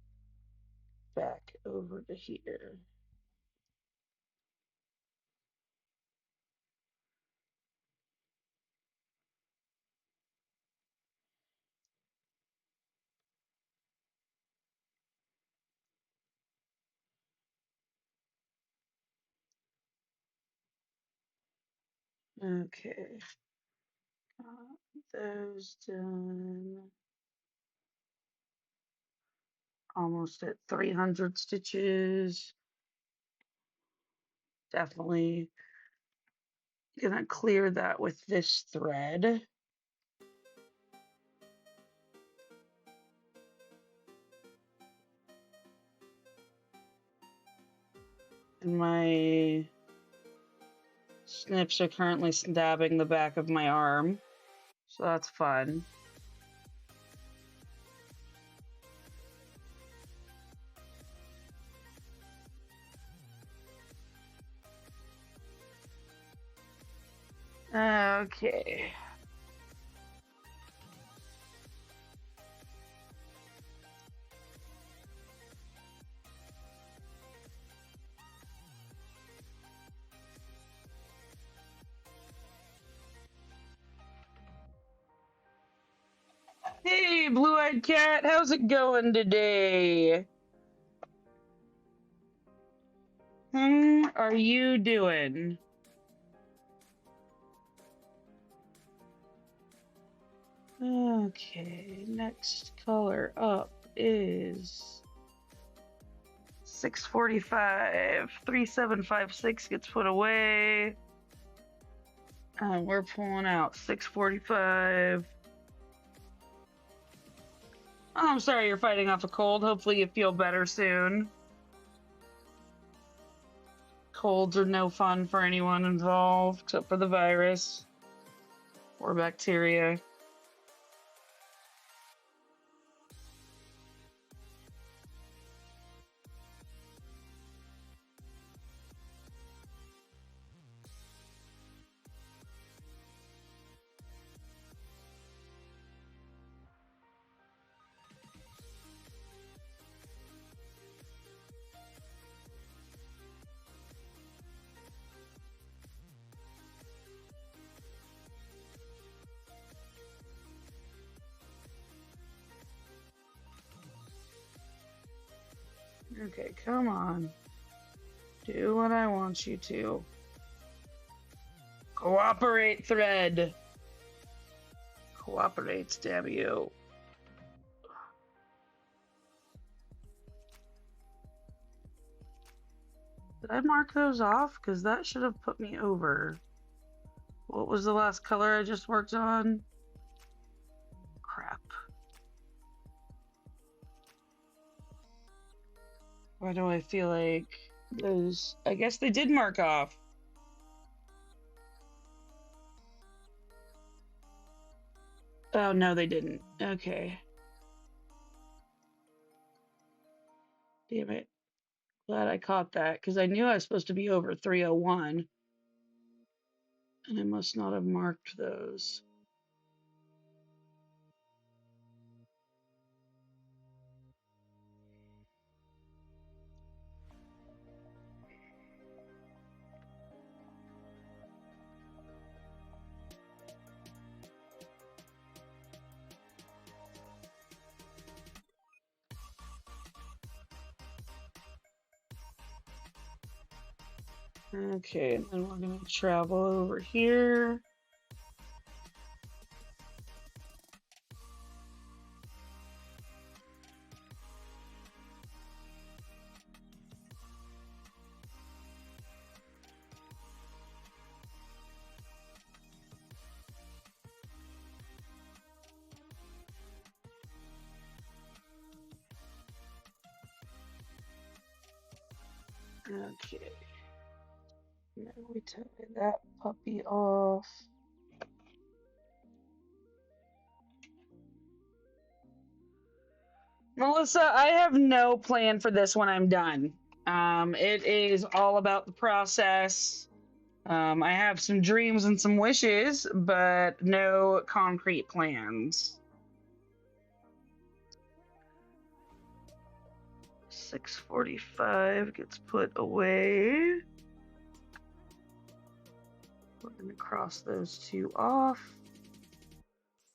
back over to here. Okay. Those done. Almost at 300 stitches. Definitely gonna clear that with this thread. And my snips are currently stabbing the back of my arm, so that's fun. Okay. Hey, blue-eyed cat, how's it going today? How are you doing? Okay, next color up is 645. 3756 gets put away. We're pulling out 645. Oh, I'm sorry you're fighting off a cold. Hopefully you feel better soon. Colds are no fun for anyone involved, except for the virus or bacteria. Okay, come on. Do what I want you to. Cooperate, thread. Cooperate, damn you. Did I mark those off? Because that should have put me over. What was the last color I just worked on? Crap. Why do I feel like those... I guess they did mark off. Oh, no, they didn't. Okay. Damn it. Glad I caught that, because I knew I was supposed to be over 301. And I must not have marked those. Okay, and then we're going to travel over here. Okay. Now we tie that puppy off. Melissa, I have no plan for this when I'm done. It is all about the process. I have some dreams and some wishes, but no concrete plans. 645 gets put away. We're going to cross those two off.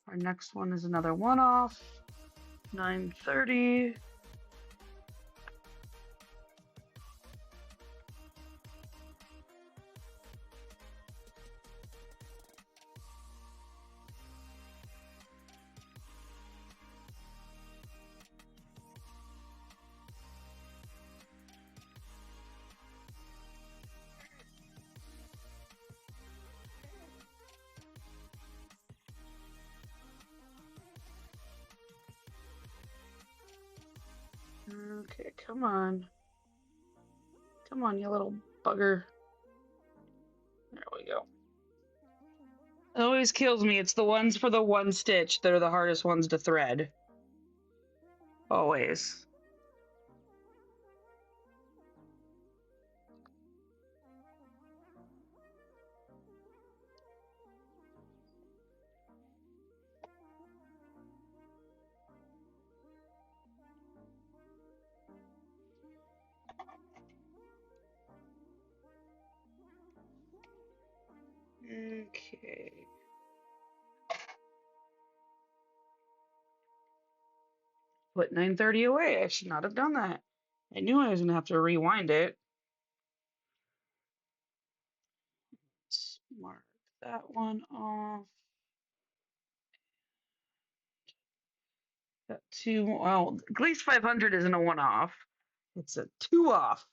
Our next one is another one off. 930. Okay, come on. Come on, you little bugger. There we go. It always kills me. It's the ones for the one stitch that are the hardest ones to thread. Always. Okay. Put 930 away. I should not have done that. I knew I was going to have to rewind it. Let's mark that one off. Got two. Well, at least 500 isn't a one off. It's a two off.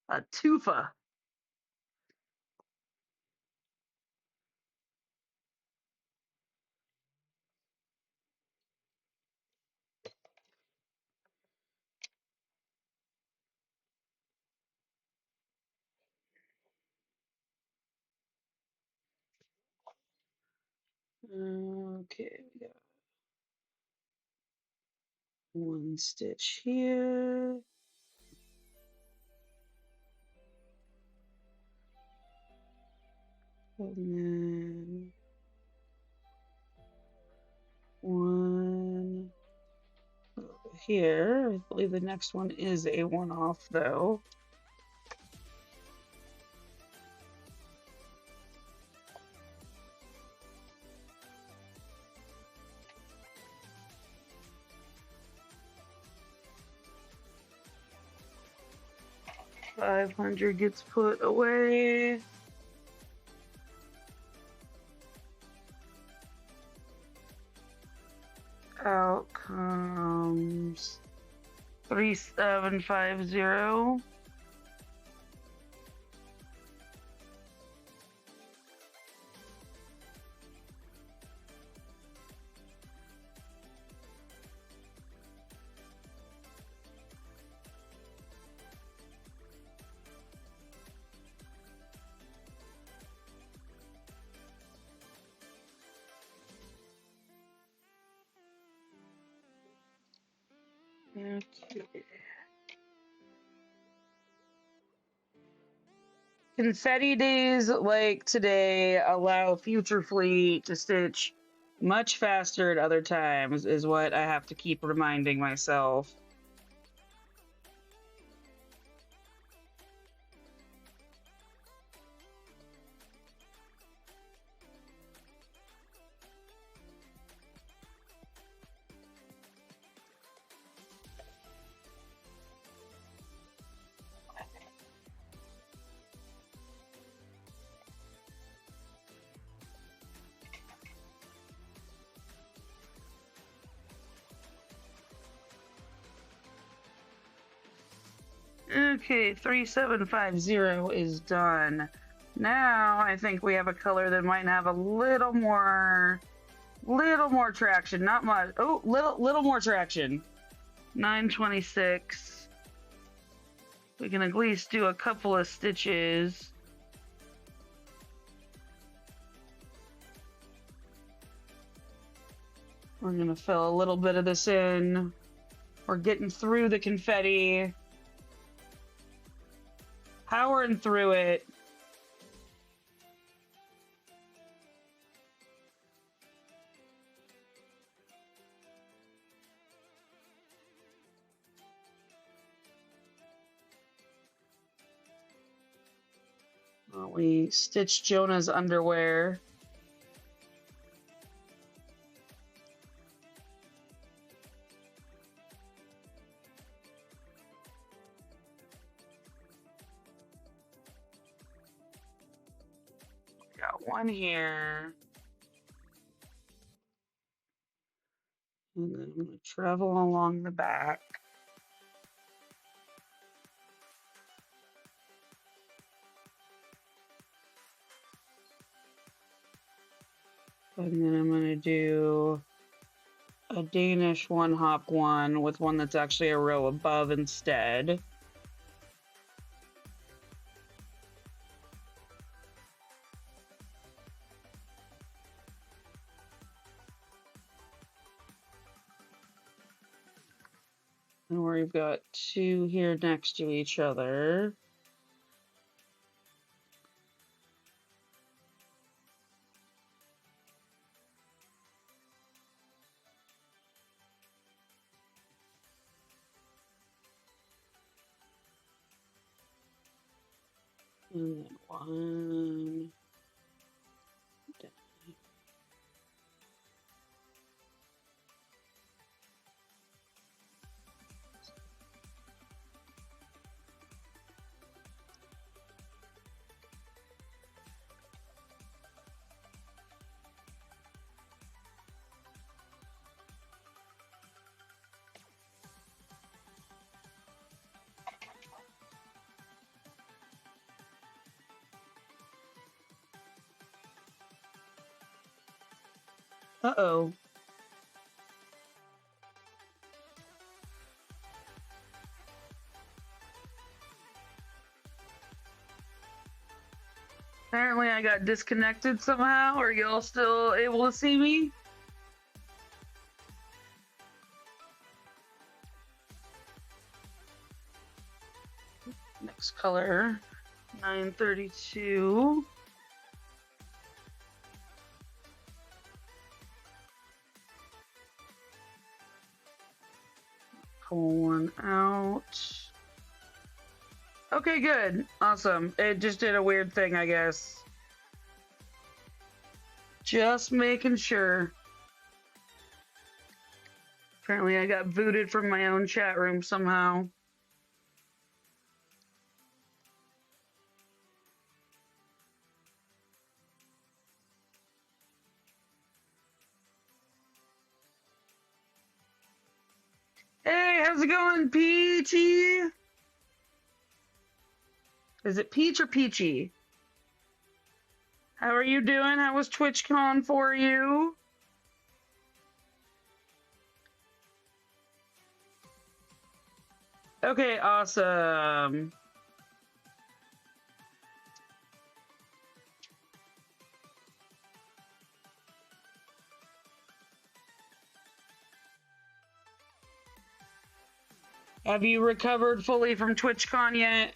A twofa. Okay, we got one stitch here. And then one over here. I believe the next one is a one off though. $500 gets put away. Out comes 3750. Okay. Confetti days like today allow future fleet to stitch much faster at other times, is what I have to keep reminding myself. Okay, 3750 is done. Now I think we have a color that might have a little more traction. Not much. Oh, little more traction. 926. We can at least do a couple of stitches. We're gonna fill a little bit of this in. We're getting through the confetti. Powering through it. We stitched Jonah's underwear. Got one here. And then I'm going to travel along the back. And then I'm going to do a Danish one-hop one with one that's actually a row above instead. And we've got two here next to each other. And then one. Uh-oh. Apparently I got disconnected somehow. Are y'all still able to see me? Next color, 932. Pull one out. Okay, good. Awesome. It just did a weird thing, I guess. Just making sure. Apparently I got booted from my own chat room somehow. Hey, how's it going, Peachy? Is it Peach or Peachy? How are you doing? How was TwitchCon for you? Okay, awesome. Have you recovered fully from TwitchCon yet?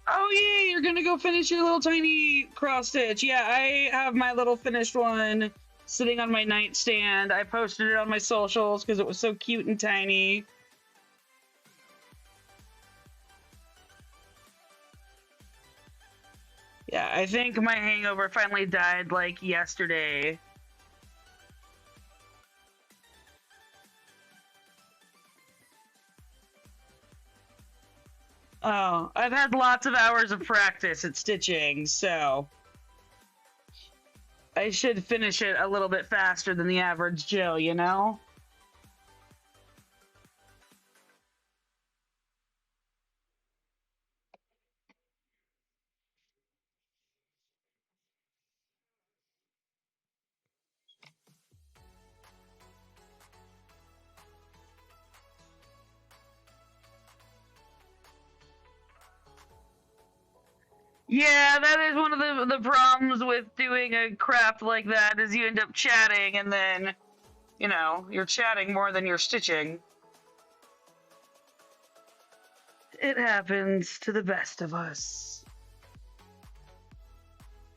Oh yeah, you're gonna go finish your little tiny cross stitch. Yeah, I have my little finished one sitting on my nightstand. I posted it on my socials because it was so cute and tiny. Yeah, I think my hangover finally died like yesterday. Oh, I've had lots of hours of practice at stitching, so I should finish it a little bit faster than the average Joe, you know? Yeah, that is one of the problems with doing a craft like that is you end up chatting and then, you know, you're chatting more than you're stitching. It happens to the best of us.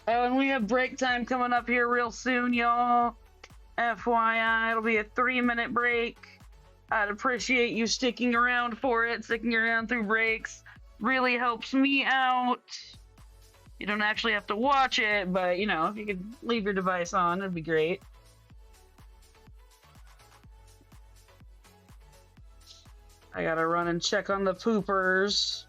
Oh, and we have break time coming up here real soon, y'all. FYI, it'll be a 3-minute break. I'd appreciate you sticking around for it, sticking around through breaks. Really helps me out. You don't actually have to watch it, but you know, if you could leave your device on, it'd be great. I gotta run and check on the poopers.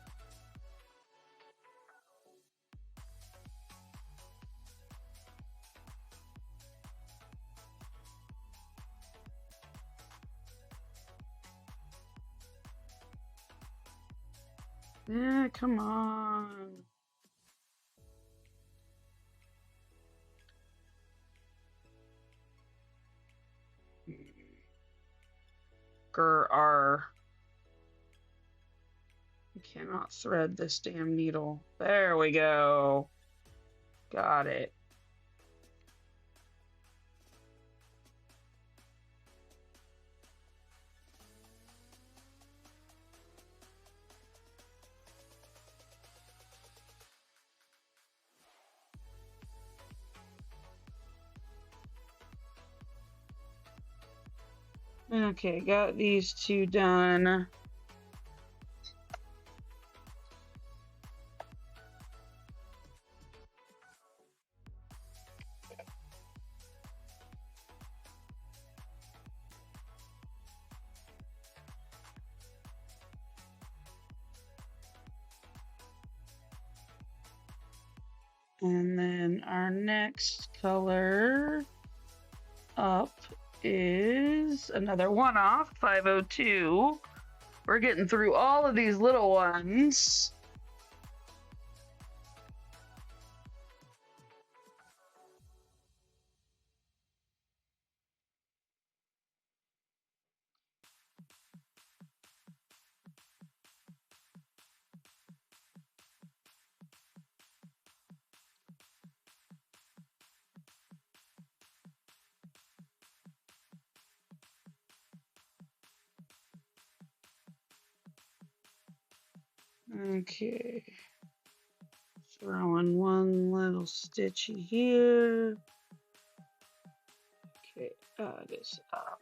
Yeah, come on. Grr. I cannot thread this damn needle. There we go. Got it. Okay, got these two done. And then our next color up is another one-off, 502. We're getting through all of these little ones. Okay. Throwing one little stitchy here. Okay, this up.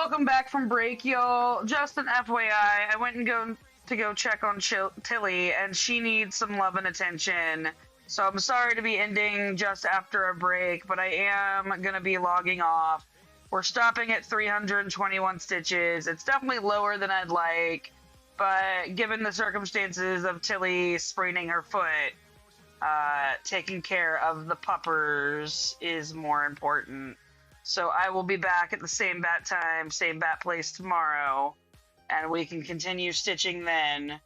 welcome back from break, y'all. Just an FYI, I went and go check on Tilly, and she needs some love and attention. So I'm sorry to be ending just after a break, but I am gonna be logging off. We're stopping at 321 stitches. It's definitely lower than I'd like, but given the circumstances of Tilly spraining her foot, taking care of the puppers is more important. So I will be back at the same bat time, same bat place tomorrow, and we can continue stitching then.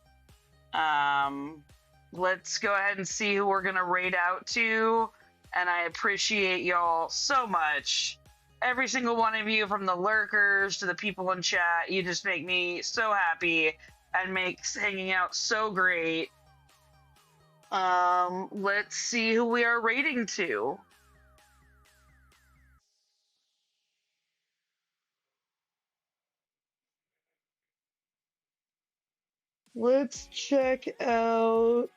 Let's go ahead and see who we're going to raid out to, and I appreciate y'all so much. Every single one of you, from the lurkers to the people in chat, you just make me so happy and makes hanging out so great. Let's see who we are raiding to. Let's check out...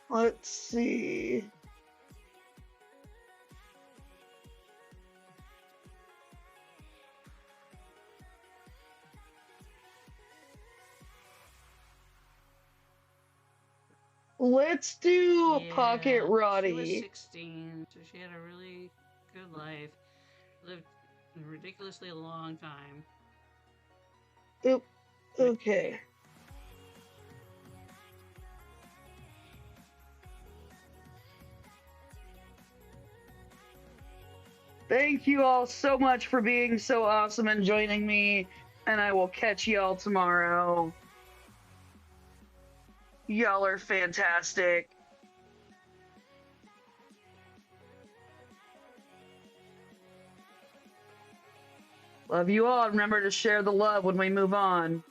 Let's see. Let's do Pocket Roddy. She was 16, so she had a really good life. Lived a ridiculously long time. Oop. Okay. Thank you all so much for being so awesome and joining me, and I will catch y'all tomorrow. Y'all are fantastic. Love you all. Remember to share the love when we move on.